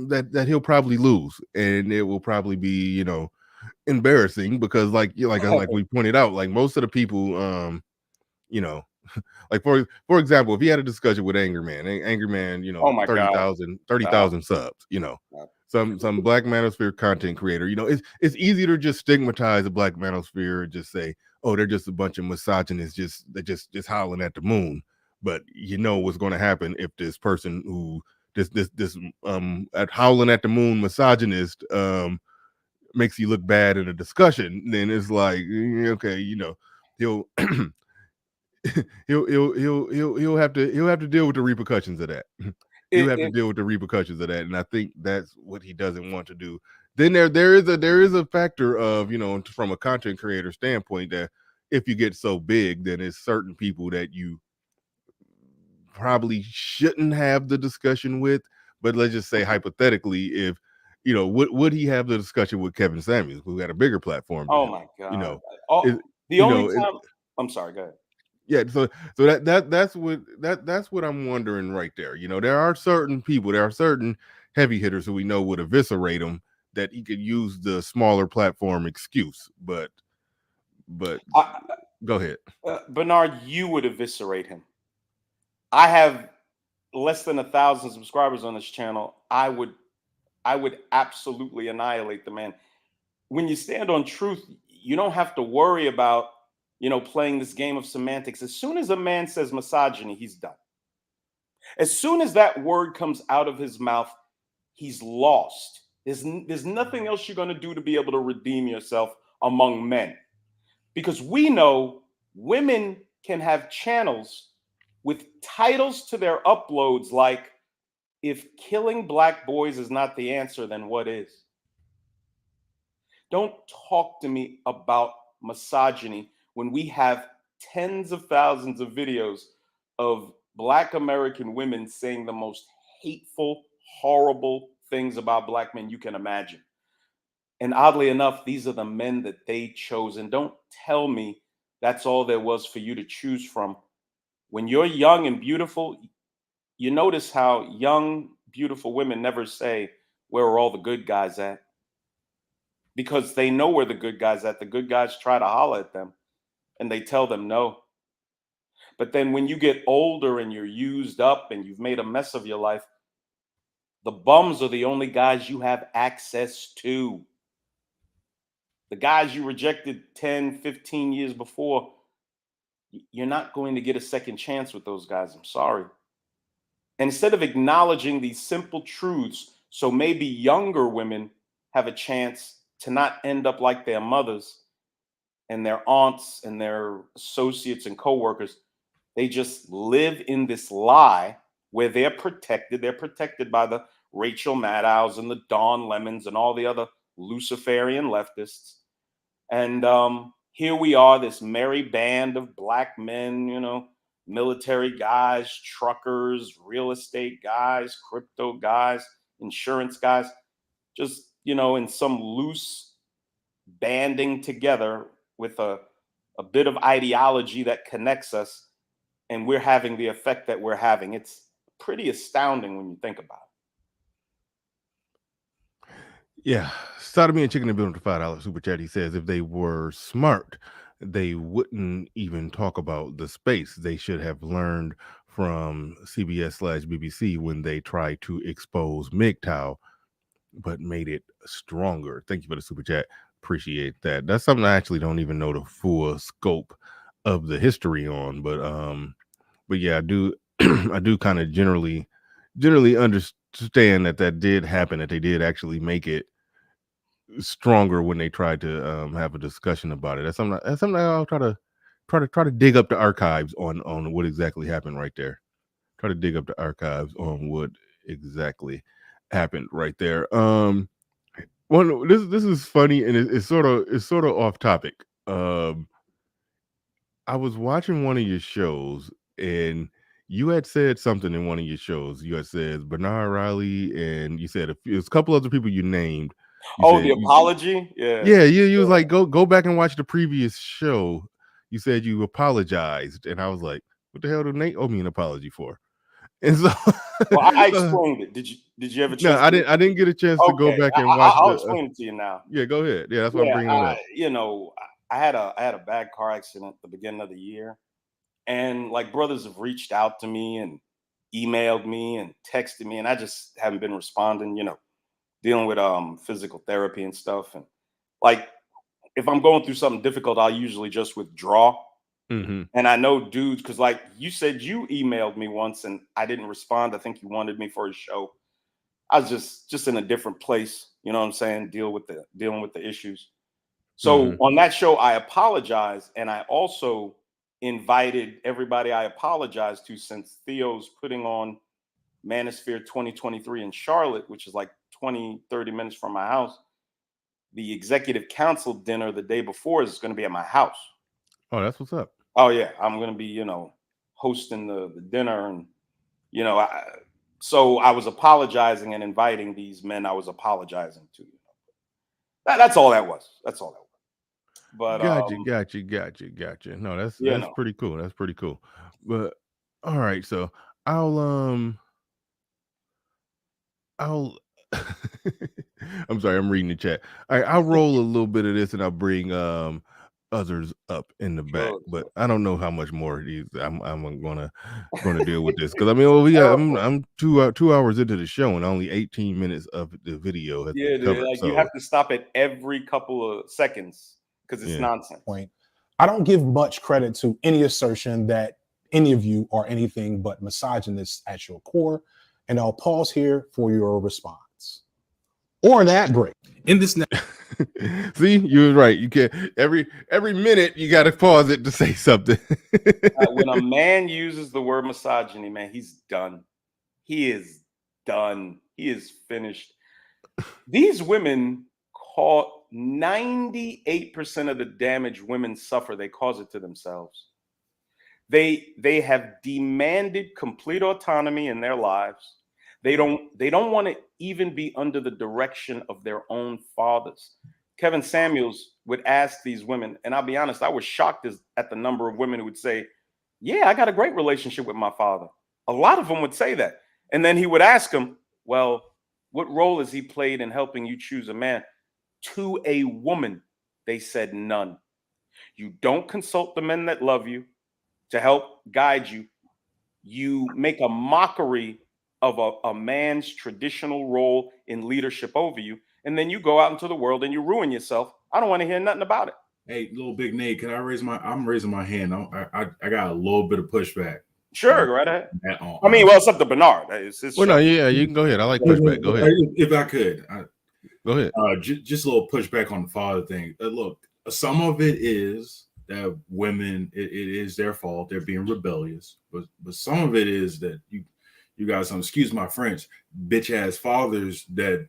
that he'll probably lose, and it will probably be, you know, embarrassing because like we pointed out, like most of the people, you know, like for example, if he had a discussion with Angry Man, you know, Oh my God. 30,000 subs, you know, some Black Manosphere content creator, you know, it's easy to just stigmatize the Black Manosphere and just say, oh, they're just a bunch of misogynists, they're just howling at the moon. But you know what's going to happen if this person who this at howling at the moon misogynist makes you look bad in a discussion, then it's like, okay, you know, he'll he'll have to deal with the repercussions of that. He'll have to deal with the repercussions of that, and I think that's what he doesn't want to do. Then there is a factor of, you know, from a content creator standpoint, that if you get so big, then it's certain people that you probably shouldn't have the discussion with. But let's just say hypothetically, if you know, would he have the discussion with Kevin Samuels, who had a bigger platform than Oh him? my God. You know, Oh, the you only know, time. I'm sorry. Go ahead. yeah, so that's what I'm wondering right there. You know, there are certain people, there are certain heavy hitters who we know would eviscerate him, that he could use the smaller platform excuse. But go ahead. Bernard, you would eviscerate him. I have less than 1,000 subscribers on this channel. I would absolutely annihilate the man. When you stand on truth, you don't have to worry about, you know, playing this game of semantics. As soon as a man says misogyny, he's done. As soon as that word comes out of his mouth, he's lost. There's nothing else you're going to do to be able to redeem yourself among men. Because we know women can have channels with titles to their uploads like, if killing Black boys is not the answer, then what is? Don't talk to me about misogyny when we have tens of thousands of videos of Black American women saying the most hateful, horrible things about Black men you can imagine. And oddly enough, these are the men that they chose. And don't tell me that's all there was for you to choose from. When you're young and beautiful, you notice how young, beautiful women never say, where are all the good guys at? Because they know where the good guys at. The good guys try to holler at them and they tell them no. But then when you get older and you're used up and you've made a mess of your life, the bums are the only guys you have access to. The guys you rejected 10, 15 years before, you're not going to get a second chance with those guys. I'm sorry. And instead of acknowledging these simple truths, so maybe younger women have a chance to not end up like their mothers and their aunts and their associates and coworkers, they just live in this lie where they're protected. They're protected by the Rachel Maddows and the Dawn Lemons and all the other Luciferian leftists. And here we are, this merry band of Black men, you know, military guys, truckers, real estate guys, crypto guys, insurance guys, just, you know, in some loose banding together with a bit of ideology that connects us, and we're having the effect that we're having. It's pretty astounding when you think about it. Yeah, Sodomy and Chicken and building to $5 super chat. He says if they were smart, they wouldn't even talk about the space. They should have learned from CBS/BBC when they tried to expose MGTOW, but made it stronger. Thank you for the super chat. Appreciate that. That's something I actually don't even know the full scope of the history on, but yeah, I do I do kind of generally understand that did happen, that they did actually make it stronger when they tried to have a discussion about it. That's something I'll try to dig up the archives on what exactly happened right there. Try to dig up the archives on what exactly happened right there. This is funny, and it's sort of off topic. I was watching one of your shows, and you had said something in one of your shows. You had said Bernard Riley, and you said there's a couple other people you named. You Oh, said the apology? Yeah. yeah, you was like, go back and watch the previous show. You said you apologized, and I was like, what the hell did Nate owe me an apology for? And so, Well, I so explained it. Did you have a no, chance? I didn't get a chance to go Okay, back and watch I'll the. explain it to you now. Yeah, go ahead. Yeah, that's why I'm Yeah, bringing it up. I had a bad car accident at the beginning of the year, and like brothers have reached out to me and emailed me and texted me, and I just haven't been responding. Dealing with physical therapy and stuff, and like if I'm going through something difficult, I'll usually just withdraw. Mm-hmm. And I know dudes, because like you said, you emailed me once and I didn't respond. I think you wanted me for a show. I was just in a different place. You know what I'm saying? Dealing with the issues. So Mm-hmm. on that show, I apologized, and I also invited everybody I apologized to, since Theo's putting on Manosphere 2023 in Charlotte, which is like 20-30 minutes from my house. The executive council dinner the day before is going to be at my house. Oh, that's what's up. Oh yeah, I'm going to be, hosting the dinner, and so I was apologizing and inviting these men I was apologizing to. That's all that was. That's all that was. But Gotcha. No, that's pretty cool. That's pretty cool. But all right, so I'll I'm sorry, I'm reading the chat. All right, I'll roll a little bit of this and I'll bring others up in the back, but I don't know how much more of these I'm gonna deal with this, because I mean, well, I'm 2 hours into the show and only 18 minutes of the video has been covered. Like So you have to stop at every couple of seconds because it's nonsense. Point. I don't give much credit to any assertion that any of you are anything but misogynists at your core, and I'll pause here for your response. Or an ad break. In this see, you're right. You can't every minute you got to pause it to say something. When a man uses the word misogyny, man, he's done. He is done. He is finished. These women cause 98% of the damage women suffer. They cause it to themselves. They have demanded complete autonomy in their lives. They don't want to even be under the direction of their own fathers. Kevin Samuels would ask these women, and I'll be honest, I was shocked at the number of women who would say, yeah, I got a great relationship with my father. A lot of them would say that. And then he would ask them, well, what role has he played in helping you choose a man? To a woman, they said none. You don't consult the men that love you to help guide you. You make a mockery of a man's traditional role in leadership over you, and then you go out into the world and you ruin yourself. I don't want to hear nothing about it. Hey, little big Nate, can I I'm raising my hand. I got a little bit of pushback. Sure, right ahead. I mean, well, it's up to Bernard. Well, no, yeah, you can go ahead. I like pushback. Go ahead. If I could. Go ahead. Just a little pushback on the father thing. Look, some of it is that women, it is their fault. They're being rebellious. But some of it is that you guys, excuse my French, bitch ass fathers that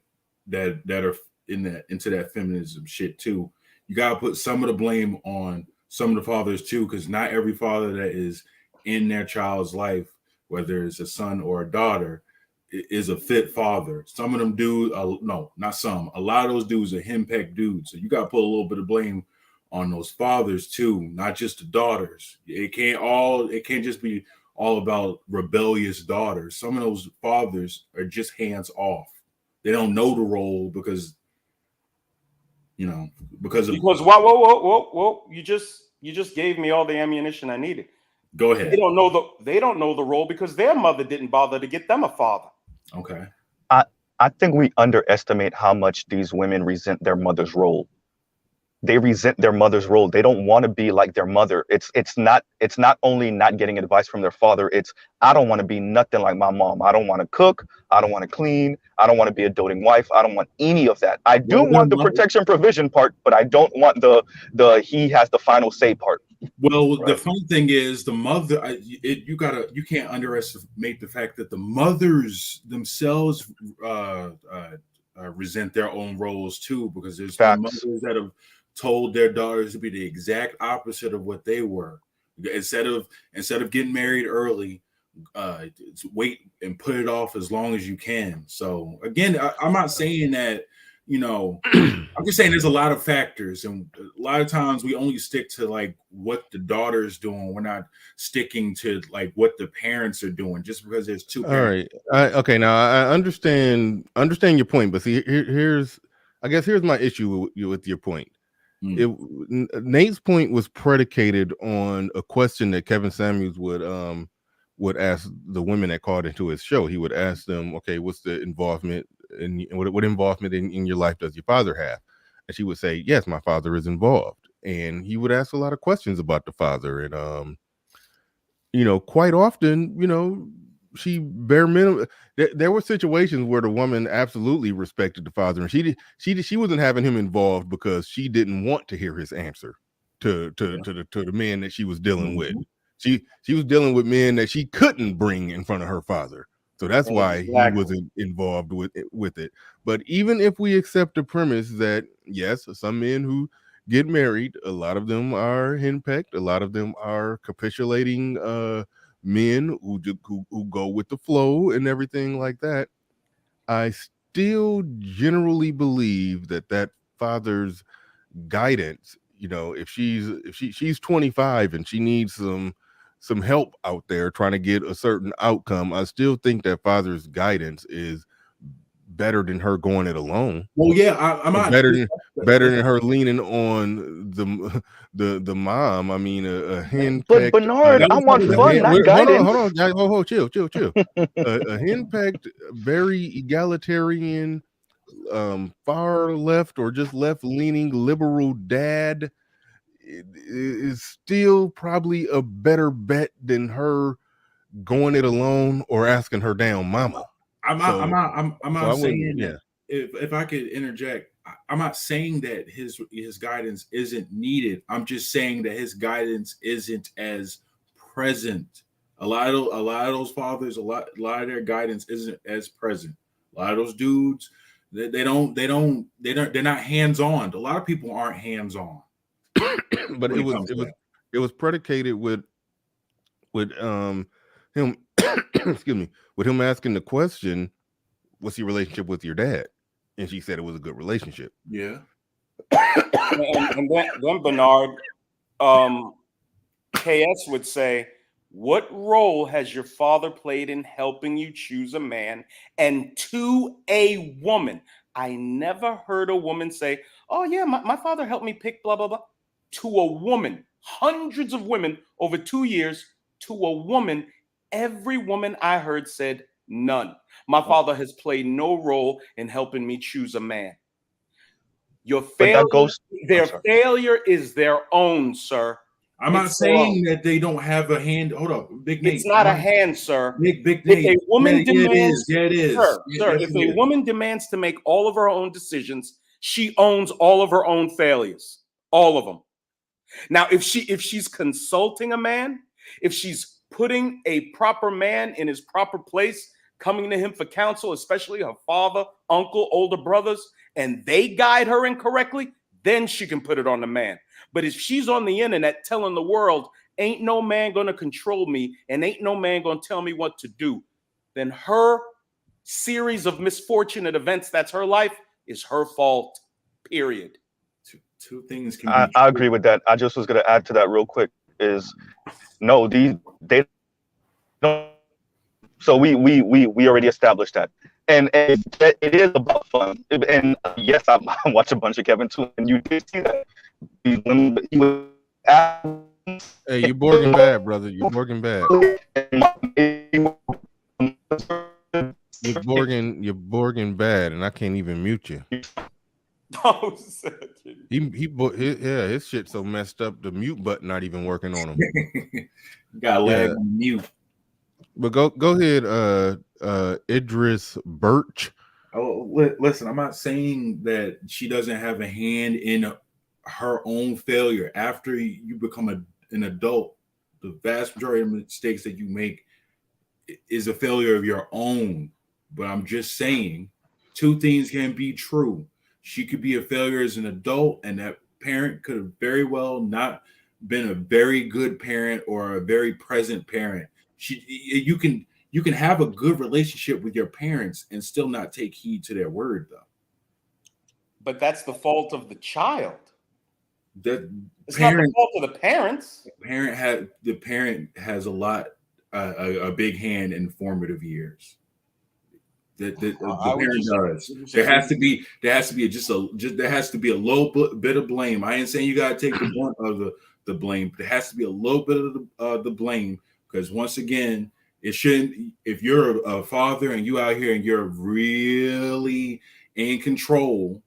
are into that feminism shit too. You gotta put some of the blame on some of the fathers too, because not every father that is in their child's life, whether it's a son or a daughter, is a fit father. Some of them dudes, no, not some. A lot of those dudes are henpecked dudes. So you got to put a little bit of blame on those fathers too, not just the daughters. It can't just be all about rebellious daughters. Some of those fathers are just hands off. They don't know the role because whoa, you just gave me all the ammunition I needed. Go ahead. They don't know the role because their mother didn't bother to get them a father. Okay. I think we underestimate how much these women resent their mother's role. They resent their mother's role. They don't want to be like their mother. It's not only not getting advice from their father. It's, I don't want to be nothing like my mom. I don't want to cook. I don't want to clean. I don't want to be a doting wife. I don't want any of that. I do want the protection provision part, but I don't want the he has the final say part. Well, right. The funny thing is the mother, you can't underestimate the fact that the mothers themselves resent their own roles too, because there's mothers that have told their daughters to be the exact opposite of what they were. Instead of getting married early, wait and put it off as long as you can. So again, I'm not saying that you know, I'm just saying there's a lot of factors, and a lot of times we only stick to like what the daughter's doing. We're not sticking to like what the parents are doing just because there's two All parents. right. Okay. Now I understand your point, but see, here's my issue with your point. Nate's point was predicated on a question that Kevin Samuels would ask the women that called into his show. He would ask them, okay, what's the involvement and what involvement in your life does your father have? And she would say, yes, my father is involved. And he would ask a lot of questions about the father. And quite often, she bare minimum. There were situations where the woman absolutely respected the father, and she wasn't having him involved because she didn't want to hear his answer to the men that she was dealing with. She was dealing with men that she couldn't bring in front of her father, so that's why he wasn't involved with it. But even if we accept the premise that yes, some men who get married, a lot of them are henpecked, a lot of them are capitulating men who go with the flow and everything like that, I still generally believe that father's guidance, if she's 25 and she needs some help out there trying to get a certain outcome, I still think that father's guidance is better than her going it alone. Well, yeah, I'm not better than her leaning on the mom. I mean, a henpecked. But Bernard, I want fun, not guidance. Hold on, chill. A henpecked, very egalitarian, far left or just left leaning liberal dad is still probably a better bet than her going it alone or asking her damn mama. I'm not saying yeah. that. If I could interject, I'm not saying that his guidance isn't needed. I'm just saying that his guidance isn't as present. A lot of those fathers, a lot of their guidance isn't as present. A lot of those dudes, they're not hands on. A lot of people aren't hands on. But it was predicated with him excuse me, with him asking the question, what's your relationship with your dad? And she said it was a good relationship. Yeah. and then Bernard, KS would say, what role has your father played in helping you choose a man? And to a woman, I never heard a woman say, oh yeah, my father helped me pick blah, blah, blah. To a woman, hundreds of women over 2 years, to a woman, every woman I heard said none. My father has played no role in helping me choose a man. Your failure is their own, sir. I'm not saying that they don't have a hand. Hold up, Big Nate. It's not a hand, sir. Big If Nate. a woman demands, it is. Sir, if a woman demands to make all of her own decisions, she owns all of her own failures, all of them. Now, if she's consulting a man, if she's putting a proper man in his proper place, coming to him for counsel, especially her father, uncle, older brothers, and they guide her incorrectly, then she can put it on the man. But if she's on the internet telling the world, ain't no man going to control me and ain't no man going to tell me what to do, then her series of misfortunate events, that's her life, is her fault, period. Two things can I agree with that. I just was going to add to that real quick is no, they don't. So we already established that. And it is about fun. And yes, I watch a bunch of Kevin too, and you did see that. Hey, you're Borging bad, brother. You're Borging bad. You're Borging bad, and I can't even mute you. His shit so messed up, the mute button not even working on him. Got lag on mute. But go ahead, Idris Birch. Oh, listen, I'm not saying that she doesn't have a hand in her own failure. After you become an adult, the vast majority of mistakes that you make is a failure of your own. But I'm just saying, two things can be true. She could be a failure as an adult, and that parent could have very well not been a very good parent or a very present parent. You can have a good relationship with your parents and still not take heed to their word, though. But that's the fault of the child. That It's not the fault of the parents. The parent has a big hand in formative years. The parent does. There has to be a little bit of blame. I ain't saying you gotta take the brunt of the blame, but there has to be a little bit of the blame, because once again, it shouldn't. If you're a father and you out here and you're really in control,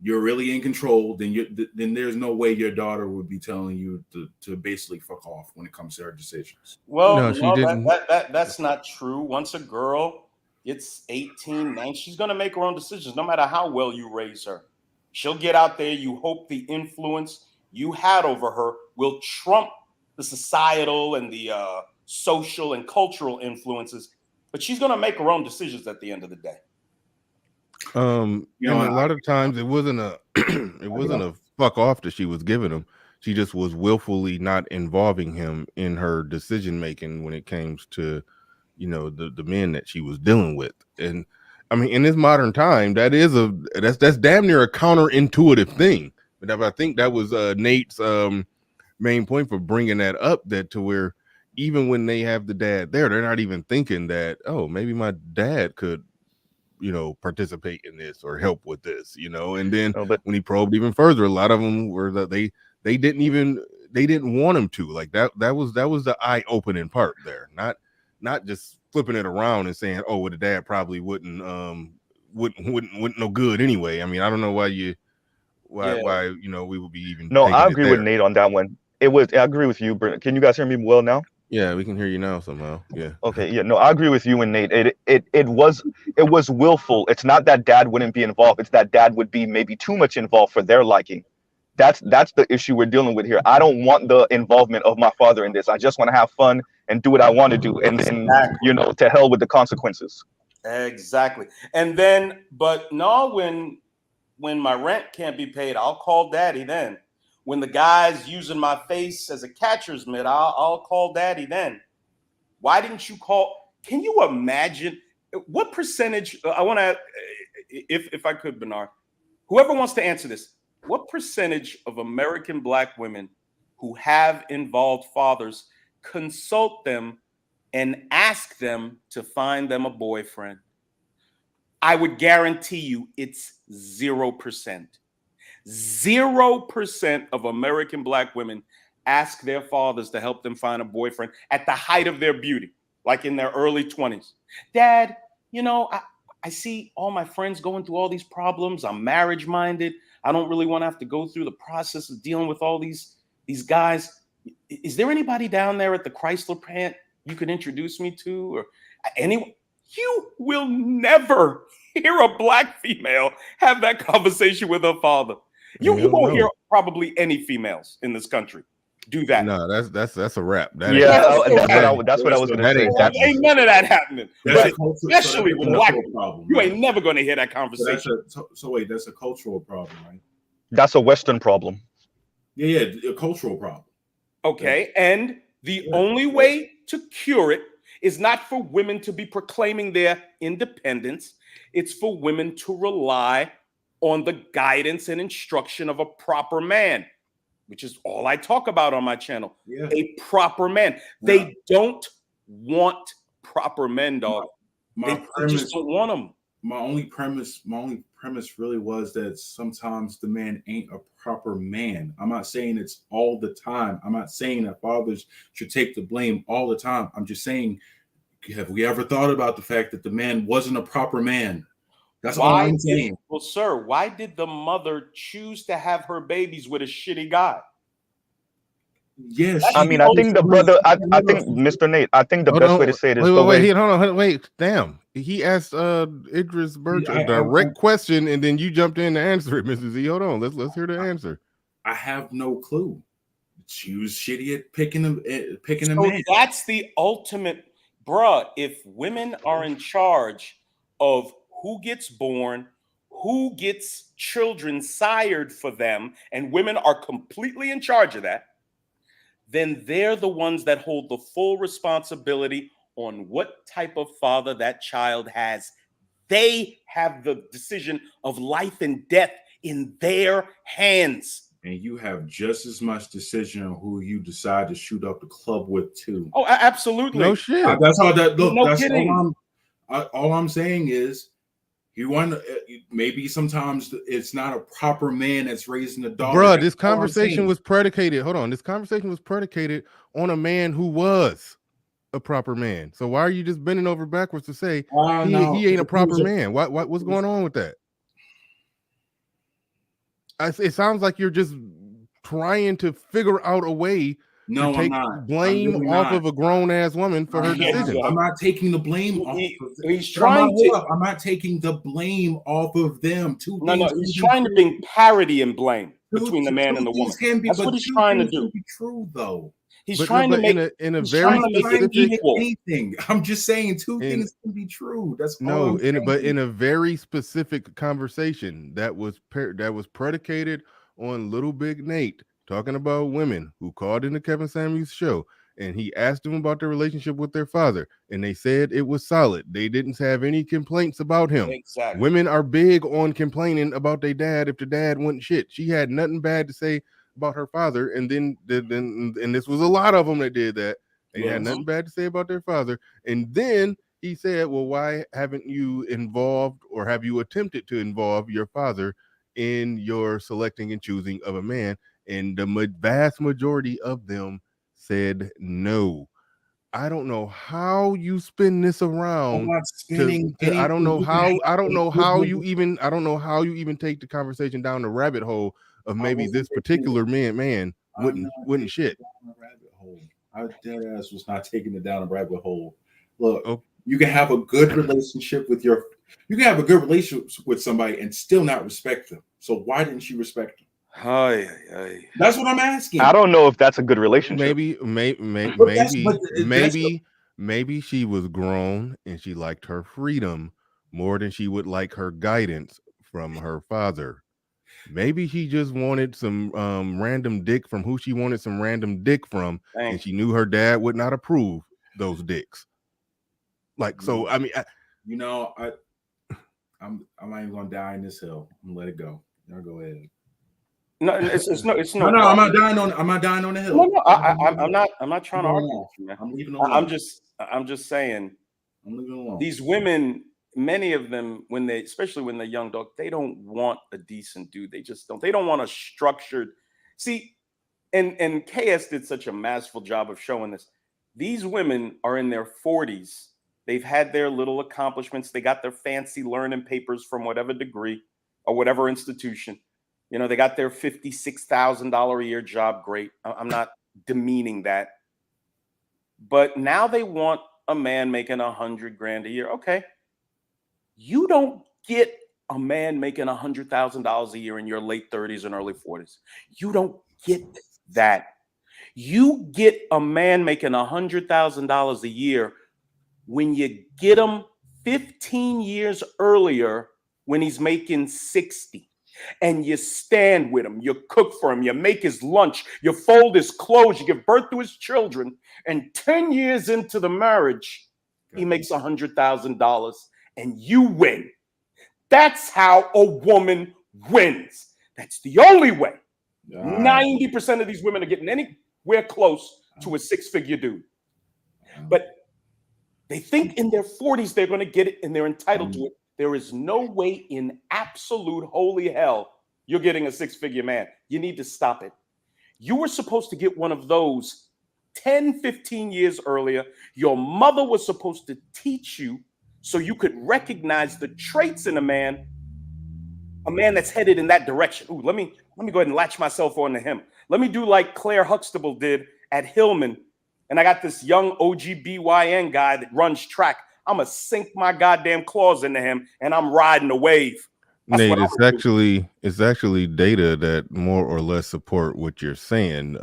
then there's no way your daughter would be telling you to basically fuck off when it comes to her decisions. Well, No, she didn't. That's not true. Once a girl gets 18, 19, she's going to make her own decisions, no matter how well you raise her. She'll get out there. You hope the influence you had over her will trump the societal and the social and cultural influences, but she's going to make her own decisions at the end of the day. And a lot of times it wasn't a fuck off that she was giving him. She just was willfully not involving him in her decision making when it came to, the men that she was dealing with. And I mean, in this modern time, that's damn near a counterintuitive thing. But I think that was Nate's main point for bringing that up, that to where even when they have the dad there, they're not even thinking that, oh, maybe my dad could participate in this or help with this, and then when he probed even further, a lot of them were that they didn't want him to, like that was the eye-opening part there, not just flipping it around and saying, oh, well, the dad probably wouldn't no good anyway. I mean, I don't know why we would be even. No, I agree with Nate on that one. I agree with you, Brent. Can you guys hear me well now? Yeah, we can hear you now somehow. Yeah. Okay. Yeah. No, I agree with you and Nate. It was willful. It's not that dad wouldn't be involved. It's that dad would be maybe too much involved for their liking. That's the issue we're dealing with here. I don't want the involvement of my father in this. I just want to have fun and do what I want to do, and then to hell with the consequences. Exactly. And then, but no, when my rent can't be paid, I'll call daddy then. When the guy's using my face as a catcher's mitt, I'll call daddy then. Why didn't you call? Can you imagine what percentage? I want to, if I could, Bernard, whoever wants to answer this, what percentage of American Black women who have involved fathers consult them and ask them to find them a boyfriend? I would guarantee you it's 0%. 0% of American Black women ask their fathers to help them find a boyfriend at the height of their beauty, like in their early 20s. Dad, I see all my friends going through all these problems. I'm marriage minded. I don't really want to have to go through the process of dealing with all these guys. Is there anybody down there at the Chrysler plant you could introduce me to? Or anyone? You will never hear a Black female have that conversation with her father. You won't hear probably any females in this country do that. No, that's a wrap. That's what I was going to say. Ain't none of that happening. Especially with Black people. You ain't never going to hear that conversation. So wait, that's a cultural problem, right? That's a Western problem. Yeah, a cultural problem. Okay, and the only way to cure it is not for women to be proclaiming their independence. It's for women to rely on the guidance and instruction of a proper man, which is all I talk about on my channel. Yeah. A proper man. Yeah. They don't want proper men, dog. They just don't want them. My only premise really was that sometimes the man ain't a proper man. I'm not saying it's all the time. I'm not saying that fathers should take the blame all the time. I'm just saying, have we ever thought about the fact that the man wasn't a proper man? That's all I'm saying. Well, sir, why did the mother choose to have her babies with a shitty guy? Yes, I mean, I think the brother. I think Mr. Nate. I think the best way to say it is wait, damn. He asked Idris Birch a direct question, and then you jumped in to answer it, Mrs. Z. Hold on, let's hear the answer. I have no clue. She was shitty at picking a man. That's the ultimate, bruh. If women are in charge of who gets born, who gets children sired for them, and women are completely in charge of that, then they're the ones that hold the full responsibility on what type of father that child has. They have the decision of life and death in their hands. And you have just as much decision on who you decide to shoot up the club with too. Oh, absolutely. No shit. That's all that. Look, No that's kidding. all I'm saying is, you want maybe sometimes it's not a proper man that's raising the daughter. Bruh, That's this all I'm conversation saying. was predicated. Hold on. This conversation was predicated on a man who was a proper man. So why are you just bending over backwards to say he ain't a proper man? What's going on with that? It sounds like you're just trying to figure out a way No, to take I'm not. blame I'm really off not. of a grown-ass woman for her decisions. I'm not taking the blame off of them. He's trying to. I'm not taking the blame off of them. No, he's trying to bring parity and blame between the man and the woman. Can be, That's what he's trying to do. Be true though. He's trying to make in a he's very trying to make it specific equal. Anything. I'm just saying two things can be true. That's all. But in a very specific conversation that was predicated on Little Big Nate talking about women who called into Kevin Samuels' show, and he asked them about their relationship with their father, and they said it was solid. They didn't have any complaints about him. Exactly. Women are big on complaining about their dad if the dad wasn't shit. She had nothing bad to say about her father, and then this was a lot of them that did that. They had nothing bad to say about their father, and then he said, well, why haven't you involved, or have you attempted to involve your father in your selecting and choosing of a man? And the vast majority of them said no. I don't know how you spin this around. I'm not spinning I don't know anything. how you even take the conversation down the rabbit hole of maybe this particular man wouldn't shit. I dead ass was not taking it down a rabbit hole. Look, you can have a good relationship with somebody and still not respect them. So why didn't she respect them? That's what I'm asking. I don't know if that's a good relationship. Maybe she was grown and she liked her freedom more than she would like her guidance from her father. Maybe she just wanted some random dick from who she wanted some random dick from, and she knew her dad would not approve those dicks. Like, so I mean, I'm not even gonna die in this hill. I'm gonna let it go. Y'all go ahead. No, it's no. No, I'm not dying on the hill. No, I'm not trying to argue. I'm leaving it alone. I'm just saying. I'm leaving it alone. These women, many of them, especially when they're young, dog, they don't want a decent dude. They just don't. They don't want a structured. See, and KS did such a masterful job of showing this. These women are in their 40s. They've had their little accomplishments. They got their fancy learning papers from whatever degree or whatever institution. You know, they got their $56,000 a year job. Great. I'm not demeaning that. But now they want a man making $100,000 a year. Okay. You don't get a man making $100,000 a year in your late 30s and early 40s. You don't get that. You get a man making $100,000 a year when you get him 15 years earlier when he's making 60. And you stand with him, you cook for him, you make his lunch, you fold his clothes, you give birth to his children, and 10 years into the marriage, he makes $100,000 and you win. That's how a woman wins. That's the only way. 90% of these women are getting anywhere close to a six-figure dude. But they think in their 40s they're going to get it and they're entitled to it. There is no way in absolute holy hell you're getting a six-figure man. You need to stop it. You were supposed to get one of those 10, 15 years earlier. Your mother was supposed to teach you so you could recognize the traits in a man that's headed in that direction. Ooh, let me go ahead and latch myself onto him. Let me do like Claire Huxtable did at Hillman. And I got this young OGBYN guy that runs track. I'm going to sink my goddamn claws into him and I'm riding the wave. Nate, it's actually data that more or less support what you're saying.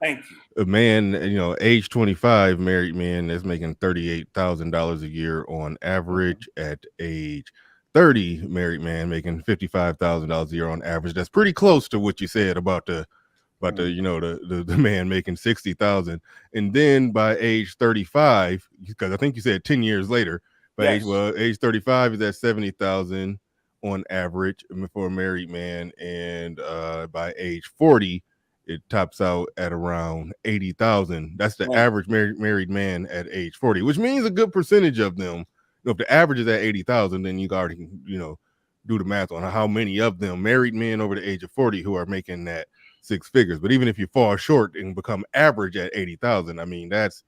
Thank you. A man, age 25, married man that's making $38,000 a year on average. At age 30, married man making $55,000 a year on average. That's pretty close to what you said about the man making 60,000. And then by age 35, because I think you said 10 years later, age 35 is at 70,000 on average for a married man, and by age 40, it tops out at around 80,000. That's the Right. average married man at age 40, which means a good percentage of them. If the average is at 80,000, then you already do the math on how many of them married men over the age of 40 who are making that six figures. But even if you fall short and become average at 80,000, I mean that's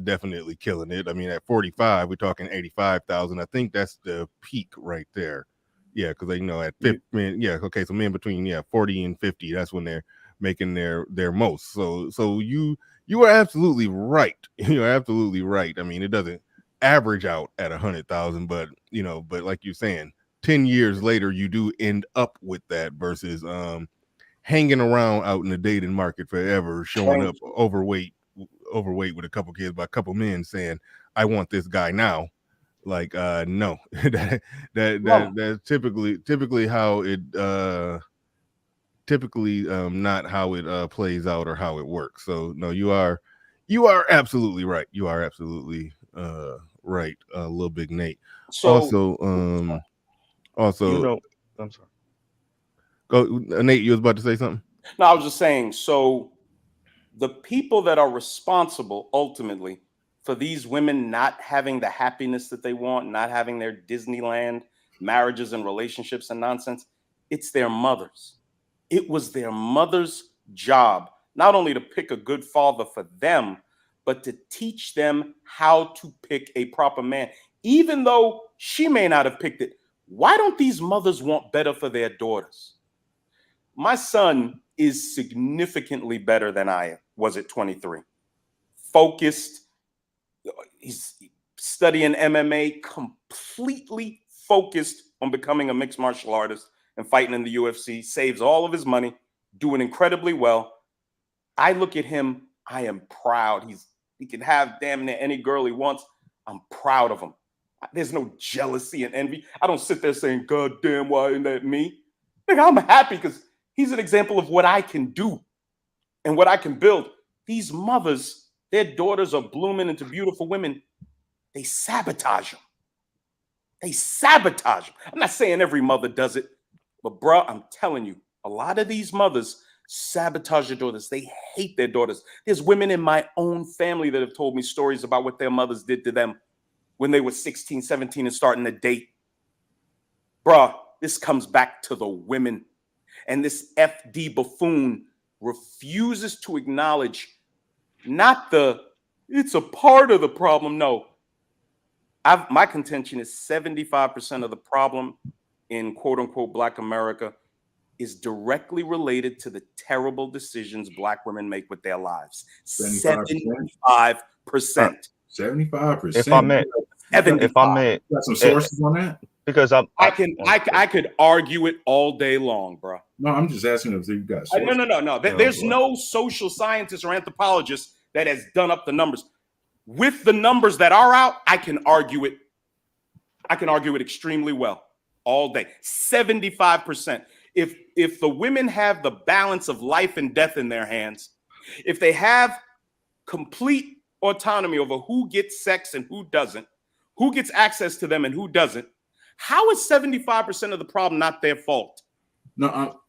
definitely killing it. I mean, at 45, we're talking 85,000. I think that's the peak right there. Yeah, because at 50, okay, so men between 40 and 50, that's when they're making their most. So you are absolutely right. You're absolutely right. I mean, it doesn't average out at 100,000, but like you're saying, 10 years later, you do end up with that versus hanging around out in the dating market forever, showing up overweight with a couple kids by a couple men saying, I want this guy now. Like, no, that's typically how it not how it plays out or how it works. So no, you are absolutely right. You are absolutely right. Little Big Nate. So Also, I'm sorry. Go, Nate. You was about to say something. No, I was just saying. So the people that are responsible ultimately for these women not having the happiness that they want, not having their Disneyland marriages and relationships and nonsense, it's their mothers. It was their mother's job not only to pick a good father for them, but to teach them how to pick a proper man, even though she may not have picked it. Why don't these mothers want better for their daughters? My son is significantly better than I was at 23. Focused. He's studying MMA, completely focused on becoming a mixed martial artist and fighting in the UFC, saves all of his money, doing incredibly well. I look at him, I am proud. He can have damn near any girl he wants. I'm proud of him. There's no jealousy and envy. I don't sit there saying, God damn, why isn't that me? Nigga, I'm happy because he's an example of what I can do and what I can build. These mothers, their daughters are blooming into beautiful women. They sabotage them. They sabotage them. I'm not saying every mother does it, but bro, I'm telling you, a lot of these mothers sabotage their daughters. They hate their daughters. There's women in my own family that have told me stories about what their mothers did to them when they were 16, 17 and starting to date. Bruh, this comes back to the women. And this FD buffoon refuses to acknowledge it's a part of the problem. No. My contention is 75% of the problem in quote unquote Black America is directly related to the terrible decisions Black women make with their lives. 75%. 75%. If I may, got some sources on that? Because I could argue it all day long, bro. No, I'm just asking if you got sources. No. There's no social scientist or anthropologist that has done up the numbers. With the numbers that are out, I can argue it. I can argue it extremely well all day. 75%. If the women have the balance of life and death in their hands, if they have complete autonomy over who gets sex and who doesn't, who gets access to them and who doesn't, how is 75% of the problem not their fault? No,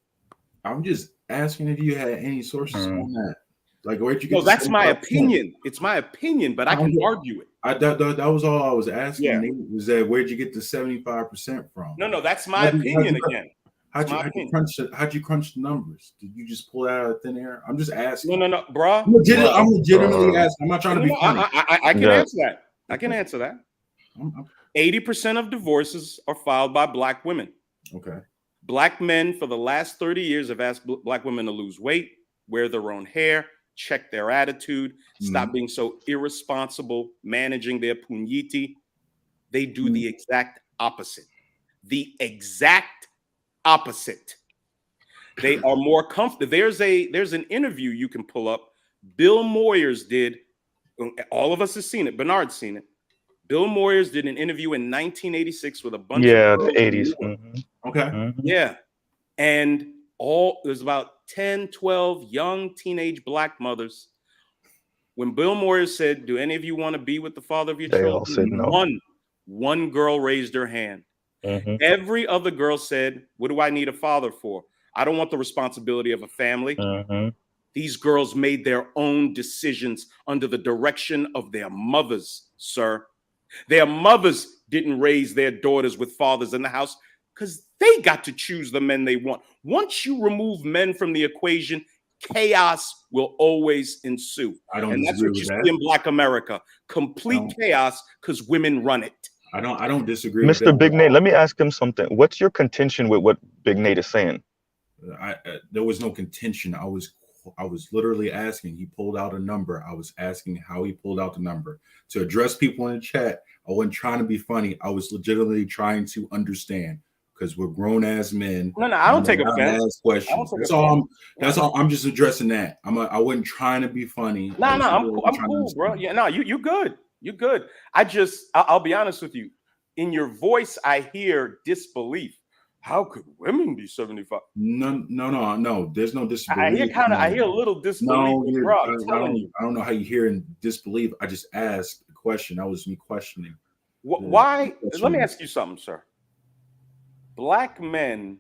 I'm just asking if you had any sources on that. Like, where'd you get? No, that's my opinion. It's my opinion, but I can argue it. That was all I was asking. Yeah. Nate, was that where'd you get the 75% from? No, that's my opinion again. How'd you crunch the numbers? Did you just pull that out of thin air? I'm just asking. No, bro. I'm legitimately asking. I'm not trying to be funny. I can answer that. I can answer that. 80% of divorces are filed by Black women. Okay. Black men for the last 30 years have asked Black women to lose weight, wear their own hair, check their attitude, stop being so irresponsible, managing their puñiti. They do the exact opposite. The exact opposite. They are more comfortable. There's an interview you can pull up. Bill Moyers did. All of us have seen it. Bernard's seen it. Bill Moyers did an interview in 1986 with a bunch of the 80s. Mm-hmm. Okay. Mm-hmm. Yeah. And there's about 10, 12 young teenage Black mothers. When Bill Moyers said, do any of you want to be with the father of your children? All said no. One girl raised her hand. Mhm. Every other girl said, what do I need a father for? I don't want the responsibility of a family. Mhm. These girls made their own decisions under the direction of their mothers, sir. Their mothers didn't raise their daughters with fathers in the house because they got to choose the men they want. Once you remove men from the equation, chaos will always ensue. I don't And that's disagree what you with see that. in Black America. Complete chaos because women run it. I don't disagree with that Mr. Big at Nate, all. let me ask him something. What's your contention with what Big Nate is saying? There was no contention. I was literally asking. He pulled out a number. I was asking how he pulled out the number to address people in the chat. I wasn't trying to be funny. I was legitimately trying to understand because we're grown ass men. No, I don't take offense. Ask questions. That's all. That's all. I'm just addressing that. I wasn't trying to be funny. No, I'm cool, bro. Yeah, no, you good. You good. I'll be honest with you. In your voice, I hear disbelief. How could women be 75? No. There's no disbelief. I hear a little disbelief, No, bro. I'm telling you. I don't know how you hear in disbelief. I just asked a question. That was me questioning. Why? Let me ask you something, sir. Black men,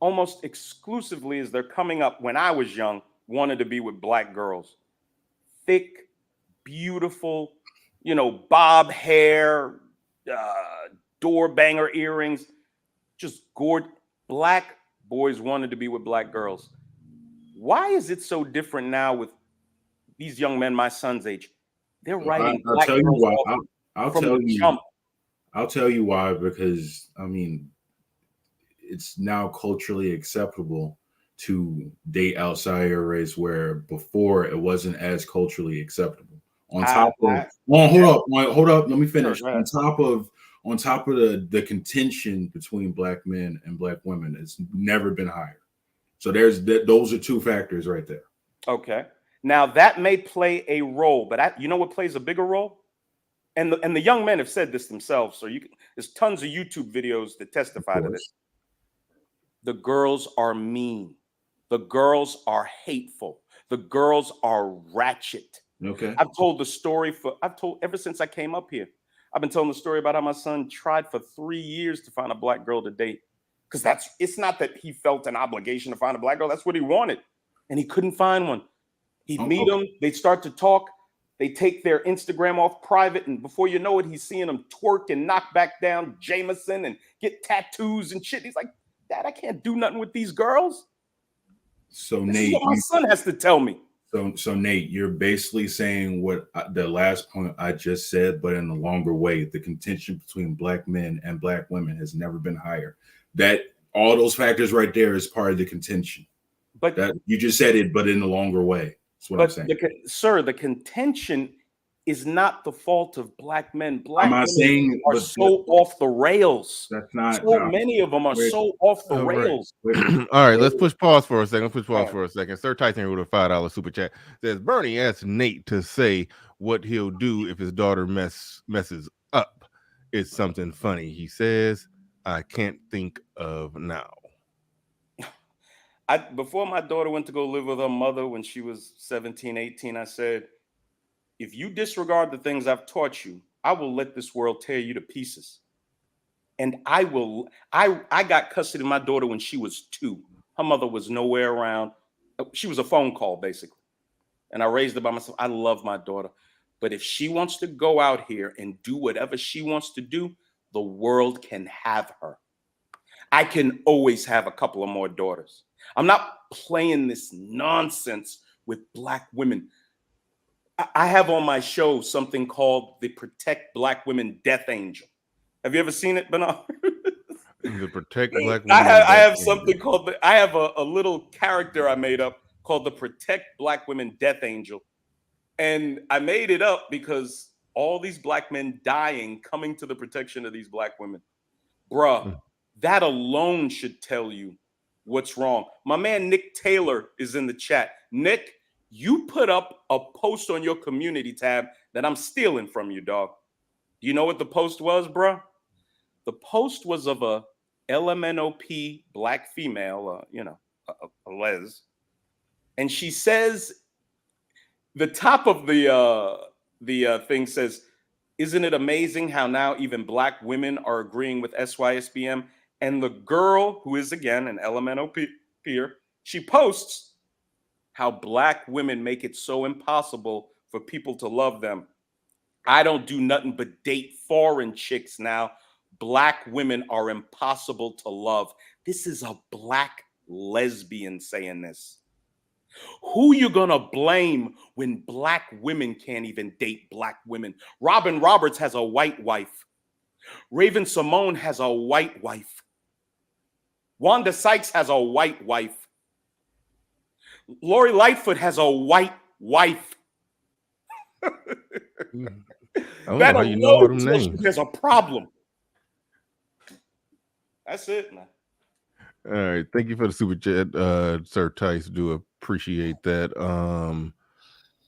almost exclusively as they're coming up, when I was young, wanted to be with black girls. Thick, beautiful, bob hair, door banger earrings, just gorgeous. Black boys wanted to be with black girls. Why is it so different now with these young men my son's age? They're writing I'll black tell you girls why. off I'll from tell the you. jump. I'll tell you why. Because it's now culturally acceptable to date outside your race, where before it wasn't as culturally acceptable. On top of, hold up, let me finish. Sure, on top of the contention between black men and black women, it's never been higher. So those are two factors right there. Okay. Now that may play a role, but you know what plays a bigger role? And the young men have said this themselves. So there's tons of YouTube videos that testify to this. The girls are mean. The girls are hateful. The girls are ratchet. Okay. I've told ever since I came up here. I've been telling the story about how my son tried for 3 years to find a black girl to date. Because it's not that he felt an obligation to find a black girl. That's what he wanted. And he couldn't find one. He'd meet them. They'd start to talk. They take their Instagram off private. And before you know it, he's seeing them twerk and knock back down Jameson and get tattoos and shit. He's like, Dad, I can't do nothing with these girls. So This Nate, is what my son has to tell me. So Nate, you're basically saying what the last point I just said, but in a longer way. The contention between black men and black women has never been higher. That all those factors right there is part of the contention. But that you just said it, but in a longer way. That's what I'm saying. Sir, the contention is not the fault of black men. Black women are so off the rails. That's not. Many of them are so off the rails. All right, let's push pause for a second. Sir Tyson here with a $5 super chat says Bernie asked Nate to say what he'll do if his daughter messes up. It's something funny. He says, I can't think of now. Before my daughter went to go live with her mother when she was 17, 18, I said, if you disregard the things I've taught you, I will let this world tear you to pieces. And I got custody of my daughter when she was 2. Her mother was nowhere around. She was a phone call, basically. And I raised her by myself. I love my daughter. But if she wants to go out here and do whatever she wants to do, the world can have her. I can always have a couple of more daughters. I'm not playing this nonsense with black women. I have on my show something called the Protect Black Women Death Angel. Have you ever seen it, Bernard? The Protect Black Women. I have something called I have a little character I made up called the Protect Black Women Death Angel. And I made it up because all these black men dying, coming to the protection of these black women. Bruh, that alone should tell you what's wrong. My man Nick Taylor is in the chat. Nick, you put up a post on your community tab that I'm stealing from you, dog. Do you know what the post was, bruh? The post was of a LMNOP black female, a les. And she says, the top of the thing says, Isn't it amazing how now even black women are agreeing with SYSBM? And the girl, who is again an elemental peer, she posts how black women make it so impossible for people to love them. I don't do nothing but date foreign chicks now. Black women are impossible to love. This is a black lesbian saying this. Who you gonna blame when black women can't even date black women? Robin Roberts has a white wife. Raven Simone has a white wife. Wanda Sykes has a white wife. Lori Lightfoot has a white wife. I don't That know how you know all alone them tells you names. there's a problem. That's it, man. All right, thank you for the super chat, Sir Tice. Do appreciate that.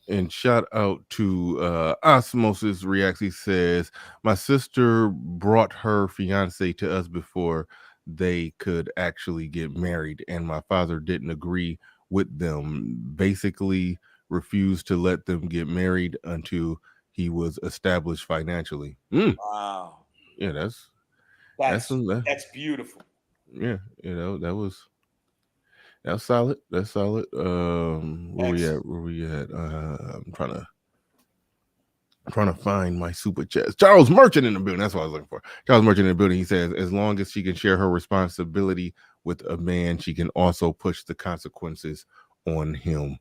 And shout out to Osmosis Reacts. He says, my sister brought her fiance to us before they could actually get married, and my father didn't agree with them. Basically, refused to let them get married until he was established financially. Wow. Yeah, That's beautiful. yeah, that was solid. That's solid. Where we at? I'm trying to find my super chat. Charles Merchant in the building. That's what I was looking for. Charles Merchant in the building. He says, as long as she can share her responsibility with a man, she can also push the consequences on him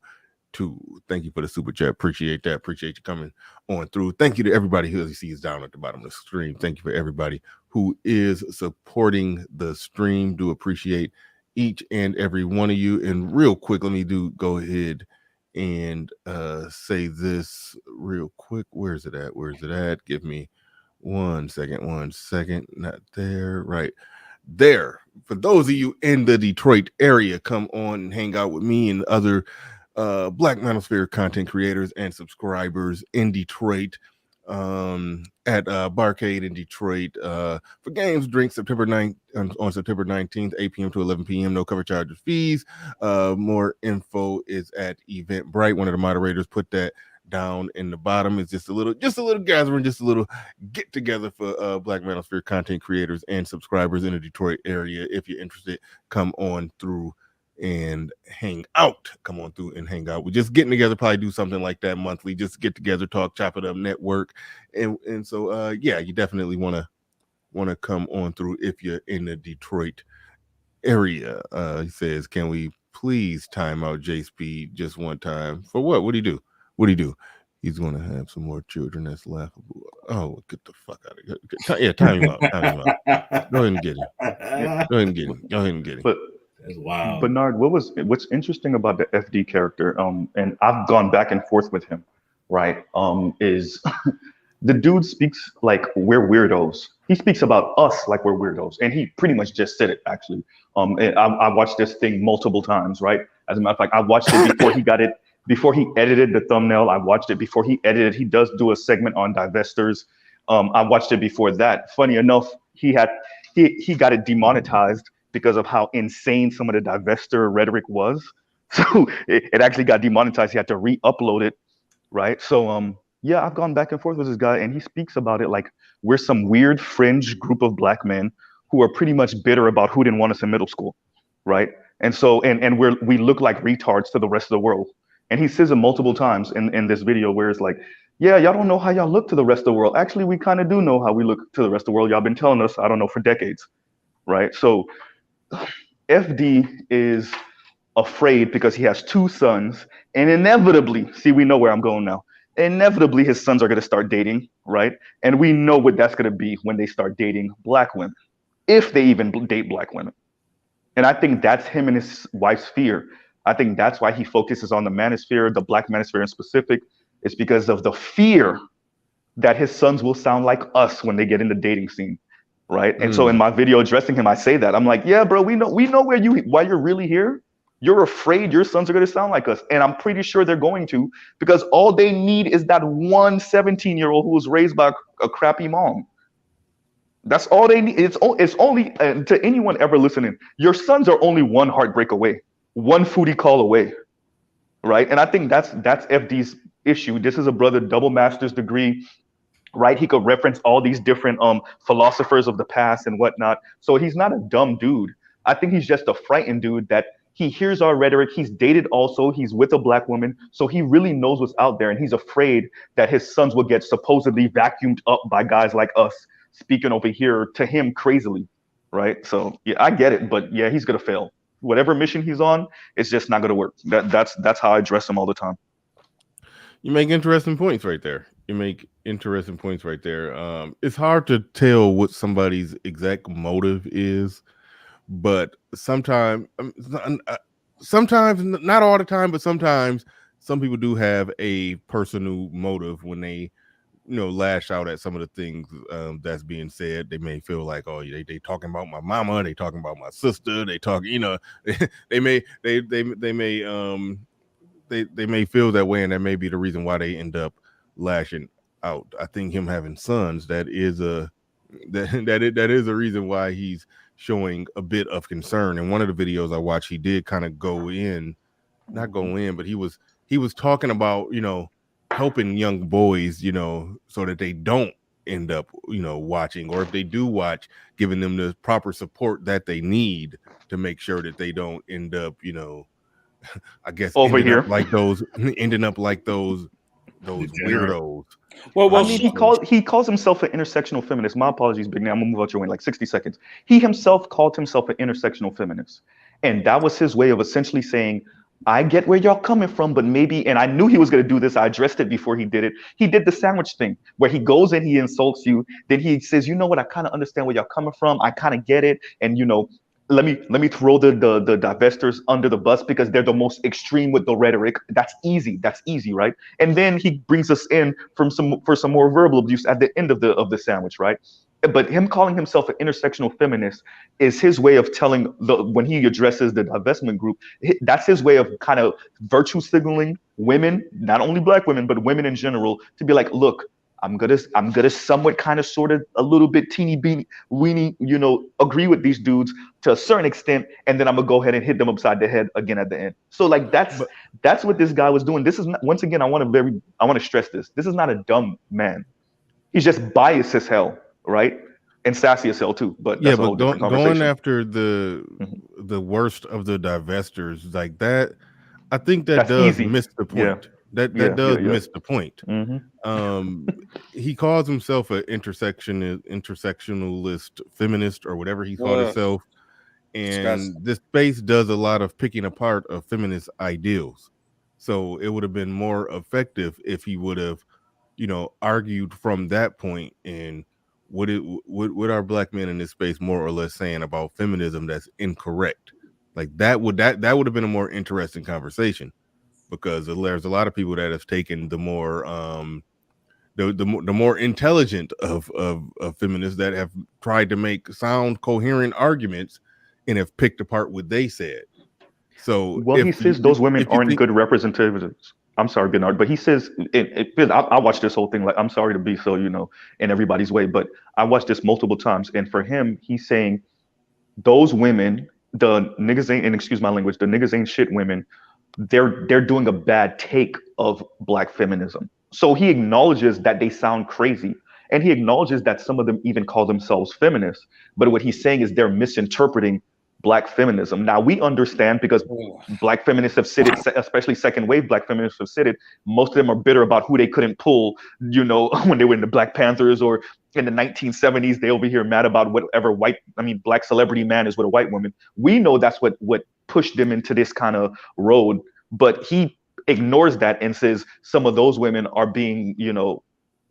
too. Thank you for the super chat. Appreciate that. Appreciate you coming on through. Thank you to everybody who sees down at the bottom of the stream. Thank you for everybody who is supporting the stream. Do appreciate each and every one of you. And real quick, let me go ahead and say this real quick. Where's it at? Give me 1 second. Not there. Right there. For those of you in the Detroit area, come on and hang out with me and other Black Manosphere content creators and subscribers in Detroit at Barcade in Detroit for games, drinks, September 9th on September 19th, 8 p.m. to 11 p.m. No cover charge or fees. More info is at Eventbrite. One of the moderators put that down in the bottom. It's just a little gathering, just a little get together for Black Manosphere content creators and subscribers in the Detroit area. If you're interested, come on through and hang out. Come on through and hang out. We're just getting together, probably do something like that monthly, just get together, talk, chop it up, network. And so yeah, you definitely want to come on through if you're in the Detroit area. He says, can we please time out J Speed just one time? For what? What do you do? He's going to have some more children. That's laughable. Oh, get the fuck out of here. Yeah, time him out. Go ahead and get him. But that's wild. Bernard, what's interesting about the FD character, and I've gone back and forth with him, right? Is the dude speaks like we're weirdos. He speaks about us like we're weirdos, and he pretty much just said it actually. And I watched this thing multiple times, right? As a matter of fact, I watched it before he got it, before he edited the thumbnail. I watched it before he edited. He does do a segment on divestors. I watched it before that. Funny enough, he got it demonetized because of how insane some of the divestor rhetoric was. So it actually got demonetized. He had to re-upload it, right? So yeah, I've gone back and forth with this guy, and he speaks about it like we're some weird fringe group of black men who are pretty much bitter about who didn't want us in middle school, right? And so and we look like retards to the rest of the world. And he says it multiple times in this video where it's like, yeah, y'all don't know how y'all look to the rest of the world. Actually, we kind of do know how we look to the rest of the world. Y'all been telling us, I don't know, for decades, right? So FD is afraid because he has two sons, and inevitably, see, we know where I'm going now. Inevitably, his sons are going to start dating, right? And we know what that's going to be when they start dating black women, if they even date black women. And I think that's him and his wife's fear. I think that's why he focuses on the manosphere, the black manosphere in specific. It's because of the fear that his sons will sound like us when they get in the dating scene. Right. And so in my video addressing him, I say that I'm like, yeah, bro, we know why you're really here. You're afraid your sons are going to sound like us. And I'm pretty sure they're going to, because all they need is that one 17-year-old who was raised by a crappy mom. That's all they need. It's only to anyone ever listening. Your sons are only one heartbreak away, one foodie call away. Right. And I think that's FD's issue. This is a brother, double master's degree, right? He could reference all these different philosophers of the past and whatnot. So he's not a dumb dude. I think he's just a frightened dude that he hears our rhetoric. He's dated also. He's with a black woman. So he really knows what's out there. And he's afraid that his sons will get supposedly vacuumed up by guys like us speaking over here to him crazily, right? So yeah, I get it. But yeah, he's going to fail. Whatever mission he's on, it's just not going to work. That's how I address him all the time. You make interesting points right there. It's hard to tell what somebody's exact motive is, but sometimes, not all the time, but sometimes some people do have a personal motive when they, lash out at some of the things that's being said. They may feel like, oh, they talking about my mama, they talking about my sister, they talking, they may feel that way, and that may be the reason why they end up lashing out. I think him having sons, that is a reason why he's showing a bit of concern. In one of the videos I watched, he did kind of but he was talking about, helping young boys, so that they don't end up, watching, or if they do watch, giving them the proper support that they need to make sure that they don't end up, I guess ending up like those weirdos. Well, I mean, he calls himself an intersectional feminist. My apologies, Big Name. I'm gonna move out your way in like 60 seconds. He himself called himself an intersectional feminist, and that was his way of essentially saying, I get where y'all coming from, but maybe, and I knew he was going to do this. I addressed it before he did it. He did the sandwich thing where he goes and he insults you. Then he says, you know what? I kind of understand where y'all coming from. I kind of get it. And, let me throw the divestors under the bus because they're the most extreme with the rhetoric. That's easy, right? And then he brings us in for some more verbal abuse at the end of the sandwich, right? But him calling himself an intersectional feminist is his way of telling when he addresses the divestment group, that's his way of kind of virtue signaling women, not only black women, but women in general, to be like, look, I'm gonna somewhat kind of sort of a little bit weeny, agree with these dudes to a certain extent, and then I'm gonna go ahead and hit them upside the head again at the end. So like that's what this guy was doing. This is not, once again, I want to stress this. This is not a dumb man. He's just biased as hell, right? And sassy as hell too. But that's a whole different conversation. Going after the worst of the divestors like that, I think that's does easy. Miss the point. Yeah. That does miss the point. Mm-hmm. He calls himself an intersectionalist feminist or whatever he called himself, and this space does a lot of picking apart of feminist ideals. So it would have been more effective if he would have, argued from that point and what are black men in this space more or less saying about feminism that's incorrect. Like that would have been a more interesting conversation. Because there's a lot of people that have taken the more intelligent of feminists that have tried to make sound, coherent arguments and have picked apart what they said. So, he says those women aren't good representatives. I'm sorry, Bernard, but he says I watched this whole thing. Like, I'm sorry to be so in everybody's way, but I watched this multiple times, and for him, he's saying those women, the niggas ain't, and excuse my language, the niggas ain't shit women. They're doing a bad take of black feminism. So he acknowledges that they sound crazy, and he acknowledges that some of them even call themselves feminists. But what he's saying is they're misinterpreting black feminism. Now we understand because black feminists have said it, especially second wave black feminists have said it. Most of them are bitter about who they couldn't pull, when they were in the Black Panthers or in the 1970s. They over here mad about whatever black celebrity man is with a white woman. We know that's what pushed them into this kind of road, but he ignores that and says some of those women are being,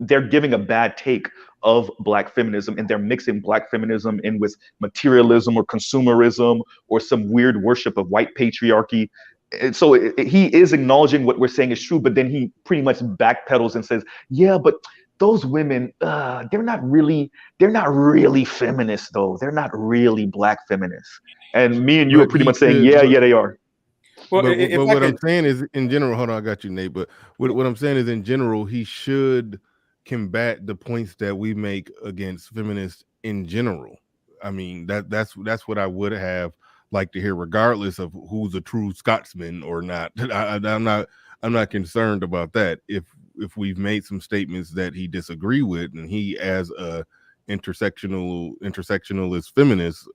they're giving a bad take of black feminism, and they're mixing black feminism in with materialism or consumerism or some weird worship of white patriarchy. And so he is acknowledging what we're saying is true, but then he pretty much backpedals and says, yeah, but those women, they're not really feminists though. They're not really black feminists. And me and you are pretty much saying, yeah, they are. Well, but what I'm saying is, in general, hold on, I got you, Nate. But what I'm saying is, in general, he should combat the points that we make against feminists in general. I mean, that's what I would have liked to hear, regardless of who's a true Scotsman or not. I'm not concerned about that. If we've made some statements that he disagree with, and he as a intersectionalist feminist,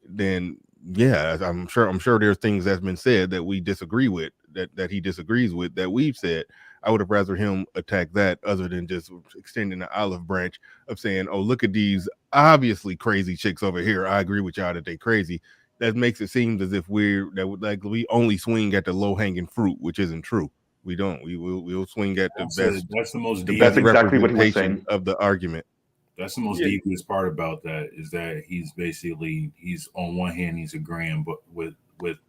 then yeah, I'm sure there's things that's been said that we disagree with, that he disagrees with, that we've said. I would have rather him attack that other than just extending the olive branch of saying, oh, look at these obviously crazy chicks over here. I agree with y'all that they crazy. That makes it seem as if we only swing at the low hanging fruit, which isn't true. We don't. We'll swing at the best. That's the most deep. That's exactly what he was representation saying. of the argument. That's the most deepest part about that, is that he's on one hand he's agreeing, but with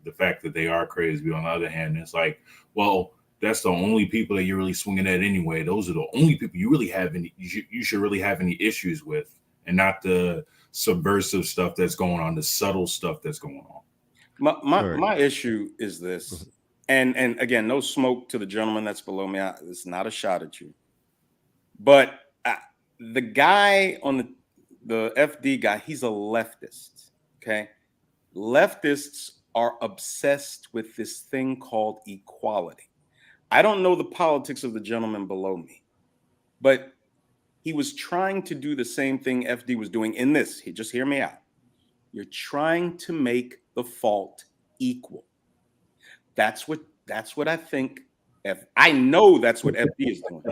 the fact that they are crazy. But on the other hand, it's like, well, that's the only people that you're really swinging at anyway. Those are the only people you really have you should really have any issues with, and not the subversive stuff that's going on, the subtle stuff that's going on. My issue is this, and again, no smoke to the gentleman that's below me. It's not a shot at you, but the guy on the FD guy, he's a leftist. Okay, leftists are obsessed with this thing called equality. I don't know the politics of the gentleman below me, but he was trying to do the same thing FD was doing in this. Just hear me out. You're trying to make the fault equal. That's what I think. I know that's what FD is doing,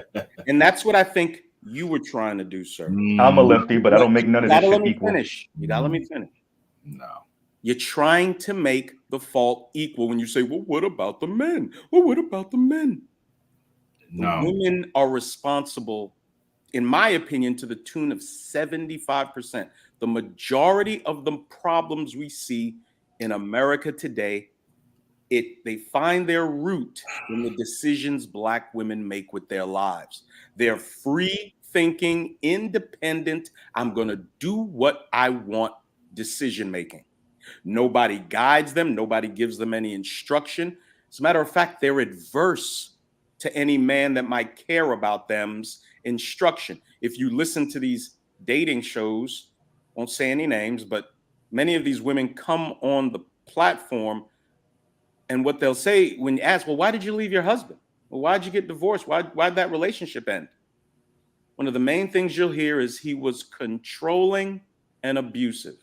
and that's what I think you were trying to do, sir. I'm a lefty, but I don't make none of this shit equal. You gotta let me finish. No. You're trying to make the fault equal when you say, well, what about the men? Well, what about the men? No. The women are responsible, in my opinion, to the tune of 75%. The majority of the problems we see in America today, they find their root in the decisions Black women make with their lives. They're free thinking, independent. I'm going to do what I want decision making. Nobody guides them. Nobody gives them any instruction. As a matter of fact, they're adverse to any man that might care about them's instruction. If you listen to these dating shows, won't say any names, but many of these women come on the platform, and what they'll say when you ask, well, why did you leave your husband? Well, why'd you get divorced? Why'd that relationship end? One of the main things you'll hear is he was controlling and abusive.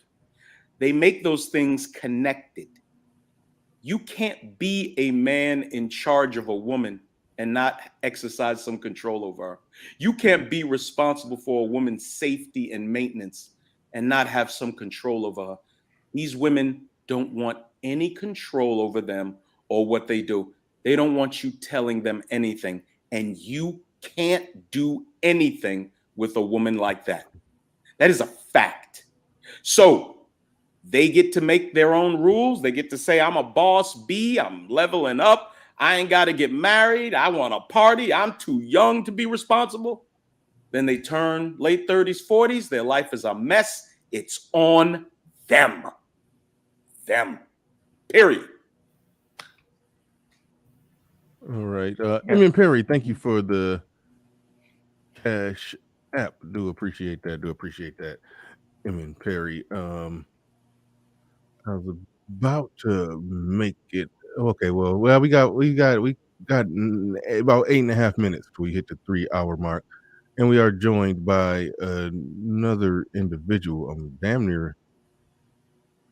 They make those things connected. You can't be a man in charge of a woman and not exercise some control over her. You can't be responsible for a woman's safety and maintenance and not have some control over her. These women don't want any control over them or what they do. They don't want you telling them anything, and you can't do anything with a woman like that. That is a fact. So they get to make their own rules. They get to say, I'm a boss B, I'm leveling up. I ain't got to get married. I want to party. I'm too young to be responsible. Then they turn late 30s, 40s. Their life is a mess. It's on them. Them. Period. All right. Perry, thank you for the Cash App. Do appreciate that. Perry. I was about to make it. Okay, well, we got about 8.5 minutes before we hit the 3-hour mark, and we are joined by another individual. I'm damn near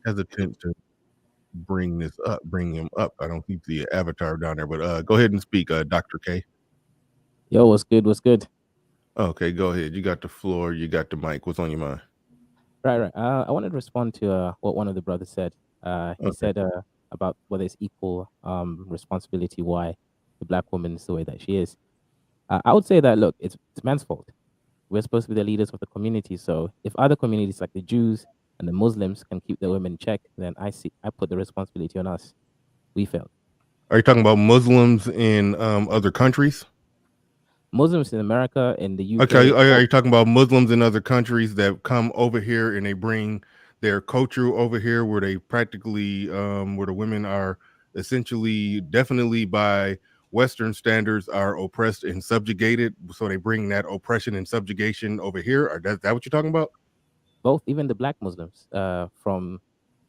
hesitant to bring him up. I don't see the avatar down there, but go ahead and speak, Dr. K. Yo, what's good? What's good? Okay, go ahead. You got the floor. You got the mic. What's on your mind? Right. I wanted to respond to what one of the brothers said. He said about whether it's equal responsibility, why the Black woman is the way that she is. I would say that, look, it's man's fault. We're supposed to be the leaders of the community. So if other communities like the Jews and the Muslims can keep their women in check, then I put the responsibility on us. We failed. Are you talking about Muslims in other countries? Muslims in America, in the UK. Okay, are you talking about Muslims in other countries that come over here and they bring their culture over here, where they practically, where the women are essentially, definitely by Western standards, are oppressed and subjugated? So they bring that oppression and subjugation over here. Or that what you're talking about? Both, even the Black Muslims from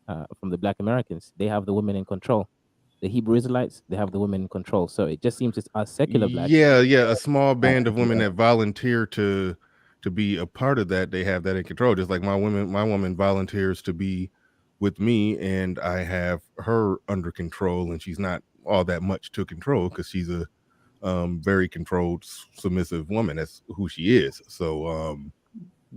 the Black Americans, they have the women in control. The Hebrew Israelites, they have the women in control. So it just seems it's our secular black. Yeah, a small band of women that volunteer to be a part of that. They have that in control. Just like my woman volunteers to be with me, and I have her under control, and she's not all that much to control because she's a very controlled, submissive woman. That's who she is. So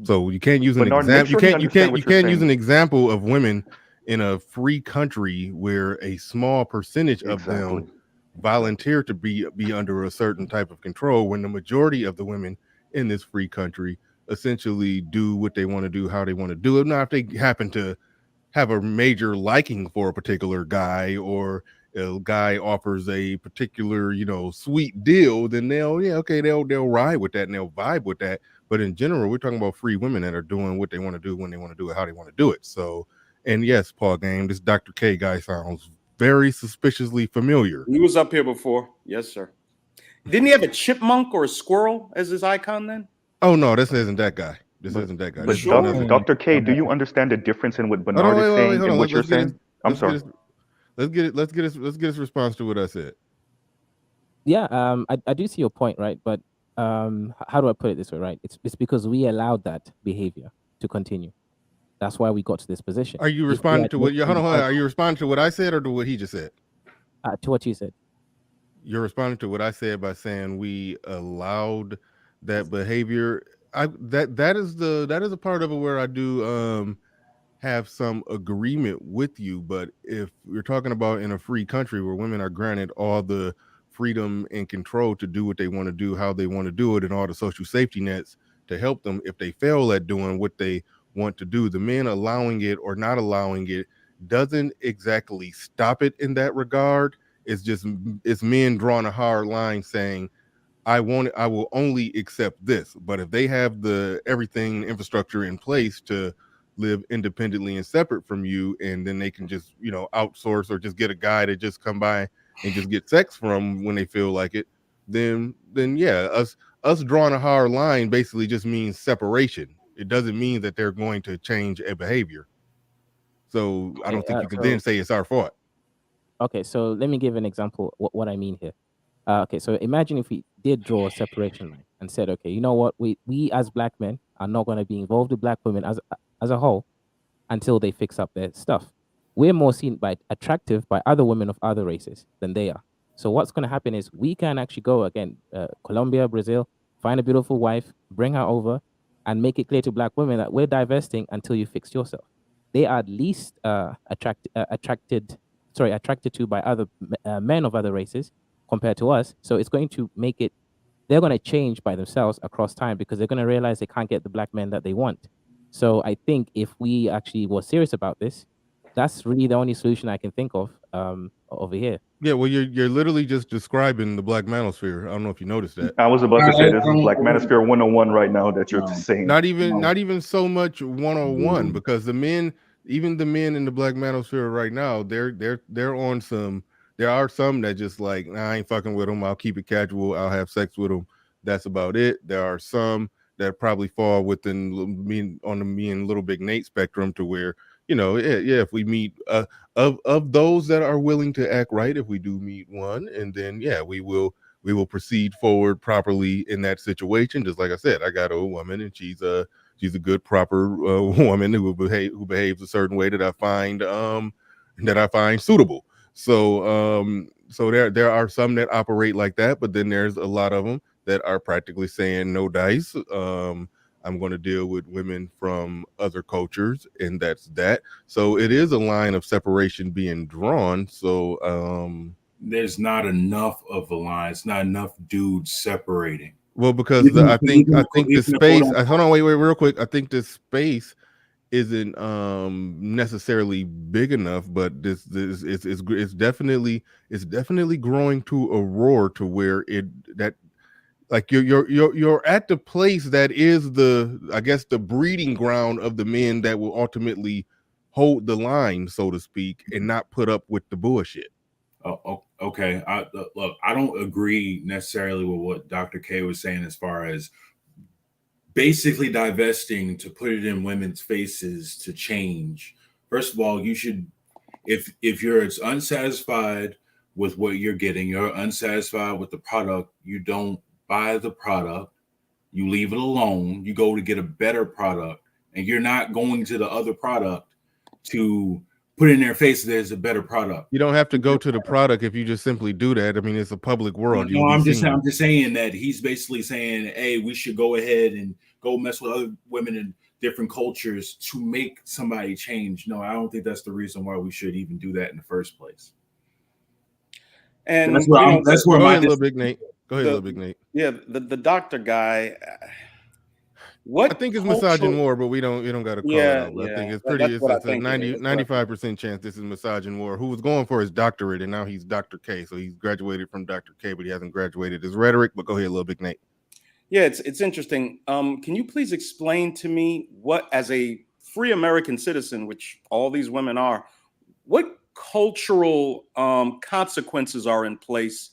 so you can't use an Bernard, make example. sure he understands what You you're can't use saying. an example of women in a free country where a small percentage of them volunteer to be under a certain type of control when the majority of the women in this free country essentially do what they want to do, how they want to do it. Now, if they happen to have a major liking for a particular guy, or a guy offers a particular, sweet deal, then they'll ride with that and they'll vibe with that. But in general, we're talking about free women that are doing what they want to do, when they want to do it, how they want to do it. So, and yes, Paul Game, this Dr. K guy sounds very suspiciously familiar. He was up here before. Yes, sir. Didn't he have a chipmunk or a squirrel as his icon then? Oh no, this isn't that guy. This isn't that guy. But This is another- Dr. K, do you understand the difference in what Hold Bernard on, is saying hold and on. what you're Let's get saying? I'm sorry. Let's get his response to what I said. Yeah, I do see your point, right? But how do I put it this way, right? It's because we allowed that behavior to continue. That's why we got to this position. Are you responding to what? Hold on. Are you responding to what I said or to what he just said? To what you said. You're responding to what I said by saying we allowed that behavior. That is a part of it where I do have some agreement with you. But if you're talking about in a free country where women are granted all the freedom and control to do what they want to do, how they want to do it, and all the social safety nets to help them if they fail at doing what they want to do, the men allowing it or not allowing it doesn't exactly stop it in that regard. It's men drawing a hard line saying, I will only accept this. But if they have the everything infrastructure in place to live independently and separate from you, and then they can just outsource or just get a guy to just come by and just get sex from when they feel like it, then yeah, us drawing a hard line basically just means separation. It doesn't mean that they're going to change a behavior. So I don't think you can then say it's our fault. Okay, so let me give an example what I mean here. Okay, so imagine if we did draw a separation line and said, okay, you know what, we as black men are not going to be involved with black women as a whole until they fix up their stuff. We're more seen attractive by other women of other races than they are. So what's going to happen is we can actually go again, Colombia, Brazil, find a beautiful wife, bring her over, and make it clear to black women that we're divesting until you fix yourself. They are at least attracted to by other men of other races compared to us. So it's going to make it, they're going to change by themselves across time because they're going to realize they can't get the black men that they want. So I think if we actually were serious about this, that's really the only solution I can think of over here. Yeah, well, you're literally just describing the Black Manosphere. I don't know if you noticed that. I was about to say this is Black Manosphere 101 right now that you're saying. Not even so much 101 because even the men in the Black Manosphere right now, they're on some. There are some that just like, nah, I ain't fucking with them. I'll keep it casual. I'll have sex with them. That's about it. There are some that probably fall within me on the me and Little Big Nate spectrum to where, if we meet of those that are willing to act right, if we do meet one, and then we will proceed forward properly in that situation. Just like I said, I got a woman and she's a good proper woman who behaves a certain way that I find suitable. So there are some that operate like that, but then there's a lot of them that are practically saying no dice. I'm going to deal with women from other cultures, and that's that. So it is a line of separation being drawn. So there's not enough of a line. It's not enough dudes separating. Well, because I think the space. Hold on, wait, real quick. I think this space isn't necessarily big enough, but it's definitely growing to a roar to where like you're at the place that is the breeding ground of the men that will ultimately hold the line, so to speak, and not put up with the bullshit. Oh, okay. Look, I don't agree necessarily with what Dr. K was saying as far as basically divesting to put it in women's faces to change. First of all, you should, if you're as unsatisfied with what you're getting. You're unsatisfied with the product. You don't buy the product. You leave it alone. You go to get a better product, and you're not going to the other product to put in their face there's a better product. You don't have to go to the product if you just simply do that. I mean, it's a public world. No, I'm just saying that he's basically saying, hey, we should go ahead and go mess with other women in different cultures to make somebody change. No, I don't think that's the reason why we should even do that in the first place. And that's where, that's where go my ahead, little big Nate. Go ahead, little big Nate. Yeah, the doctor guy. I think it's misogynoir, but we don't got to call it out. But I think it's pretty. It's a 95% chance this is misogynoir. Who was going for his doctorate, and now he's Dr. K. So he's graduated from Dr. K, but he hasn't graduated his rhetoric. But go ahead, little big Nate. Yeah, it's interesting. Can you please explain to me what, as a free American citizen, which all these women are, what cultural consequences are in place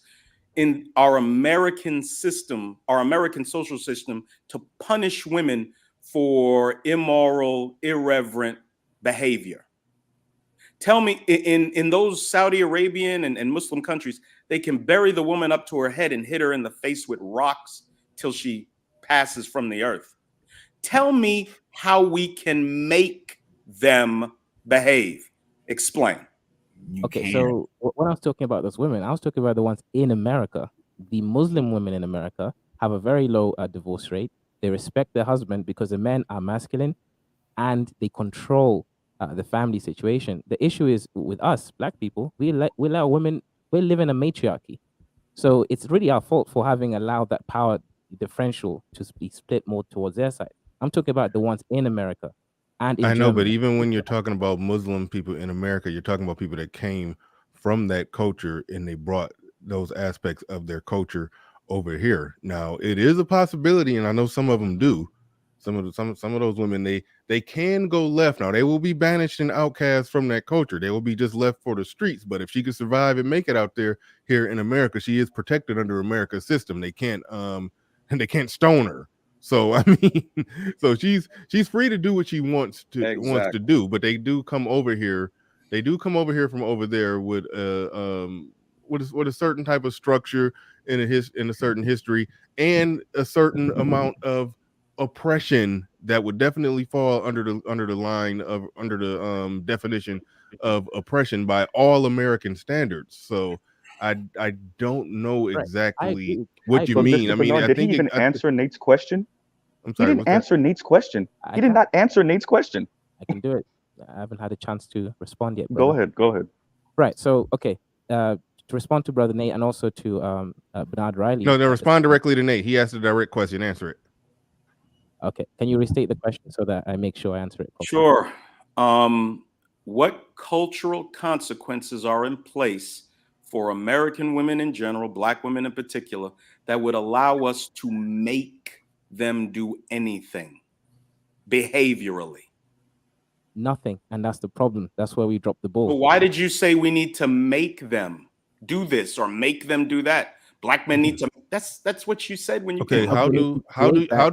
in our American system, our American social system, to punish women for immoral, irreverent behavior? Tell me, in those Saudi Arabian and Muslim countries, they can bury the woman up to her head and hit her in the face with rocks till she passes from the earth. Tell me how we can make them behave. Explain. Okay, so when I was talking about those women, I was talking about the ones in America. The Muslim women in America have a very low divorce rate. They respect their husband because the men are masculine and they control the family situation. The issue is with us, black people, we allow women, we live in a matriarchy. So it's really our fault for having allowed that power differential to be split more towards their side. I'm talking about the ones in America. And I know, but even when you're talking about Muslim people in America, you're talking about people that came from that culture and they brought those aspects of their culture over here. Now, it is a possibility, and I know some of them do. Some of those women, they can go left. Now, they will be banished and outcast from that culture. They will be just left for the streets. But if she could survive and make it out there here in America, she is protected under America's system. They can't stone her. So I mean, so she's free to do what she wants to do, but they do come over here. They do come over here from over there with a certain type of structure in a certain history and a certain amount of oppression that would definitely fall under the definition of oppression by all American standards. So I don't know exactly what you mean. I mean, did he even answer Nate's question? I'm sorry, he didn't answer Nate's question. He did not answer Nate's question. I can do it. I haven't had a chance to respond yet. Go ahead. Right. So, okay. To respond to Brother Nate and also to Bernard Riley. No, respond directly to Nate. He asked a direct question. Answer it. Okay. Can you restate the question so that I make sure I answer it properly? Sure. What cultural consequences are in place for American women in general, black women in particular, that would allow us to make them do anything behaviorally? Nothing. And that's the problem. That's where we drop the ball. But why did you say we need to make them do this or make them do that? Black men need to. That's what you said when you okay. came How up. do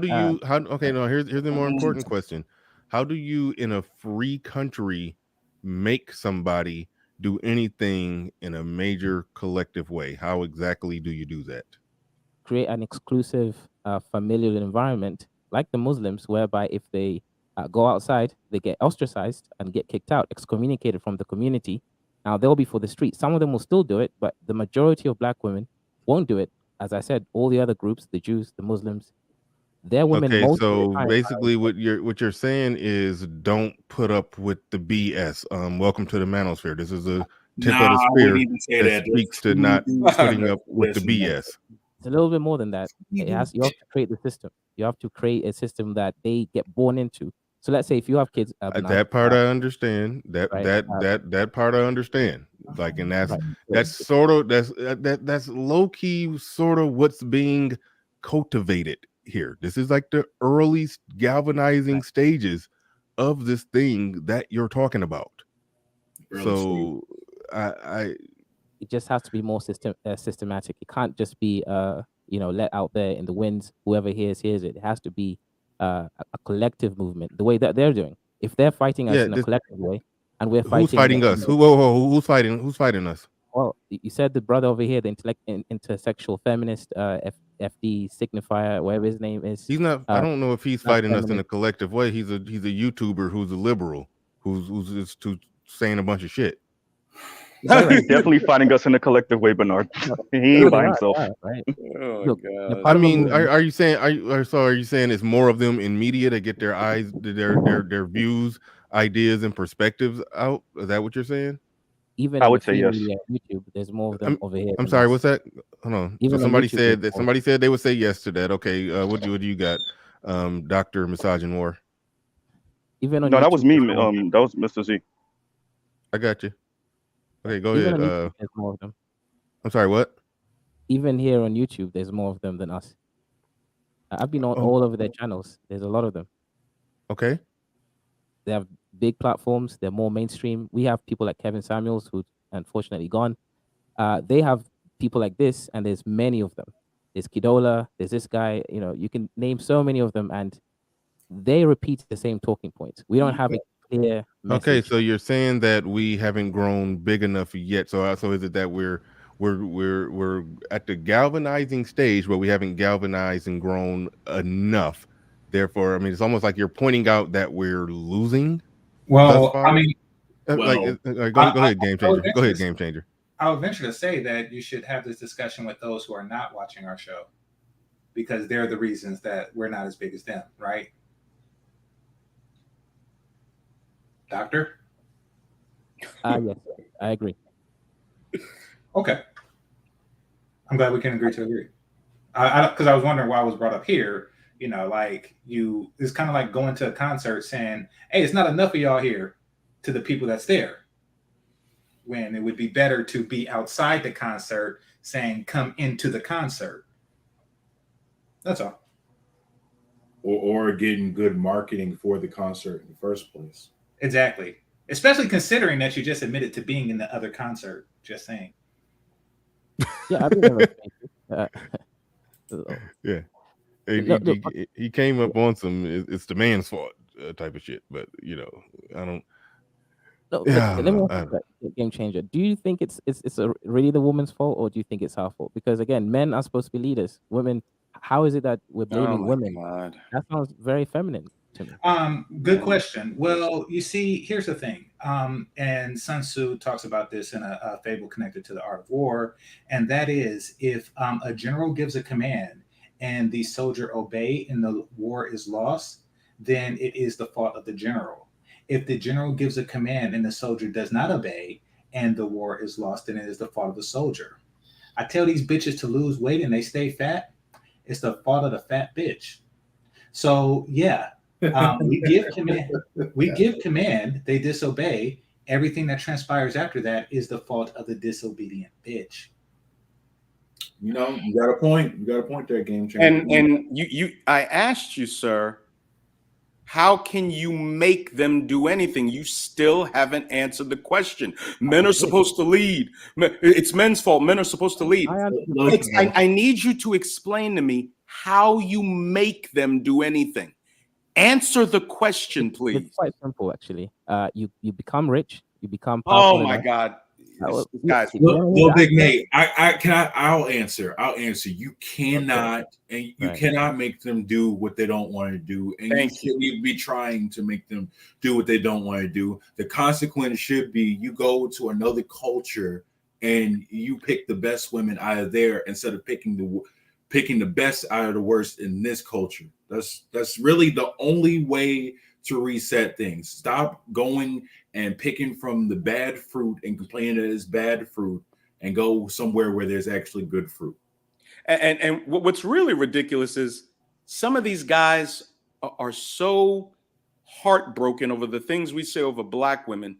you okay? No, here's the more important question. How do you in a free country make somebody do anything in a major collective way? How exactly do you do that? Create an exclusive familial environment like the Muslims, whereby if they go outside, they get ostracized and get kicked out, excommunicated from the community. Now they'll be for the street. Some of them will still do it, but the majority of black women won't do it. As I said, all the other groups, the Jews, the Muslims, they're women. Okay, so basically what you're saying is don't put up with the BS. Welcome to the Manosphere. This is a tip of the spear that speaks to not putting up with the BS. It's a little bit more than that. You have to create the system. You have to create a system that they get born into. So let's say if you have kids, that part I understand. That part I understand. Like, and that's low key sort of what's being cultivated here. This is like the early galvanizing stages of this thing that you're talking about. So it just has to be more systematic. It can't just be let out there in the winds. Whoever hears it. It has to be a collective movement, the way that they're doing. If they're fighting us in a collective way, and we're fighting, who's fighting us? Who's fighting us? Well, you said the brother over here, the intersexual feminist, FD Signifier, whatever his name is. He's not. I don't know if he's not fighting us in feminist. a collective way. He's a YouTuber who's a liberal who's just saying a bunch of shit. No, he's definitely fighting us in a collective way, Bernard. He ain't by himself. Right? Oh, Look, God. I mean, are you saying are you saying it's more of them in media that get their their views, ideas, and perspectives out? Is that what you're saying? Even I in would the say free yes. media on YouTube, there's more of them over here. I'm than sorry. us. What's that? Hold on. Even So on somebody YouTube, said there's that. more. Somebody said they would say yes to that. Okay. What do you got? Dr. Misogyn War. Even on No, YouTube, that was me. there's more. That was Mr. Z. I got you. Okay, go Even ahead. on YouTube, there's more of them. I'm sorry. What? Even here on YouTube, there's more of them than us. I've been on Oh. all over their channels. There's a lot of them. Okay. They have big platforms. They're more mainstream. We have people like Kevin Samuels, who's unfortunately gone. They have people like this, and there's many of them. There's Kidola. There's this guy. You know, you can name so many of them, and they repeat the same talking points. We don't have a clear message. Okay, so you're saying that we haven't grown big enough yet. So is it that we're at the galvanizing stage, but we haven't galvanized and grown enough? Therefore, I mean, it's almost like you're pointing out that we're losing. Well, thus far. I mean, Go ahead, Game Changer. Go ahead, Game Changer. I would venture to say that you should have this discussion with those who are not watching our show, because they're the reasons that we're not as big as them, right? Doctor? Yes, I agree. Okay. I'm glad we can agree to agree. Because I was wondering why it was brought up here. You know, like it's kind of like going to a concert saying, hey, it's not enough of y'all here, to the people that's there. When it would be better to be outside the concert saying, come into the concert. That's all. Or getting good marketing for the concert in the first place. Exactly. Especially considering that you just admitted to being in the other concert. Just saying. Yeah, I've been Yeah. He came up on some it's the man's fault type of shit, but you know, I don't. No, Yeah, let me ask you that, Game Changer. Do you think it's really the woman's fault, or do you think it's our fault? Because again, men are supposed to be leaders. Women, how is it that we're blaming women? God. That sounds very feminine to me. Good question. Well, you see, here's the thing. And Sun Tzu talks about this in a fable connected to the art of war, and that is if a general gives a command and the soldier obey and the war is lost, then it is the fault of the general. If the general gives a command and the soldier does not obey and the war is lost, then it is the fault of the soldier. I tell these bitches to lose weight and they stay fat, it's the fault of the fat bitch. So yeah, we give command, they disobey. Everything that transpires after that is the fault of the disobedient bitch. You know, you got a point. You got a point there, Game Changer. And I asked you, sir, how can you make them do anything? You still haven't answered the question. Men are supposed to lead. It's men's fault. Men are supposed to lead. I need you to explain to me how you make them do anything. Answer the question, please. It's quite simple, actually. You become rich. You become powerful. Oh my God. Guys, well, Big Nate, I'll answer. You cannot, and you cannot make them do what they don't want to do, and you shouldn't be trying to make them do what they don't want to do. The consequence should be you go to another culture and you pick the best women out of there instead of picking the best out of the worst in this culture. That's really the only way to reset things. Stop going and picking from the bad fruit and complaining that it's bad fruit, and go somewhere where there's actually good fruit. And what's really ridiculous is some of these guys are so heartbroken over the things we say over Black women.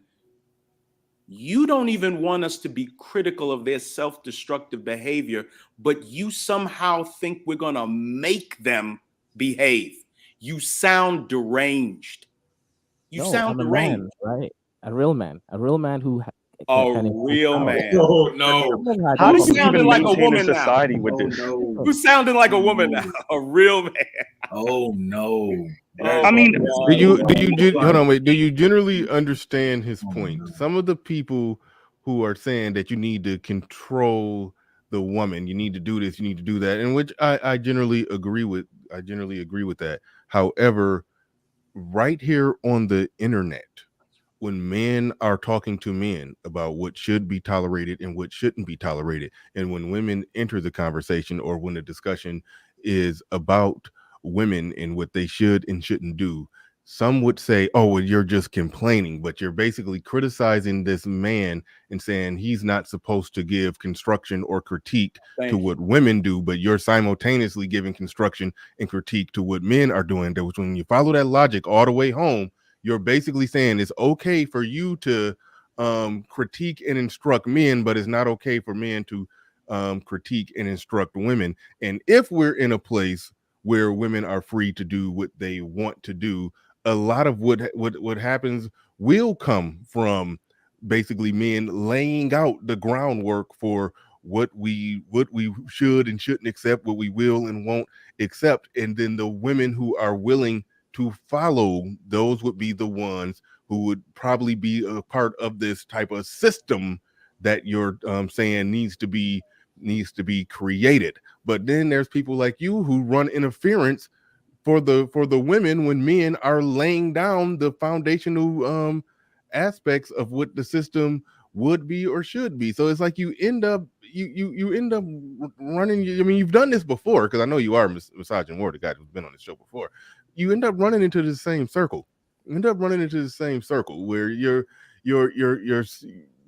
You don't even want us to be critical of their self-destructive behavior, but you somehow think we're going to make them behave. You sound deranged. You sound deranged. Man, right? A real man who real man. Oh no! How do you sounding like a woman society now? with this? Who's sounding like a woman now? A real man. Oh no! I mean, do you generally understand his point? Some of the people who are saying that you need to control the woman, you need to do this, you need to do that, and which I generally agree with. I generally agree with that. However, right here on the internet, when men are talking to men about what should be tolerated and what shouldn't be tolerated, and when women enter the conversation, or when the discussion is about women and what they should and shouldn't do, some would say, oh, well, you're just complaining, but you're basically criticizing this man and saying he's not supposed to give construction or critique to what women do, but you're simultaneously giving construction and critique to what men are doing. That was, when you follow that logic all the way home, you're basically saying it's okay for you to critique and instruct men, but it's not okay for men to critique and instruct women. And if we're in a place where women are free to do what they want to do, a lot of what happens will come from basically men laying out the groundwork for what we should and shouldn't accept, what we will and won't accept, and then the women who are willing to follow, those would be the ones who would probably be a part of this type of system that you're saying needs to be created. But then there's people like you who run interference for the women when men are laying down the foundational aspects of what the system would be or should be. So it's like you end up running. I mean, you've done this before, because I know you are Misogyn Ward, the guy who's been on the show before. You end up running into the same circle. You end up running into the same circle where you're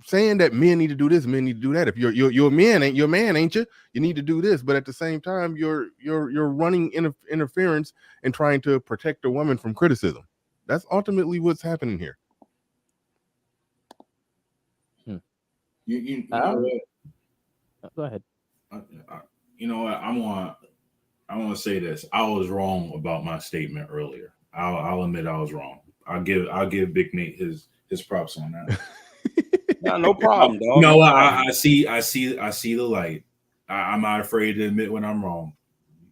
saying that men need to do this, men need to do that. If you're a man, ain't you? You need to do this, but at the same time, you're running interference and trying to protect a woman from criticism. That's ultimately what's happening here. You know what? Go ahead. You know what? I want to say this. I was wrong about my statement earlier. I'll admit I was wrong. I'll give Big Nate his props on that. No problem, dog. No, I see the light. I'm not afraid to admit when I'm wrong.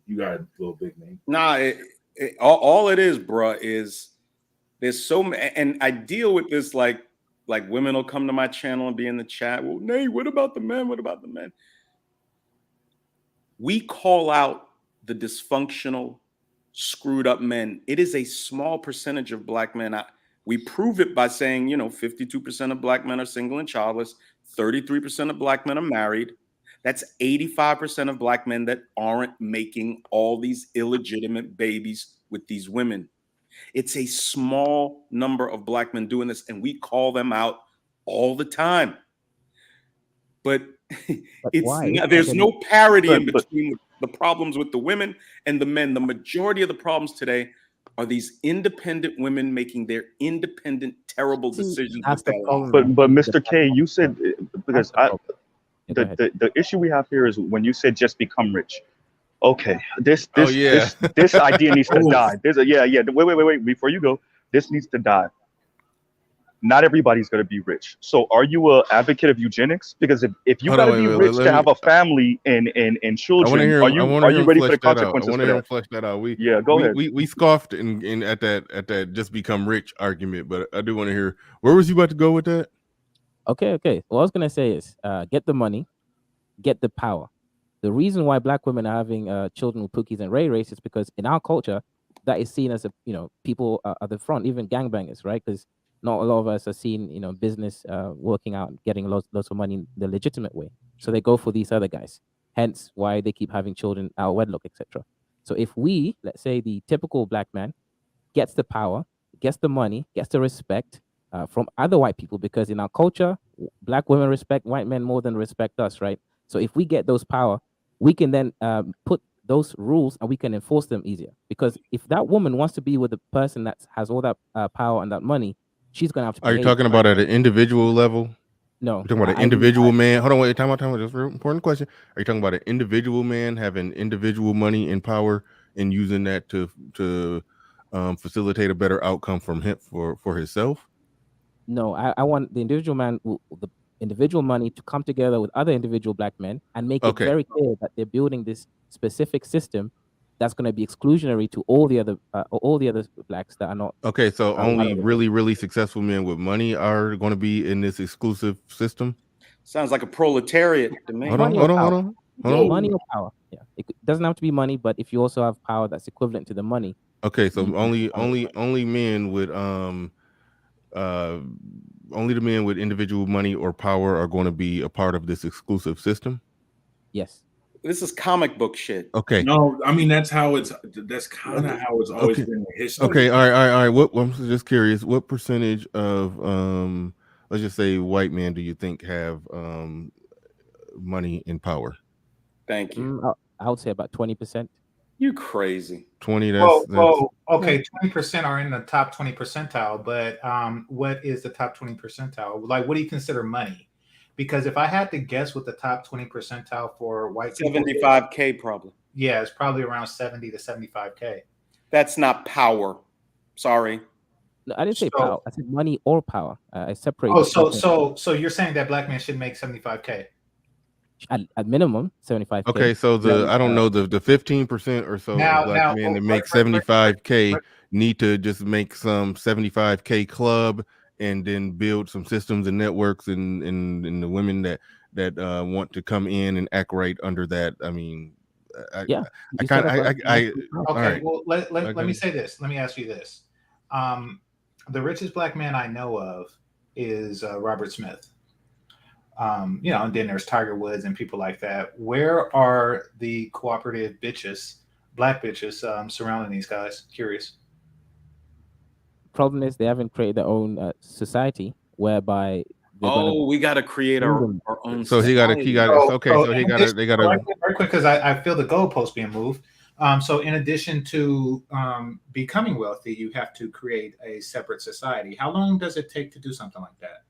You got a little Big Nate. Nah, all it is, bruh, is there's so many, and I deal with this like women will come to my channel and be in the chat. Well, Nate, what about the men? What about the men? We call out the dysfunctional, screwed up men. It is a small percentage of black men. We prove it by saying, 52% of black men are single and childless, 33% of black men are married. That's 85% of black men that aren't making all these illegitimate babies with these women. It's a small number of black men doing this, and we call them out all the time. But there's no parity in between the problems with the women and the men. The majority of the problems today are these independent women making their independent, terrible decisions. But Mr. K, you said, because the issue we have here is when you said just become rich. Okay, this idea needs to die. Wait, before you go, this needs to die. Not everybody's going to be rich. So are you an advocate of eugenics? Because if you got to be rich to have a family and children, are you ready for the consequences? I want to hear him flesh that out. Go ahead. We scoffed in at that just become rich argument, but I do want to hear, where was you about to go with that? Okay. What I was going to say is get the money, get the power. The reason why black women are having children with Pookies and Ray Rays is because in our culture, that is seen as people at the front, even gangbangers, right? Because not a lot of us are seen, business working out, getting lots of money the legitimate way. So they go for these other guys. Hence why they keep having children out of wedlock, etc. So if we, let's say the typical black man, gets the power, gets the money, gets the respect from other white people, because in our culture, black women respect white men more than respect us, right? So if we get those power, we can then put those rules and we can enforce them easier. Because if that woman wants to be with the person that has all that power and that money, she's gonna have to. Are you talking about at an individual level? No. You're talking about an individual man. Hold on, wait. Time out. Just a real important question. Are you talking about an individual man having individual money and power and using that to facilitate a better outcome from him for himself? No, I want the individual man, the individual money, to come together with other individual black men and make it very clear that they're building this specific system that's going to be exclusionary to all the other blacks that are not. Okay, so only really successful men with money are going to be in this exclusive system. Sounds like a proletariat to me. Hold on, hold on, hold on, hold on. Money or power. Yeah, it doesn't have to be money, but if you also have power that's equivalent to the money. Okay, so only men with only the men with individual money or power are going to be a part of this exclusive system. Yes. This is comic book shit. Okay. No, I mean that's kind of how it's always been in history. Okay, all right. What I'm just curious, what percentage of let's just say white men do you think have money and power? Thank you. I would say about 20%. You crazy. 20. Okay, 20% are in the top 20 percentile, but what is the top 20 percentile? Like, what do you consider money? Because if I had to guess what the top 20 percentile for white people is, 75K probably. Yeah, it's probably around 70 to 75K. That's not power. Sorry. No, I didn't say power. I said money or power. I separate. Oh, so you're saying that black men should make 75K? At minimum 75K. Okay, so I don't know the 15% or so of black men that make 75K need to just make some 75K club and then build some systems and networks and the women that want to come in and act right under that. I mean, Okay, all right. well, let me say this. Let me ask you this. The richest black man I know of is Robert Smith. And then there's Tiger Woods and people like that. Where are the cooperative bitches, black bitches, surrounding these guys? Curious. Problem is they haven't created their own society whereby we got to create our own. So they got to. They got to. Very quick, because I feel the goalpost being moved. So in addition to becoming wealthy, you have to create a separate society. How long does it take to do something like that?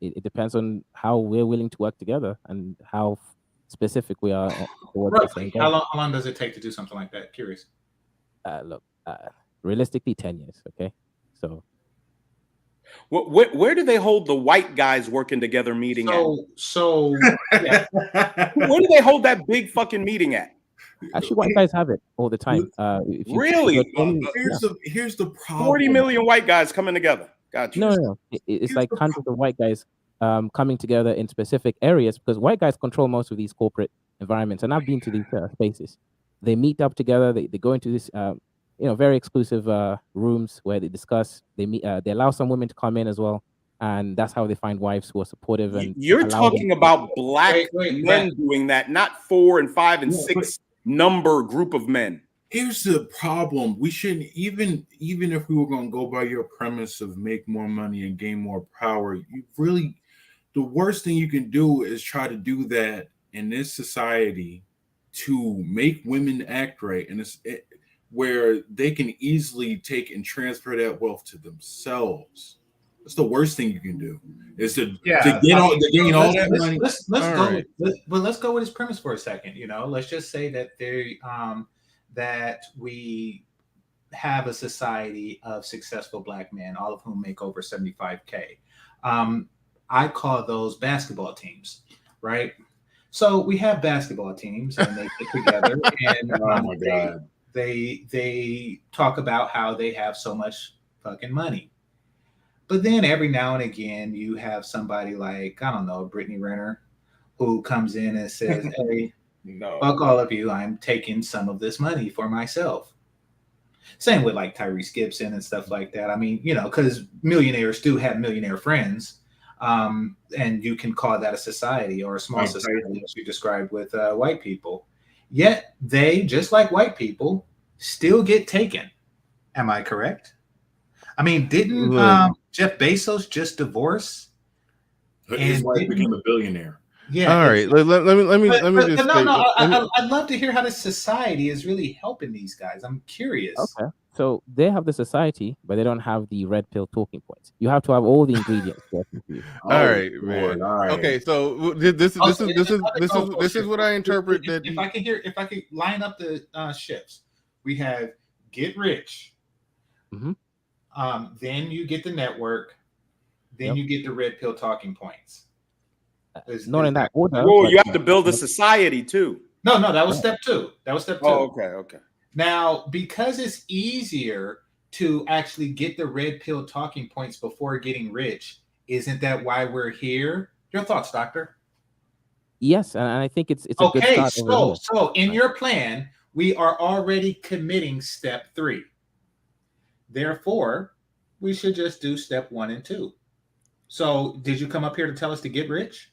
It depends on how we're willing to work together and how specific we are. Roughly, how long does it take to do something like that? Curious. Look, realistically, 10 years. Okay, so. Where do they hold the white guys working together meeting at? Yeah. Where do they hold that big fucking meeting at? Actually, white guys have it all the time. Really? Here's the problem. 40 million white guys coming together. Gotcha. No. It's like hundreds of white guys coming together in specific areas because white guys control most of these corporate environments. And I've been to these spaces. They meet up together. They go into this, very exclusive rooms where they discuss. They meet. They allow some women to come in as well, and that's how they find wives who are supportive. And you're talking about black men doing that, not 4 and 5 and 6 number group of men. Here's the problem. We shouldn't even if we were going to go by your premise of make more money and gain more power, the worst thing you can do is try to do that in this society to make women act right. And where they can easily take and transfer that wealth to themselves. That's the worst thing you can do is to gain all that money. Let's go with his premise for a second. Let's just say that that we have a society of successful black men, all of whom make over 75K. I call those basketball teams, right? So we have basketball teams and they get together and oh my God. They talk about how they have so much fucking money. But then every now and again, you have somebody like, I don't know, Brittany Renner, who comes in and says, hey, fuck all of you, I'm taking some of this money for myself. Same with like Tyrese Gibson and stuff like that. I mean, because millionaires do have millionaire friends. And you can call that a society or a small society, as you described with white people. Yet they, just like white people, still get taken. Am I correct? I mean, didn't Jeff Bezos just divorce? His wife became a billionaire. Yeah. All right. Let me just. I'd love to hear how this society is really helping these guys. I'm curious. Okay. So they have the society, but they don't have the red pill talking points. You have to have all the ingredients. All right, man. All right. Okay, so this is what I interpret that. If I could line up the shifts, we have get rich. Mm-hmm. Then you get the network. Then you get the red pill talking points. Not in that order. Whoa, you have to build a society too. No, that was step 2. That was step 2. Oh, okay. Now, because it's easier to actually get the red pill talking points before getting rich, isn't that why we're here? Your thoughts, Doctor? Yes, and I think it's a good Okay, start over here. so in your plan, we are already committing step 3. Therefore, we should just do step 1 and 2. So, did you come up here to tell us to get rich?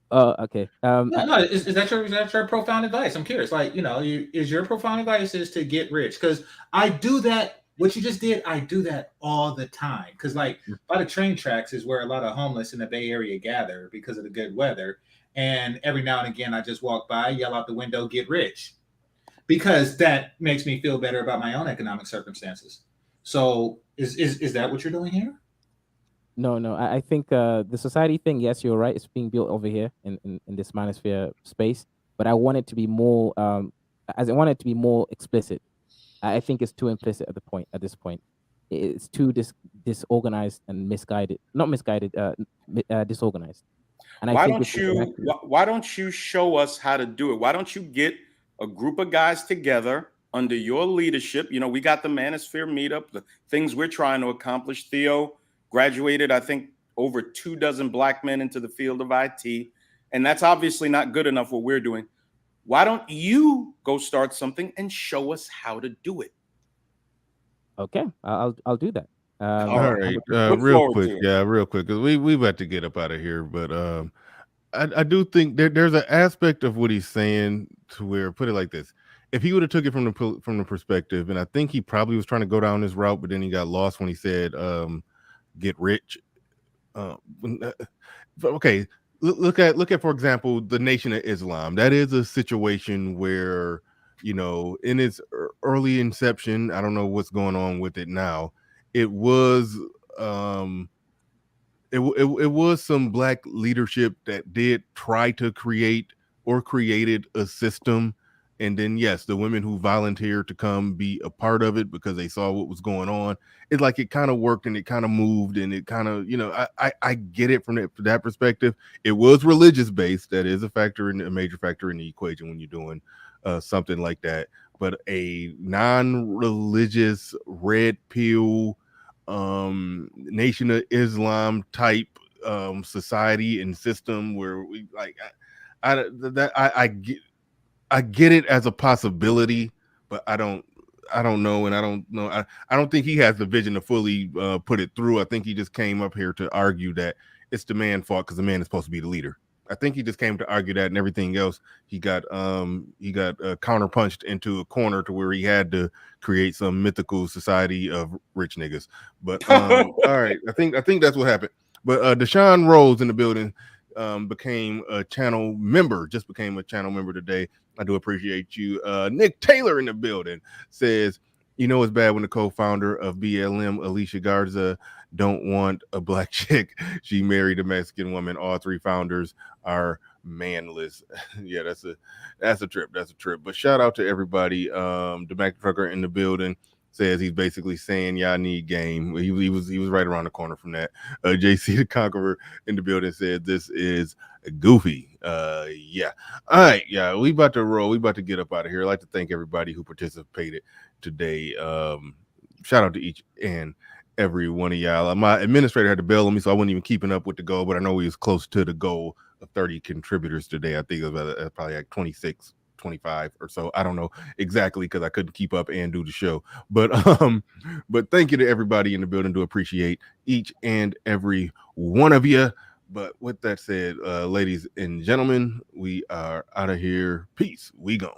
Oh, okay. No, is that your profound advice? I'm curious. Like, is your profound advice is to get rich? Because I do that. What you just did, I do that all the time. Because like by the train tracks is where a lot of homeless in the Bay Area gather because of the good weather. And every now and again, I just walk by, yell out the window, "Get rich," because that makes me feel better about my own economic circumstances. So, is that what you're doing here? No. I think the society thing, yes, you're right. It's being built over here in this Manosphere space. But I want it to be more, as I want it to be more explicit. I think it's too implicit at this point. It's too disorganized and misguided. Not misguided, disorganized. And Why don't you show us how to do it? Why don't you get a group of guys together under your leadership? We got the Manosphere meetup, the things we're trying to accomplish. Theo graduated, I think, over 24 Black men into the field of IT. And that's obviously not good enough what we're doing. Why don't you go start something and show us how to do it? Okay, I'll do that. All right, real quick, because we about to get up out of here, but I do think there's an aspect of what he's saying to where, put it like this: if he would have took it from the perspective, and I think he probably was trying to go down this route, but then he got lost when he said get rich. Okay, look at for example the Nation of Islam. That is a situation where, in its early inception, I don't know what's going on with it now. It was it was some Black leadership that did try to created a system, and then yes, the women who volunteered to come be a part of it because they saw what was going on. It's like it kind of worked and it kind of moved and it kind of, I get it from that perspective. It was religious based. That is a major factor in the equation when you're doing something like that. But a non-religious red pill Nation of Islam type society and system where we like I get it as a possibility, but I don't know, and I don't know. I don't think he has the vision to fully put it through. I think he just came up here to argue that it's the man's fault because the man is supposed to be the leader. I think he just came to argue that, and everything else he got counterpunched into a corner to where he had to create some mythical society of rich niggas. But all right, I think that's what happened. But Deshaun Rose in the building became a channel member today. I do appreciate you. Nick Taylor in the building says, it's bad when the co-founder of BLM, Alicia Garza, don't want a Black chick. She married a Mexican woman. All 3 founders are manless. Yeah, that's a trip. But shout out to everybody. The Mac Trucker in the building says he's basically saying y'all need game. He was right around the corner from that. JC the Conqueror in the building said this is goofy. Yeah. All right, yeah. We about to roll. We about to get up out of here. I'd like to thank everybody who participated today. Shout out to each and every one of y'all. My administrator had to bail on me, so I wasn't even keeping up with the goal, but I know we was close to the goal of 30 contributors today. I think it was probably like 26, 25 or so. I don't know exactly because I couldn't keep up and do the show. But thank you to everybody in the building. Do appreciate each and every one of you. But with that said, ladies and gentlemen, we are out of here. Peace. We gone.